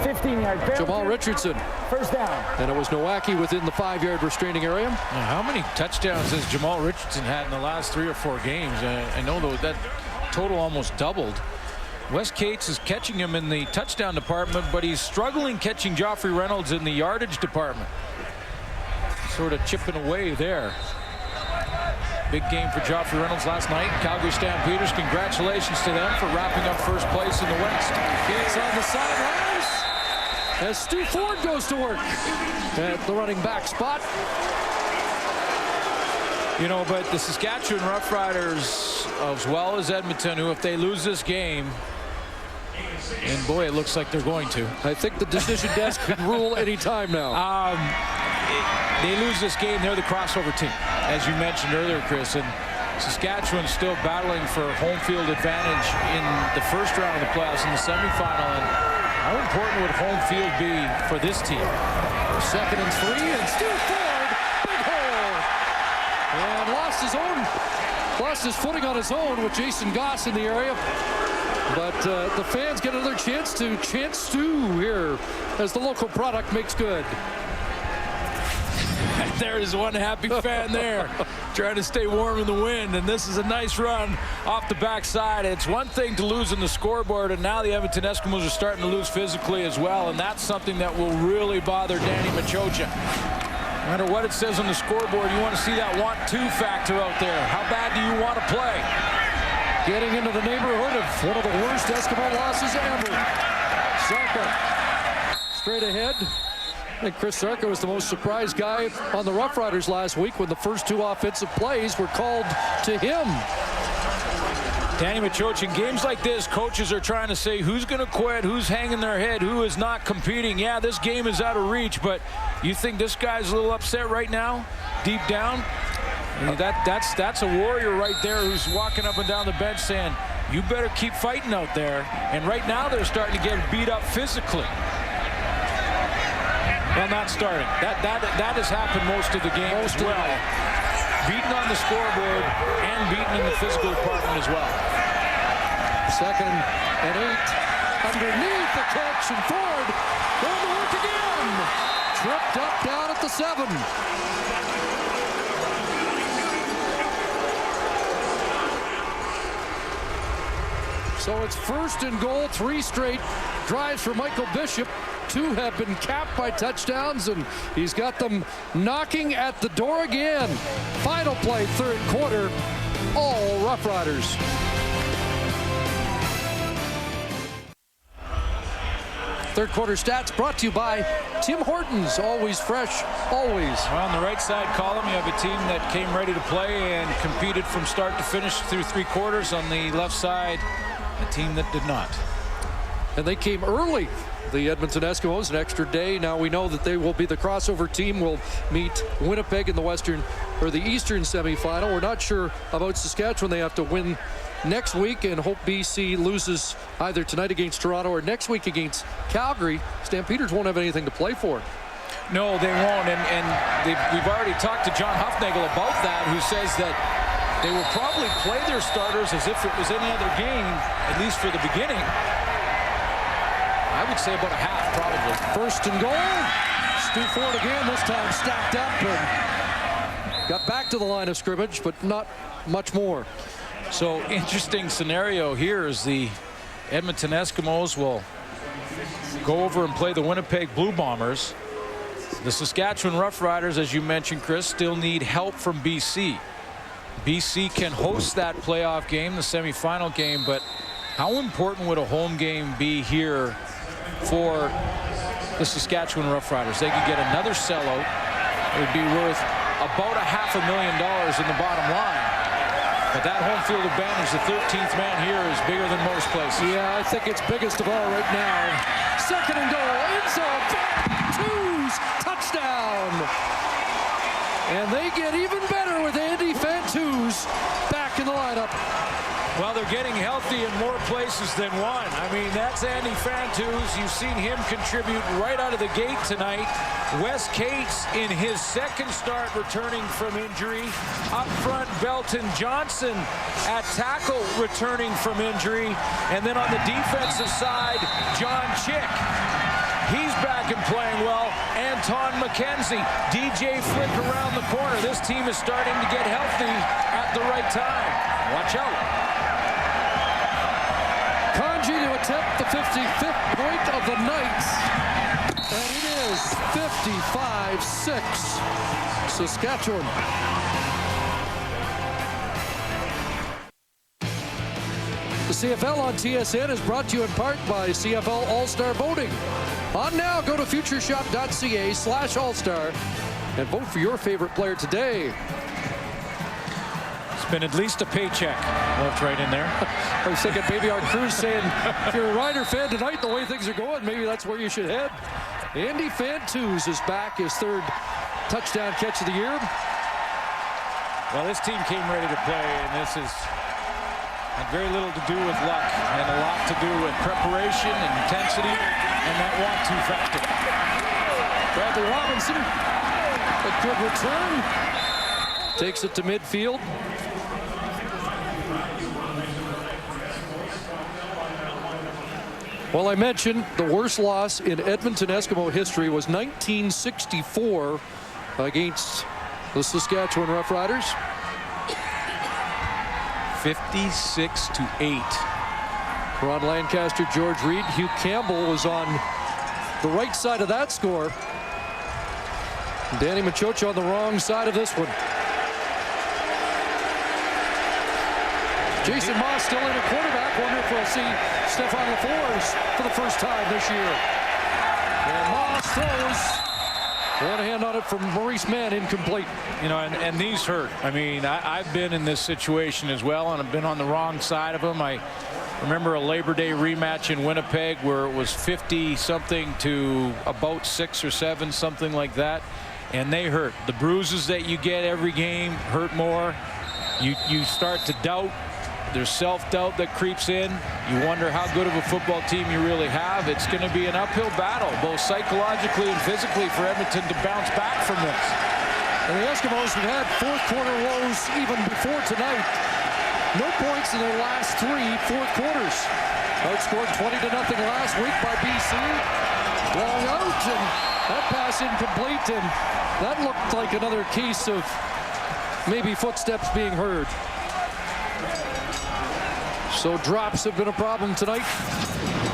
15-yard penalty. Jamal Richardson. First down. And it was Nowacki within the 5-yard restraining area. How many touchdowns has Jamal Richardson had in the last 3 or 4 games? I know that total almost doubled. Wes Cates is catching him in the touchdown department, but he's struggling catching Joffrey Reynolds in the yardage department. Sort of chipping away there. Big game for Joffrey Reynolds last night. Calgary Stampeders, congratulations to them for wrapping up first place in the West. It's on the sidelines as Stu Ford goes to work at the running back spot. You know, but the Saskatchewan Roughriders, as well as Edmonton, who if they lose this game, and boy, it looks like they're going to. I think the decision desk could rule any time now. They lose this game, they're the crossover team, as you mentioned earlier, Chris. And Saskatchewan's still battling for home field advantage in the first round of the playoffs in the semifinal. And how important would home field be for this team? 2nd and 3, and Stu Ford, big hole, and lost his footing on his own with Jason Goss in the area. But the fans get another chance to chant Stu here as the local product makes good. There is one happy fan there trying to stay warm in the wind, and this is a nice run off the backside. It's one thing to lose in the scoreboard, and now the Edmonton Eskimos are starting to lose physically as well, and that's something that will really bother Danny Machocha. No matter what it says on the scoreboard, you want to see that want-to factor out there. How bad do you want to play? Getting into the neighborhood of one of the worst Eskimo losses ever. Sarka straight ahead. I think Chris Sarka was the most surprised guy on the Roughriders last week when the first 2 offensive plays were called to him. Danny Machocha, in games like this, coaches are trying to say who's going to quit, who's hanging their head, who is not competing. Yeah, this game is out of reach, but you think this guy's a little upset right now, deep down? I mean, that's a warrior right there who's walking up and down the bench saying, you better keep fighting out there. And right now they're starting to get beat up physically. Well, not starting. That has happened most of the game as well. Beaten on the scoreboard and beaten in the physical department as well. 2nd and 8. Underneath the catch, and Ford going to work again. Tripped up down at the 7. So it's 1st and goal, 3 straight drives for Michael Bishop. 2 have been capped by touchdowns, and he's got them knocking at the door again. Final play, 3rd quarter, all Roughriders. Third quarter stats brought to you by Tim Hortons. Always fresh, always. Well, on the right side column, you have a team that came ready to play and competed from start to finish through 3 quarters. On the left side, a team that did not. And they came early. The Edmonton Eskimos, an extra day. Now we know that they will be the crossover team. Will meet Winnipeg in the Eastern semifinal. We're not sure about Saskatchewan. They have to win next week and hope BC loses either tonight against Toronto or next week against Calgary. Stampeders won't have anything to play for. No, they won't. And we've already talked to John Huffnagel about that, who says that they will probably play their starters as if it was any other game, at least for the beginning. I would say about a half, probably. 1st and goal. Stu Ford again, this time stacked up and got back to the line of scrimmage, but not much more. So interesting scenario here is the Edmonton Eskimos will go over and play the Winnipeg Blue Bombers. The Saskatchewan Roughriders, as you mentioned, Chris, still need help from BC. BC can host that playoff game, the semifinal game, but how important would a home game be here for the Saskatchewan Roughriders? They could get another sellout. It would be worth about $500,000 in the bottom line. But that home field advantage, the 13th man here, is bigger than most places. Yeah, I think it's biggest of all right now. 2nd and goal, end zone, Fantus, touchdown. And they get even better with Andy Fantus back in the lineup. Well, they're getting healthy in more places than one. I mean, that's Andy Fantus. You've seen him contribute right out of the gate tonight. Wes Cates in his 2nd start returning from injury. Up front, Belton Johnson at tackle returning from injury. And then on the defensive side, John Chick. He's back and playing well. Anton McKenzie, DJ Flick around the corner. This team is starting to get healthy at the right time. Watch out. Kanji to attempt the 55th point of the night. And it is 55-6. Saskatchewan. The CFL on TSN is brought to you in part by CFL All-Star Voting. On now, go to futureshop.ca/All-Star and vote for your favorite player today. been at least a paycheck left right in there. I was thinking maybe our crew's saying, if you're a Rider fan tonight, the way things are going, maybe that's where you should head. Andy Fantuz is back, his third touchdown catch of the year. Well, this team came ready to play, and this has had very little to do with luck and a lot to do with preparation and intensity and that want-to factor. Bradley Robinson, a good return. Takes it to midfield. Well, I mentioned the worst loss in Edmonton Eskimo history was 1964 against the Saskatchewan Roughriders. 56-8. Ron Lancaster, George Reed, Hugh Campbell was on the right side of that score. Danny Machocha on the wrong side of this one. Jason Moss still in a quarterback. Wonder if we'll see Stefan LaFors for the first time this year. And Moss throws. One hand on it from Maurice Mann, incomplete. You know, and these hurt. I mean, I've been in this situation as well, and I've been on the wrong side of them. I remember a Labor Day rematch in Winnipeg where it was 50-something to about 6 or 7, something like that, and they hurt. The bruises that you get every game hurt more. You start to doubt. There's self-doubt that creeps in. You wonder how good of a football team you really have. It's going to be an uphill battle, both psychologically and physically, for Edmonton to bounce back from this. And the Eskimos have had fourth quarter lows even before tonight. No points in their last 3 fourth quarters. Outscored 20-0 last week by BC. Long out, and that pass incomplete, and that looked like another case of maybe footsteps being heard. So drops have been a problem tonight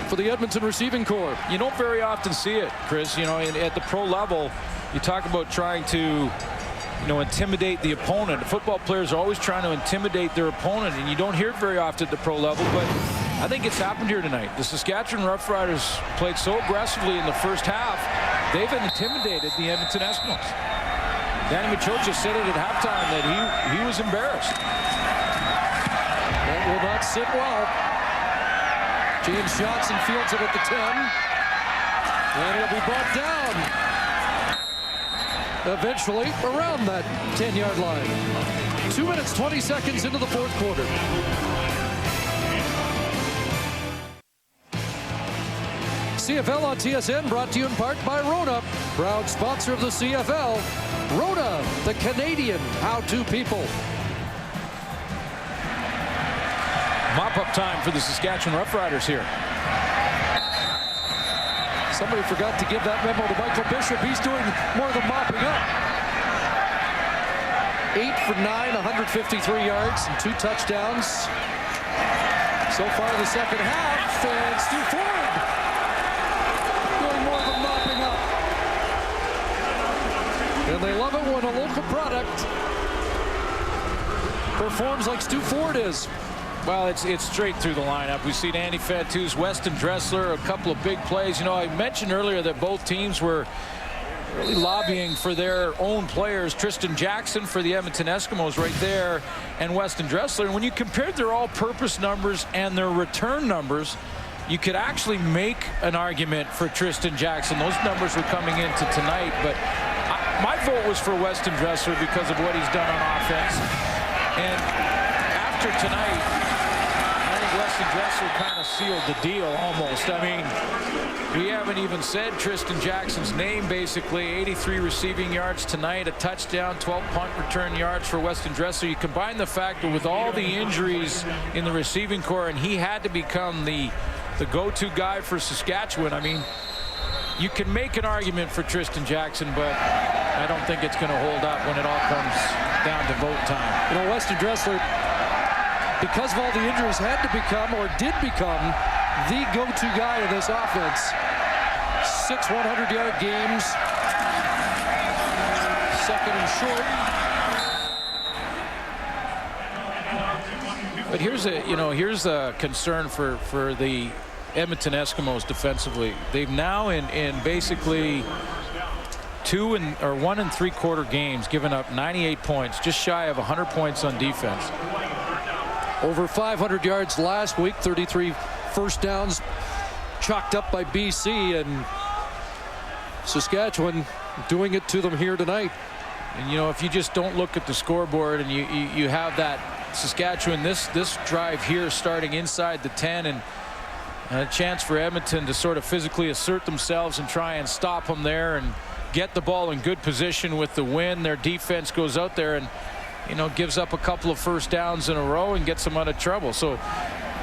for the Edmonton receiving corps. You don't very often see it, Chris. You know, at the pro level, you talk about trying to, you know, intimidate the opponent. Football players are always trying to intimidate their opponent, and you don't hear it very often at the pro level, but I think it's happened here tonight. The Saskatchewan Roughriders played so aggressively in the first half, they've intimidated the Edmonton Eskimos. Danny Machocha said it at halftime that he was embarrassed. That will not sit well. James Johnson fields it at the 10. And he'll be brought down. Eventually around that 10-yard line. 2 minutes, 20 seconds into the fourth quarter. CFL on TSN, brought to you in part by Rona, proud sponsor of the CFL. Rona, the Canadian how-to people. Mop-up time for the Saskatchewan Roughriders here. Somebody forgot to give that memo to Michael Bishop. He's doing more than mopping up. 8 for 9, 153 yards and 2 touchdowns. So far the second half, and Stu Ford doing more than mopping up. And they love it when a local product performs like Stu Ford is. Well, it's straight through the lineup. We've seen Andy Fantuz, Weston Dressler, a couple of big plays. You know, I mentioned earlier that both teams were really lobbying for their own players. Tristan Jackson for the Edmonton Eskimos right there, and Weston Dressler. And when you compared their all-purpose numbers and their return numbers, you could actually make an argument for Tristan Jackson. Those numbers were coming into tonight, but my vote was for Weston Dressler because of what he's done on offense. And after tonight, Weston Dressler kind of sealed the deal almost. I mean, we haven't even said Tristan Jackson's name, basically. 83 receiving yards tonight, a touchdown, 12 punt return yards for Weston Dressler. You combine the fact that with all the injuries in the receiving corps, and he had to become the go-to guy for Saskatchewan. I mean, you can make an argument for Tristan Jackson, but I don't think it's going to hold up when it all comes down to vote time. You know, Weston Dressler, because of all the injuries, had to become, or did become, the go-to guy in this offense. 6 100-yard games. Second and short. But here's a concern for the Edmonton Eskimos defensively. They've now in basically 1 3/4 games, giving up 98 points, just shy of 100 points on defense. Over 500 yards last week, 33 first downs chalked up by BC, and Saskatchewan doing it to them here tonight. And you know, if you just don't look at the scoreboard and you have that Saskatchewan this drive here starting inside the 10, and a chance for Edmonton to sort of physically assert themselves and try and stop them there and get the ball in good position with the wind. Their defense goes out there and, you know, gives up a couple of first downs in a row and gets them out of trouble. So,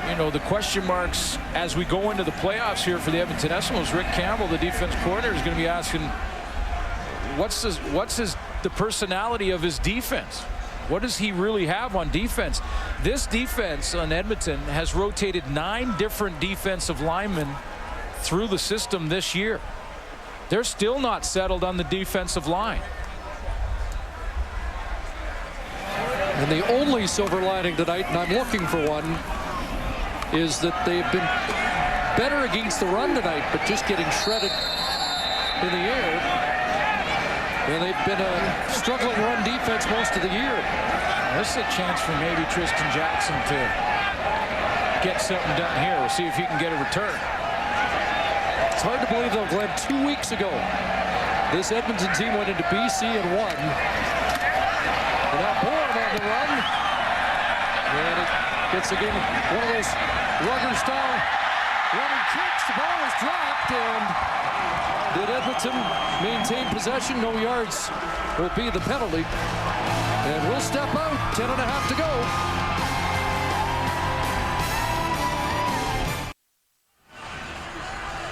you know, the question marks as we go into the playoffs here for the Edmonton Eskimos, Rick Campbell, the defense coordinator, is going to be asking, what's the personality of his defense? What does he really have on defense? This defense on Edmonton has rotated 9 different defensive linemen through the system this year. They're still not settled on the defensive line. And the only silver lining tonight, and I'm looking for one, is that they've been better against the run tonight, but just getting shredded in the air. And they've been a struggling run defense most of the year. This is a chance for maybe Tristan Jackson to get something done here. We'll see if he can get a return. It's hard to believe, though, Glenn, 2 weeks ago, this Edmonton team went into BC and won. And now Bourne on the run. And it gets again one of those rugger-style running kicks. The ball was dropped, and did Edmonton maintain possession? No yards will be the penalty. And we'll step out. 10.5 to go.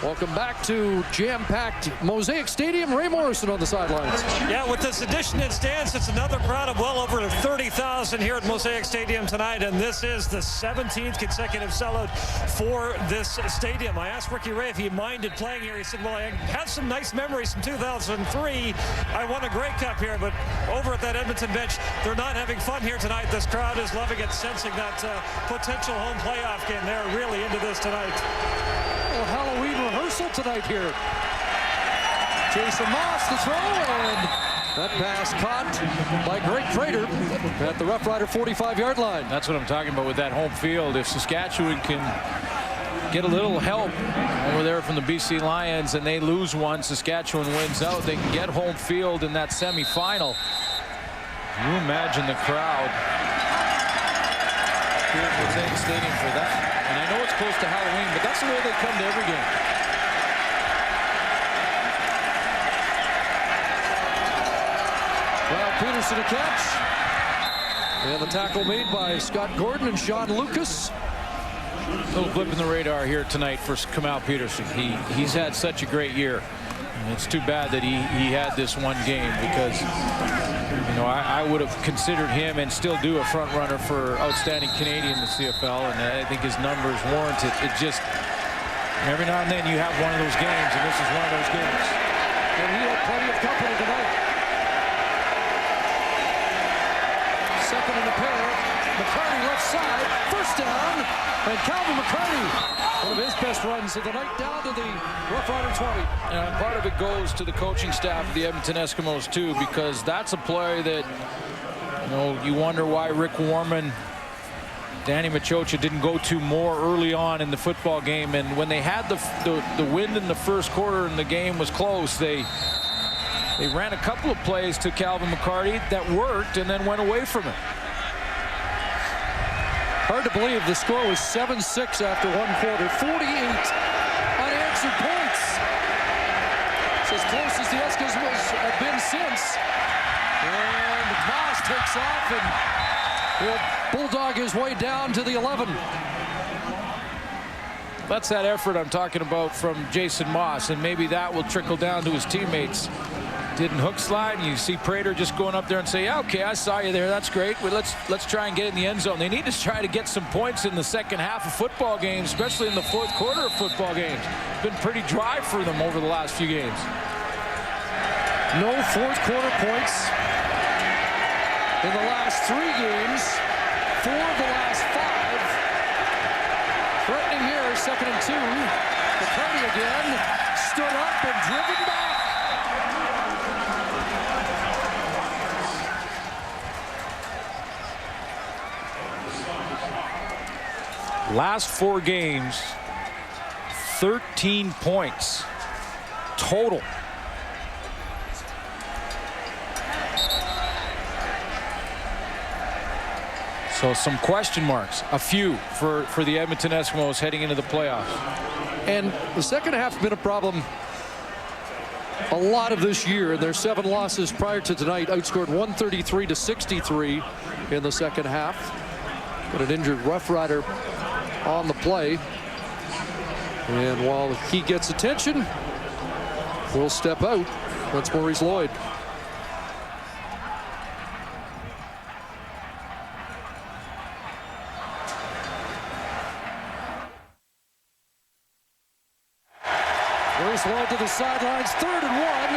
Welcome back to jam-packed Mosaic Stadium. Ray Morrison on the sidelines. Yeah, with this addition in stands, it's another crowd of well over 30,000 here at Mosaic Stadium tonight, and this is the 17th consecutive sellout for this stadium. I asked Ricky Ray if he minded playing here. He said, well, I have some nice memories from 2003. I won a Grey Cup here, but over at that Edmonton bench, they're not having fun here tonight. This crowd is loving it, sensing that potential home playoff game. They're really into this tonight. Well, Halloween rehearsal tonight here. Jason Moss the throw, and that pass caught by Greg Prater at the Roughrider 45-yard line. That's what I'm talking about with that home field. If Saskatchewan can get a little help over there from the BC Lions and they lose one, Saskatchewan wins out, they can get home field in that semifinal. Can you imagine the crowd here at Mosaic Stadium for that? And I know it's close to Halloween, but that's the way they come to every game. Well, Peterson a catch. And the tackle made by Scott Gordon and Sean Lucas. Little blip in the radar here tonight for Kamal Peterson. He's had such a great year. And it's too bad that he had this one game, because you know, I would have considered him and still do a front runner for outstanding Canadian in the CFL, and I think his numbers warrant it. It just, every now and then you have one of those games, and this is one of those games. And he had plenty of company tonight. Second in the pair. McCarty left side. First down. And Calvin McCarty, one of his best runs of the night, down to the Roughrider 20. And part of it goes to the coaching staff of the Edmonton Eskimos, too, because that's a play that, you know, you wonder why Rick Warman, Danny Machocha didn't go to more early on in the football game. And when they had the wind in the first quarter and the game was close, they ran a couple of plays to Calvin McCarty that worked and then went away from it. Hard to believe the score was 7-6 after one quarter. 48 unanswered points. It's as close as the Eskimos have been since. And Moss takes off and he'll bulldog his way down to the 11. That's that effort I'm talking about from Jason Moss, and maybe that will trickle down to his teammates. Didn't hook slide, and you see Prater just going up there and say, yeah, okay, I saw you there, that's great. Well, let's try and get in the end zone. They need to try to get some points in the second half of football games, especially in the fourth quarter of football games. It's been pretty dry for them over the last few games. No fourth quarter points in the last 3 games. 4 of the last 5. Threatening here, 2nd and 2. McCarty again, stood up and driven back. Last 4 games, 13 points total. So some question marks, a few for the Edmonton Eskimos heading into the playoffs. And the second half has been a problem a lot of this year. Their 7 losses prior to tonight outscored 133-63 in the second half. But an injured Roughrider on the play. And while he gets attention, will step out. That's Maurice Lloyd. Maurice Lloyd to the sidelines, 3rd and 1.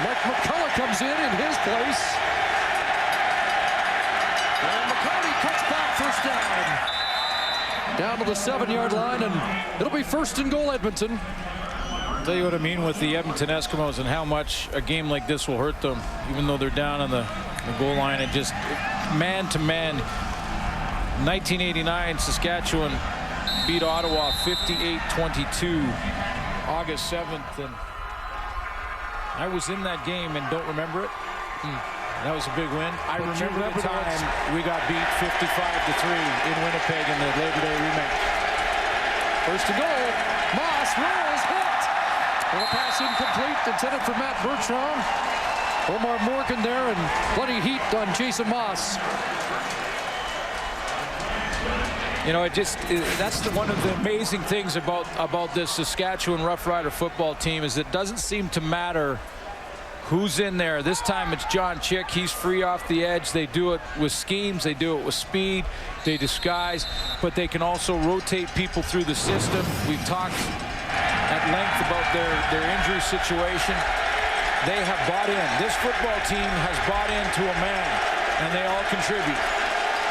Mike McCullough comes in his place. And McCarty cuts back, first down. Down to the 7-yard line, and it'll be 1st and goal, Edmonton. I'll tell you what I mean with the Edmonton Eskimos and how much a game like this will hurt them, even though they're down on the goal line and just man-to-man. 1989, Saskatchewan beat Ottawa 58-22. August 7th, and I was in that game and don't remember it. That was a big win. I remember the time we got beat 55-3 in Winnipeg in the Labor Day rematch. 1st and goal. Moss rolls, hit. And a pass incomplete, intended for Matt Bertrand. Omar Morgan there, and plenty of heat on Jason Moss. You know, that's one of the amazing things about this Saskatchewan Roughrider football team is it doesn't seem to matter who's in there. This time it's John Chick. He's free off the edge. They do it with schemes. They do it with speed. They disguise, but they can also rotate people through the system. We've talked at length about their injury situation. They have bought in. This football team has bought into a man, and they all contribute.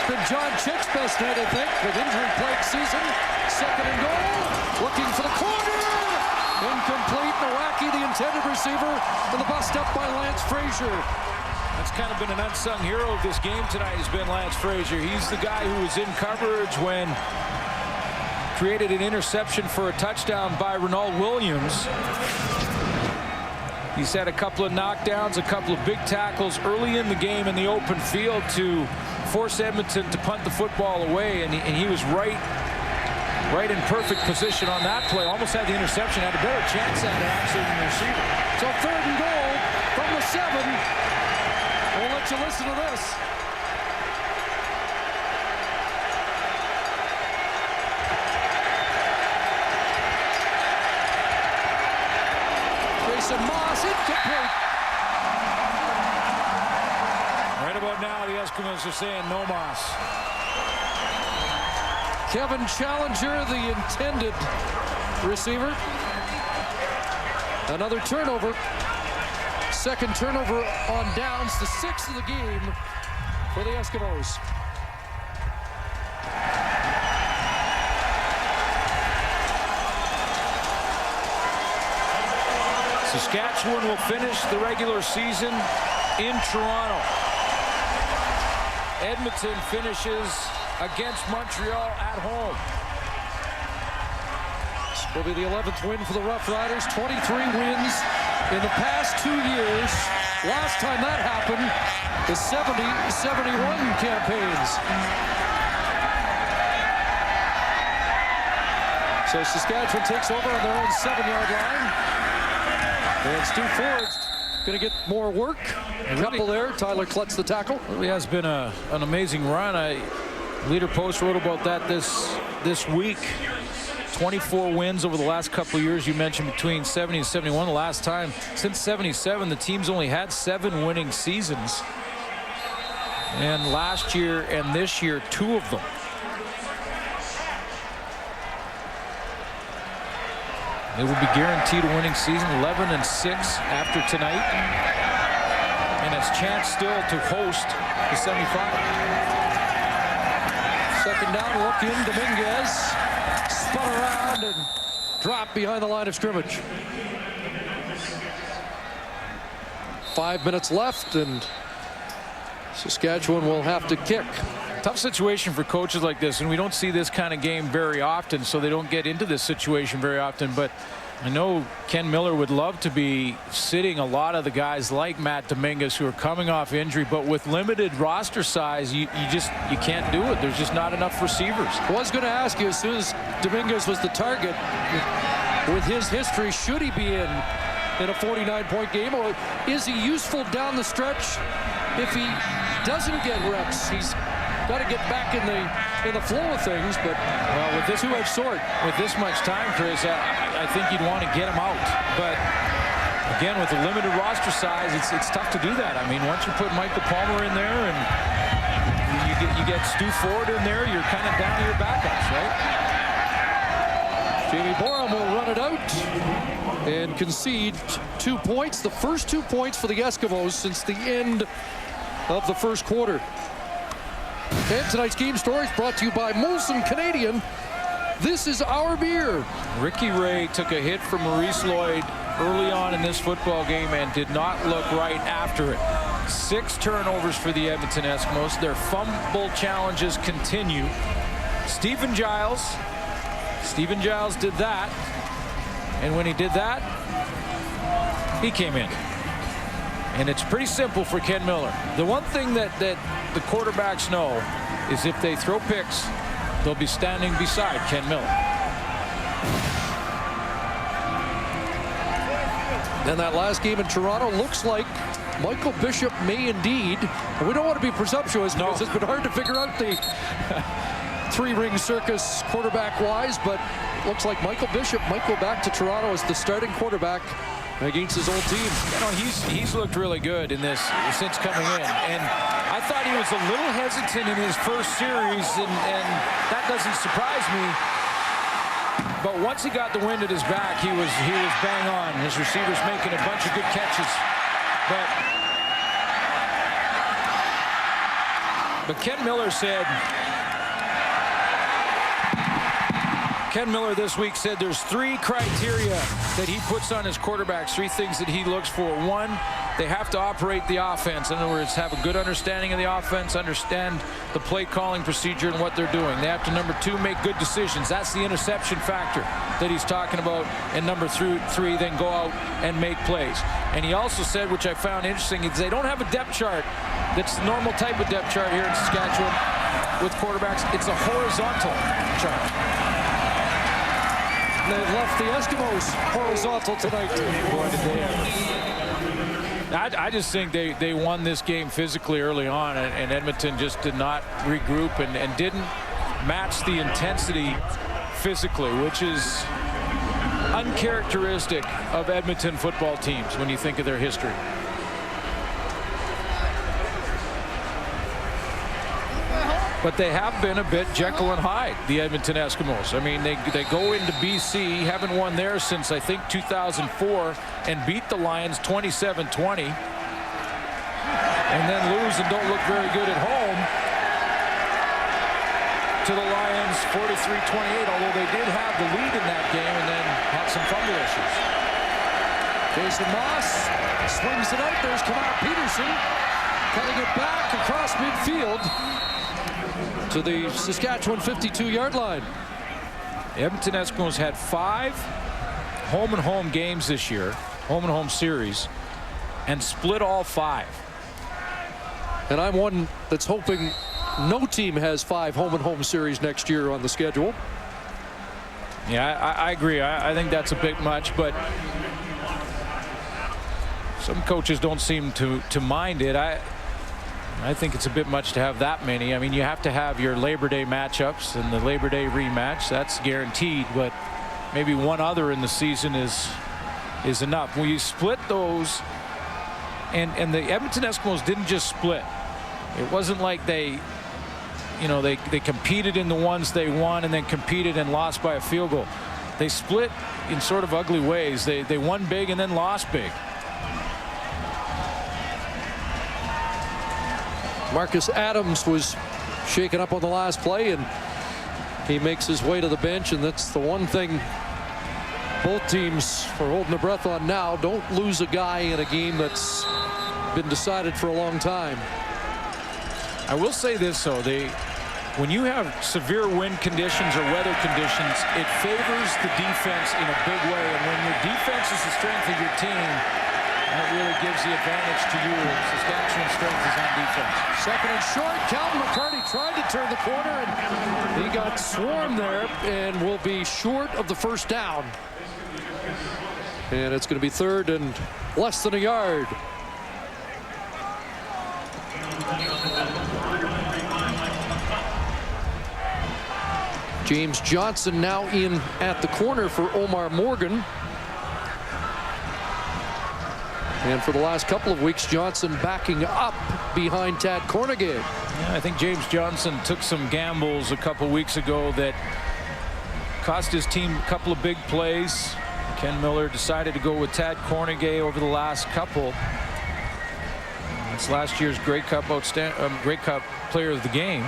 Been John Chick's best night, I think, with injury-plagued season. 2nd and goal. Looking for the corner. Incomplete. Nowacki, the intended receiver, and the bust up by Lance Frazier. That's kind of been an unsung hero of this game tonight has been Lance Frazier. He's the guy who was in coverage when created an interception for a touchdown by Ronald Williams. He's had a couple of knockdowns, a couple of big tackles early in the game in the open field to force Edmonton to punt the football away, and he was right in perfect position on that play. Almost had the interception, had a better chance at it actually than the receiver. So 3rd and goal from the 7. We'll let you listen to this. Jason Moss, incomplete. Right about now, the Eskimos are saying no Moss. Kevin Challenger, the intended receiver. Another turnover. 2nd turnover on downs, the 6th of the game for the Eskimos. Saskatchewan will finish the regular season in Toronto. Edmonton finishes against Montreal at home. This will be the 11th win for the Roughriders. 23 wins in the past 2 years. Last time that happened, the 70-71 campaigns. So Saskatchewan takes over on their own 7-yard line. And Stu Ford's going to get more work. A couple there. Tyler Klutz the tackle. It really has been an amazing run. Leader Post wrote about that this week. 24 wins over the last couple of years. You mentioned between 70 and 71. The last time since 77, the team's only had 7 winning seasons. And last year and this year, 2 of them. They will be guaranteed a winning season, 11-6 after tonight. And it's chance still to host the semifinal. 2nd down, look in, Dominguez. Spun around and dropped behind the line of scrimmage. 5 minutes left, and Saskatchewan will have to kick. Tough situation for coaches like this, and we don't see this kind of game very often, so they don't get into this situation very often. But I know Ken Miller would love to be sitting a lot of the guys like Matt Dominguez who are coming off injury, but with limited roster size, you can't do it. There's just not enough receivers. I was going to ask you, as soon as Dominguez was the target, with his history, should he be in a 49-point game, or is he useful down the stretch if he doesn't get reps? He's got to get back in the flow of things, but with this two-edged sword. With this much time, Chris, I think you'd want to get him out. But again, with the limited roster size, it's tough to do that. I mean, once you put Michael Palmer in there and you get Stu Ford in there, you're kind of down to your backups, right? Jamie Borum will run it out and concede 2 points. The first 2 points for the Eskimos since the end of the first quarter. And tonight's game story is brought to you by Molson Canadian. This is our beer. Ricky Ray took a hit from Maurice Lloyd early on in this football game and did not look right after it. 6 turnovers for the Edmonton Eskimos. Their fumble challenges continue. Stephen Giles did that. And when he did that, he came in. And it's pretty simple for Ken Miller. The one thing that the quarterbacks know is if they throw picks, they'll be standing beside Ken Miller. And that last game in Toronto looks like Michael Bishop may indeed, and we don't want to be presumptuous because it's been hard to figure out the three-ring circus quarterback-wise, but looks like Michael Bishop might go back to Toronto as the starting quarterback against his old team. You know, he's looked really good in this since coming in, and I thought he was a little hesitant in his first series, and that doesn't surprise me. But once he got the wind at his back, he was bang on. His receivers making a bunch of good catches, but Ken Miller said. Ken Miller this week said there's 3 criteria that he puts on his quarterbacks, 3 things that he looks for. 1, they have to operate the offense. In other words, have a good understanding of the offense, understand the play calling procedure and what they're doing. They have to, number 2, make good decisions. That's the interception factor that he's talking about. And number 3, then go out and make plays. And he also said, which I found interesting, is they don't have a depth chart that's the normal type of depth chart here in Saskatchewan with quarterbacks. It's a horizontal chart. They've left the Eskimos horizontal tonight. Boy, did they ever. I just think they won this game physically early on, and Edmonton just did not regroup and didn't match the intensity physically, which is uncharacteristic of Edmonton football teams when you think of their history. But they have been a bit Jekyll and Hyde, the Edmonton Eskimos. I mean, they go into BC, haven't won there since, I think, 2004, and beat the Lions 27-20. And then lose and don't look very good at home to the Lions 43-28, although they did have the lead in that game and then had some fumble issues. Jason Moss swings it out. There's Kamar Peterson cutting it back across midfield to the Saskatchewan 52-yard line. The Edmonton Eskimos had 5 home-and-home games this year, home-and-home series, and split all 5. And I'm one that's hoping no team has 5 home-and-home series next year on the schedule. Yeah, I agree. I think that's a bit much, but some coaches don't seem to mind it. I think it's a bit much to have that many. I mean, you have to have your Labor Day matchups and the Labor Day rematch. That's guaranteed, but maybe one other in the season is enough. When you split those, and the Edmonton Eskimos didn't just split. It wasn't like they competed in the ones they won and then competed and lost by a field goal. They split in sort of ugly ways. They won big and then lost big. Marcus Adams was shaken up on the last play, and he makes his way to the bench, and that's the one thing both teams are holding their breath on now. Don't lose a guy in a game that's been decided for a long time. I will say this, though. when you have severe wind conditions or weather conditions, it favors the defense in a big way. And when your defense is the strength of your team, that really gives the advantage to you. Saskatchewan's strength is on defense. Second and short. Calvin McCarty tried to turn the corner, and he got swarmed there and will be short of the first down. And it's going to be third and less than a yard. James Johnson now in at the corner for Omar Morgan. And for the last couple of weeks, Johnson backing up behind Tad Cornegay. Yeah, I think James Johnson took some gambles a couple weeks ago that cost his team a couple of big plays. Ken Miller decided to go with Tad Cornegay over the last couple. That's last year's Grey Cup Grey Cup player of the game.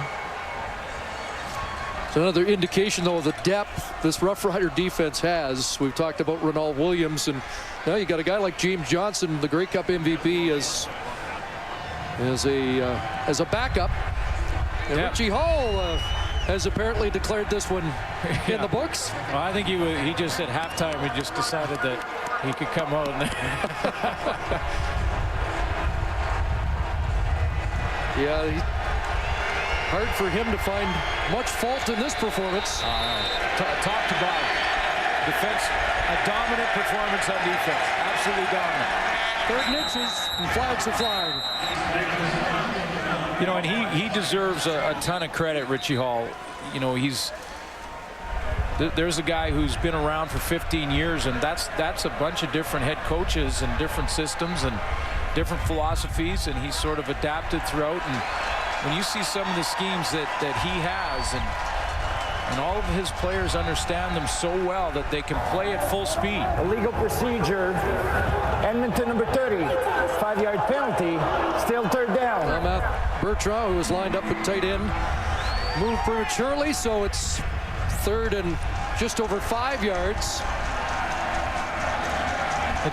It's another indication, though, of the depth this Rough Rider defense has. We've talked about Ronald Williams, and now you got a guy like James Johnson, the Grey Cup MVP, as a backup. And Richie Hall has apparently declared this one in the books. Well, I think he just at halftime he just decided that he could come out and yeah, hard for him to find much fault in this performance. Top to bottom, defense, a dominant performance on defense, absolutely dominant. Third and inches, and flags are flying. You know, and he deserves a ton of credit, Richie Hall. You know, there's a guy who's been around for 15 years, and that's a bunch of different head coaches and different systems and different philosophies, and he's sort of adapted throughout. And when you see some of the schemes that he has, and all of his players understand them so well that they can play at full speed. Illegal procedure. Edmonton number 30. 5-yard penalty. Still third down. Well, Matt Bertrand, who was lined up at tight end, moved prematurely, so it's third and just over 5 yards.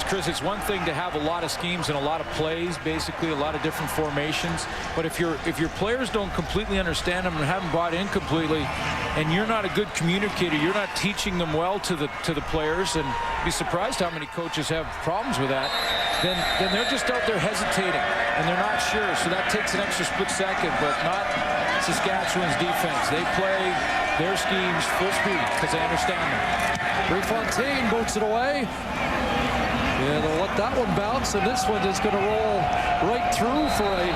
Chris, it's one thing to have a lot of schemes and a lot of plays, basically a lot of different formations, but if your players don't completely understand them and haven't bought in completely, and you're not a good communicator, you're not teaching them well to the players, and be surprised how many coaches have problems with that, then they're just out there hesitating and they're not sure, so that takes an extra split second. But not Saskatchewan's defense. They play their schemes full speed because they understand them. Prefontaine boots it away. Yeah, they'll let that one bounce, and this one is going to roll right through for a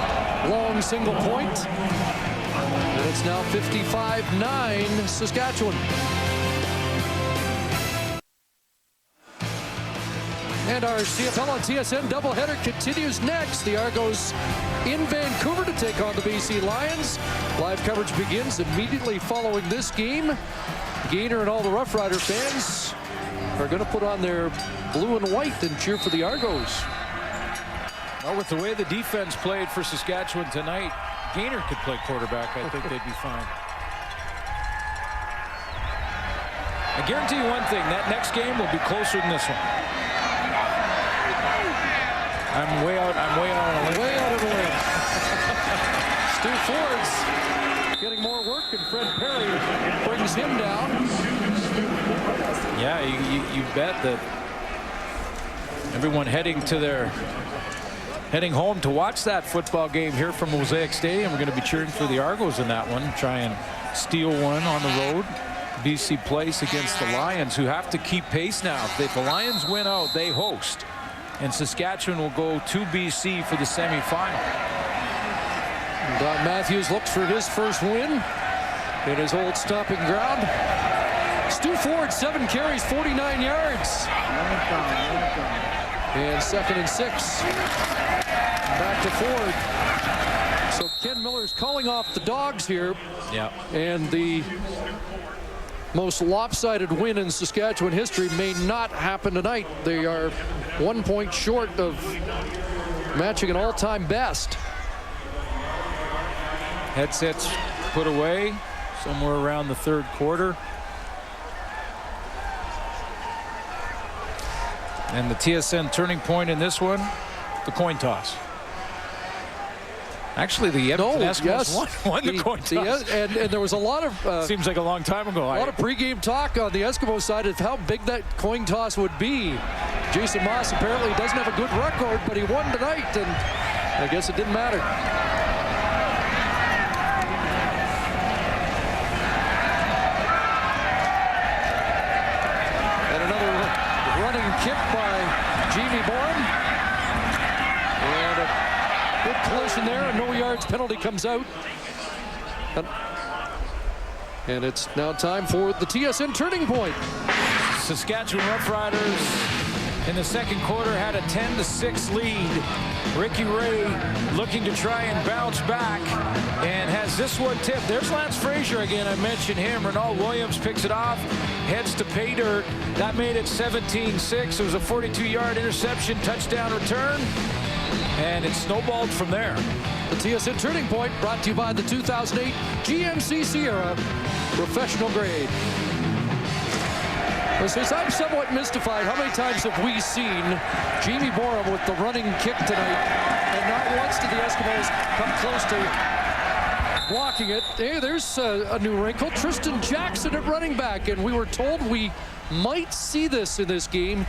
long single point. And it's now 55-9 Saskatchewan. And our CFL on TSN doubleheader continues next. The Argos in Vancouver to take on the BC Lions. Live coverage begins immediately following this game. Gainer and all the Rough Rider fans are going to put on their blue and white and cheer for the Argos. Well, with the way the defense played for Saskatchewan tonight, Gainer could play quarterback. I think they'd be fine. I guarantee you one thing, that next game will be closer than this one. I'm way out on a limb. Way out of the limb. Stu Ford's getting more work, and Fred Perry brings him down. Yeah, you bet that everyone heading home to watch that football game here from Mosaic Stadium. We're going to be cheering for the Argos in that one, try and steal one on the road. BC Place against the Lions, who have to keep pace now. If the Lions win out, they host, and Saskatchewan will go to BC for the semifinal. Don Matthews looks for his first win in his old stomping ground. Stu Ford, 7 carries, 49 yards. And 2nd and 6. Back to Ford. So Ken Miller's calling off the Dogs here. Yeah. And the most lopsided win in Saskatchewan history may not happen tonight. They are 1 point short of matching an all-time best. Headsets put away somewhere around the third quarter. And the TSN turning point in this one, the coin toss. Actually, the Edmonton Eskimos won the coin toss. And there was a lot of... seems like a long time ago. A lot of pregame talk on the Eskimo side of how big that coin toss would be. Jason Moss apparently doesn't have a good record, but he won tonight, and I guess it didn't matter. And another running kick by Jamie Bourne. And a good collision there. A no yards penalty comes out. And it's now time for the TSN turning point. Saskatchewan Roughriders in the second quarter had a 10-6 lead. Ricky Ray looking to try and bounce back and has this one tipped. There's Lance Frazier again. I mentioned him. Ronald Williams picks it off, heads to pay dirt. That made it 17-6. It was a 42-yard interception, touchdown return, and it snowballed from there. The TSN turning point brought to you by the 2008 GMC Sierra professional grade. Since I'm somewhat mystified, how many times have we seen Jamie Bourne with the running kick tonight, and not once did the Eskimos come close to blocking it. Hey, there's a new wrinkle. Tristan Jackson at running back, and we were told we might see this in this game.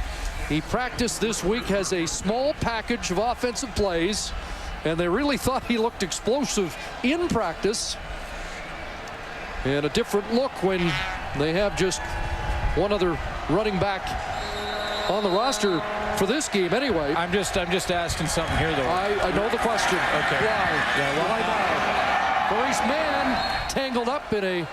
He practiced this week, has a small package of offensive plays, and they really thought he looked explosive in practice. And a different look when they have just one other running back on the roster for this game anyway. I'm just asking something here, though. I know the question. Okay. Why now? Maurice Mann tangled up in a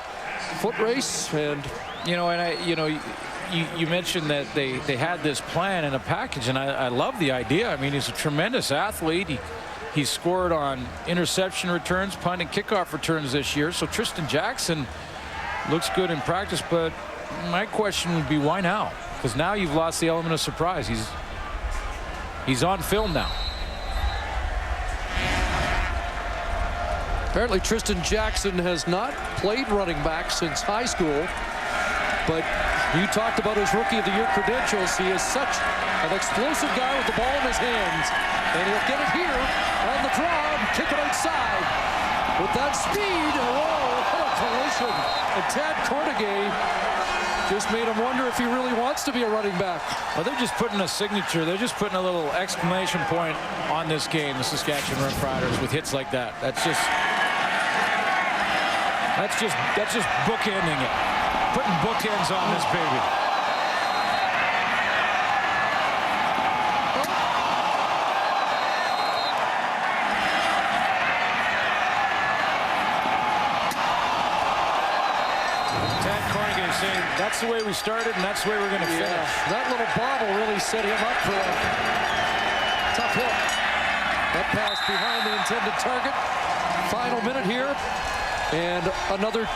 foot race, and you mentioned that they had this plan in a package, and I love the idea. I mean, he's a tremendous athlete. He's scored on interception returns, punt and kickoff returns this year. So Tristan Jackson looks good in practice, but my question would be, why now? Because now you've lost the element of surprise. He's on film now. Apparently Tristan Jackson has not played running back since high school, but you talked about his Rookie of the Year credentials. He is such an explosive guy with the ball in his hands, and he'll get it here on the draw and kick it outside. With that speed, what a collision. And Tad Cornegay just made him wonder if he really wants to be a running back. Well, they're just putting a signature. They're just putting a little exclamation point on this game, the Saskatchewan Roughriders, with hits like that. That's just bookending it. Putting bookends on this baby. Saying that's the way we started and that's the way we're going to finish. That little bobble really set him up for a tough hit. That pass behind the intended target. Final minute here, and another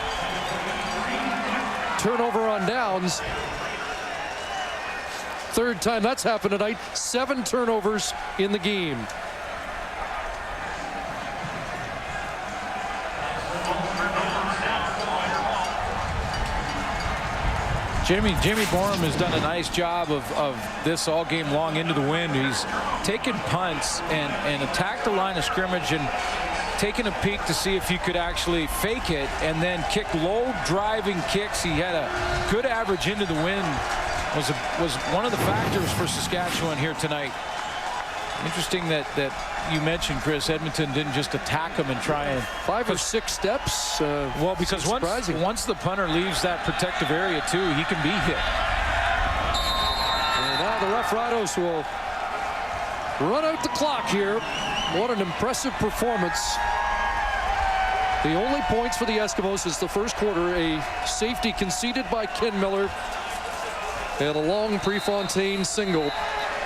turnover on downs. Third time that's happened tonight. 7 turnovers in the game. Jimmy Bourne has done a nice job of this all game long into the wind. He's taken punts and attacked the line of scrimmage and taken a peek to see if he could actually fake it and then kick low driving kicks. He had a good average into the wind. Was one of the factors for Saskatchewan here tonight. Interesting that you mentioned, Chris, Edmonton didn't just attack him and try and 5 or 6 steps. Well, because once the punter leaves that protective area too, he can be hit. And now the Roughriders will run out the clock here. What an impressive performance. The only points for the Eskimos is the first quarter, a safety conceded by Ken Miller and a long Prefontaine single.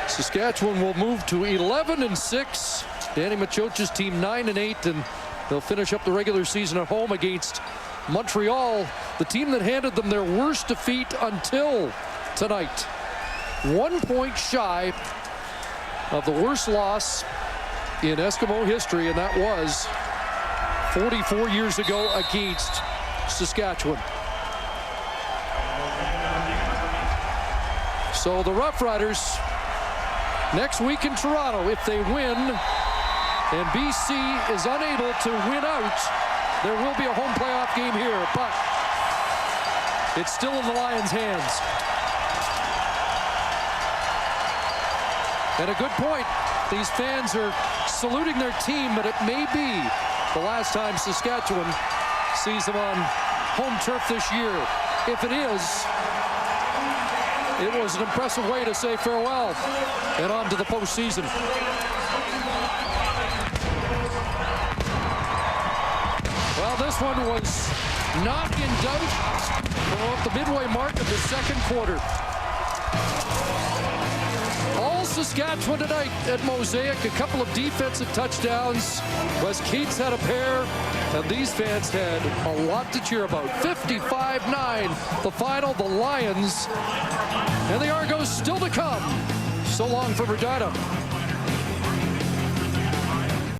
Saskatchewan will move to 11-6. Danny Machoch's team 9-8, and they'll finish up the regular season at home against Montreal, the team that handed them their worst defeat until tonight. 1 point shy of the worst loss in Eskimo history, and that was 44 years ago against Saskatchewan. So the Roughriders next week in Toronto, if they win, and BC is unable to win out, there will be a home playoff game here, but it's still in the Lions' hands. And a good point. These fans are saluting their team, but it may be the last time Saskatchewan sees them on home turf this year. If it is, it was an impressive way to say farewell and on to the postseason. Well, this one was not in doubt from the midway mark of the second quarter. All Saskatchewan tonight at Mosaic, a couple of defensive touchdowns. Wes Keats had a pair, and these fans had a lot to cheer about. 55-9, the final, the Lions, and the Argos still to come. So long for Regina.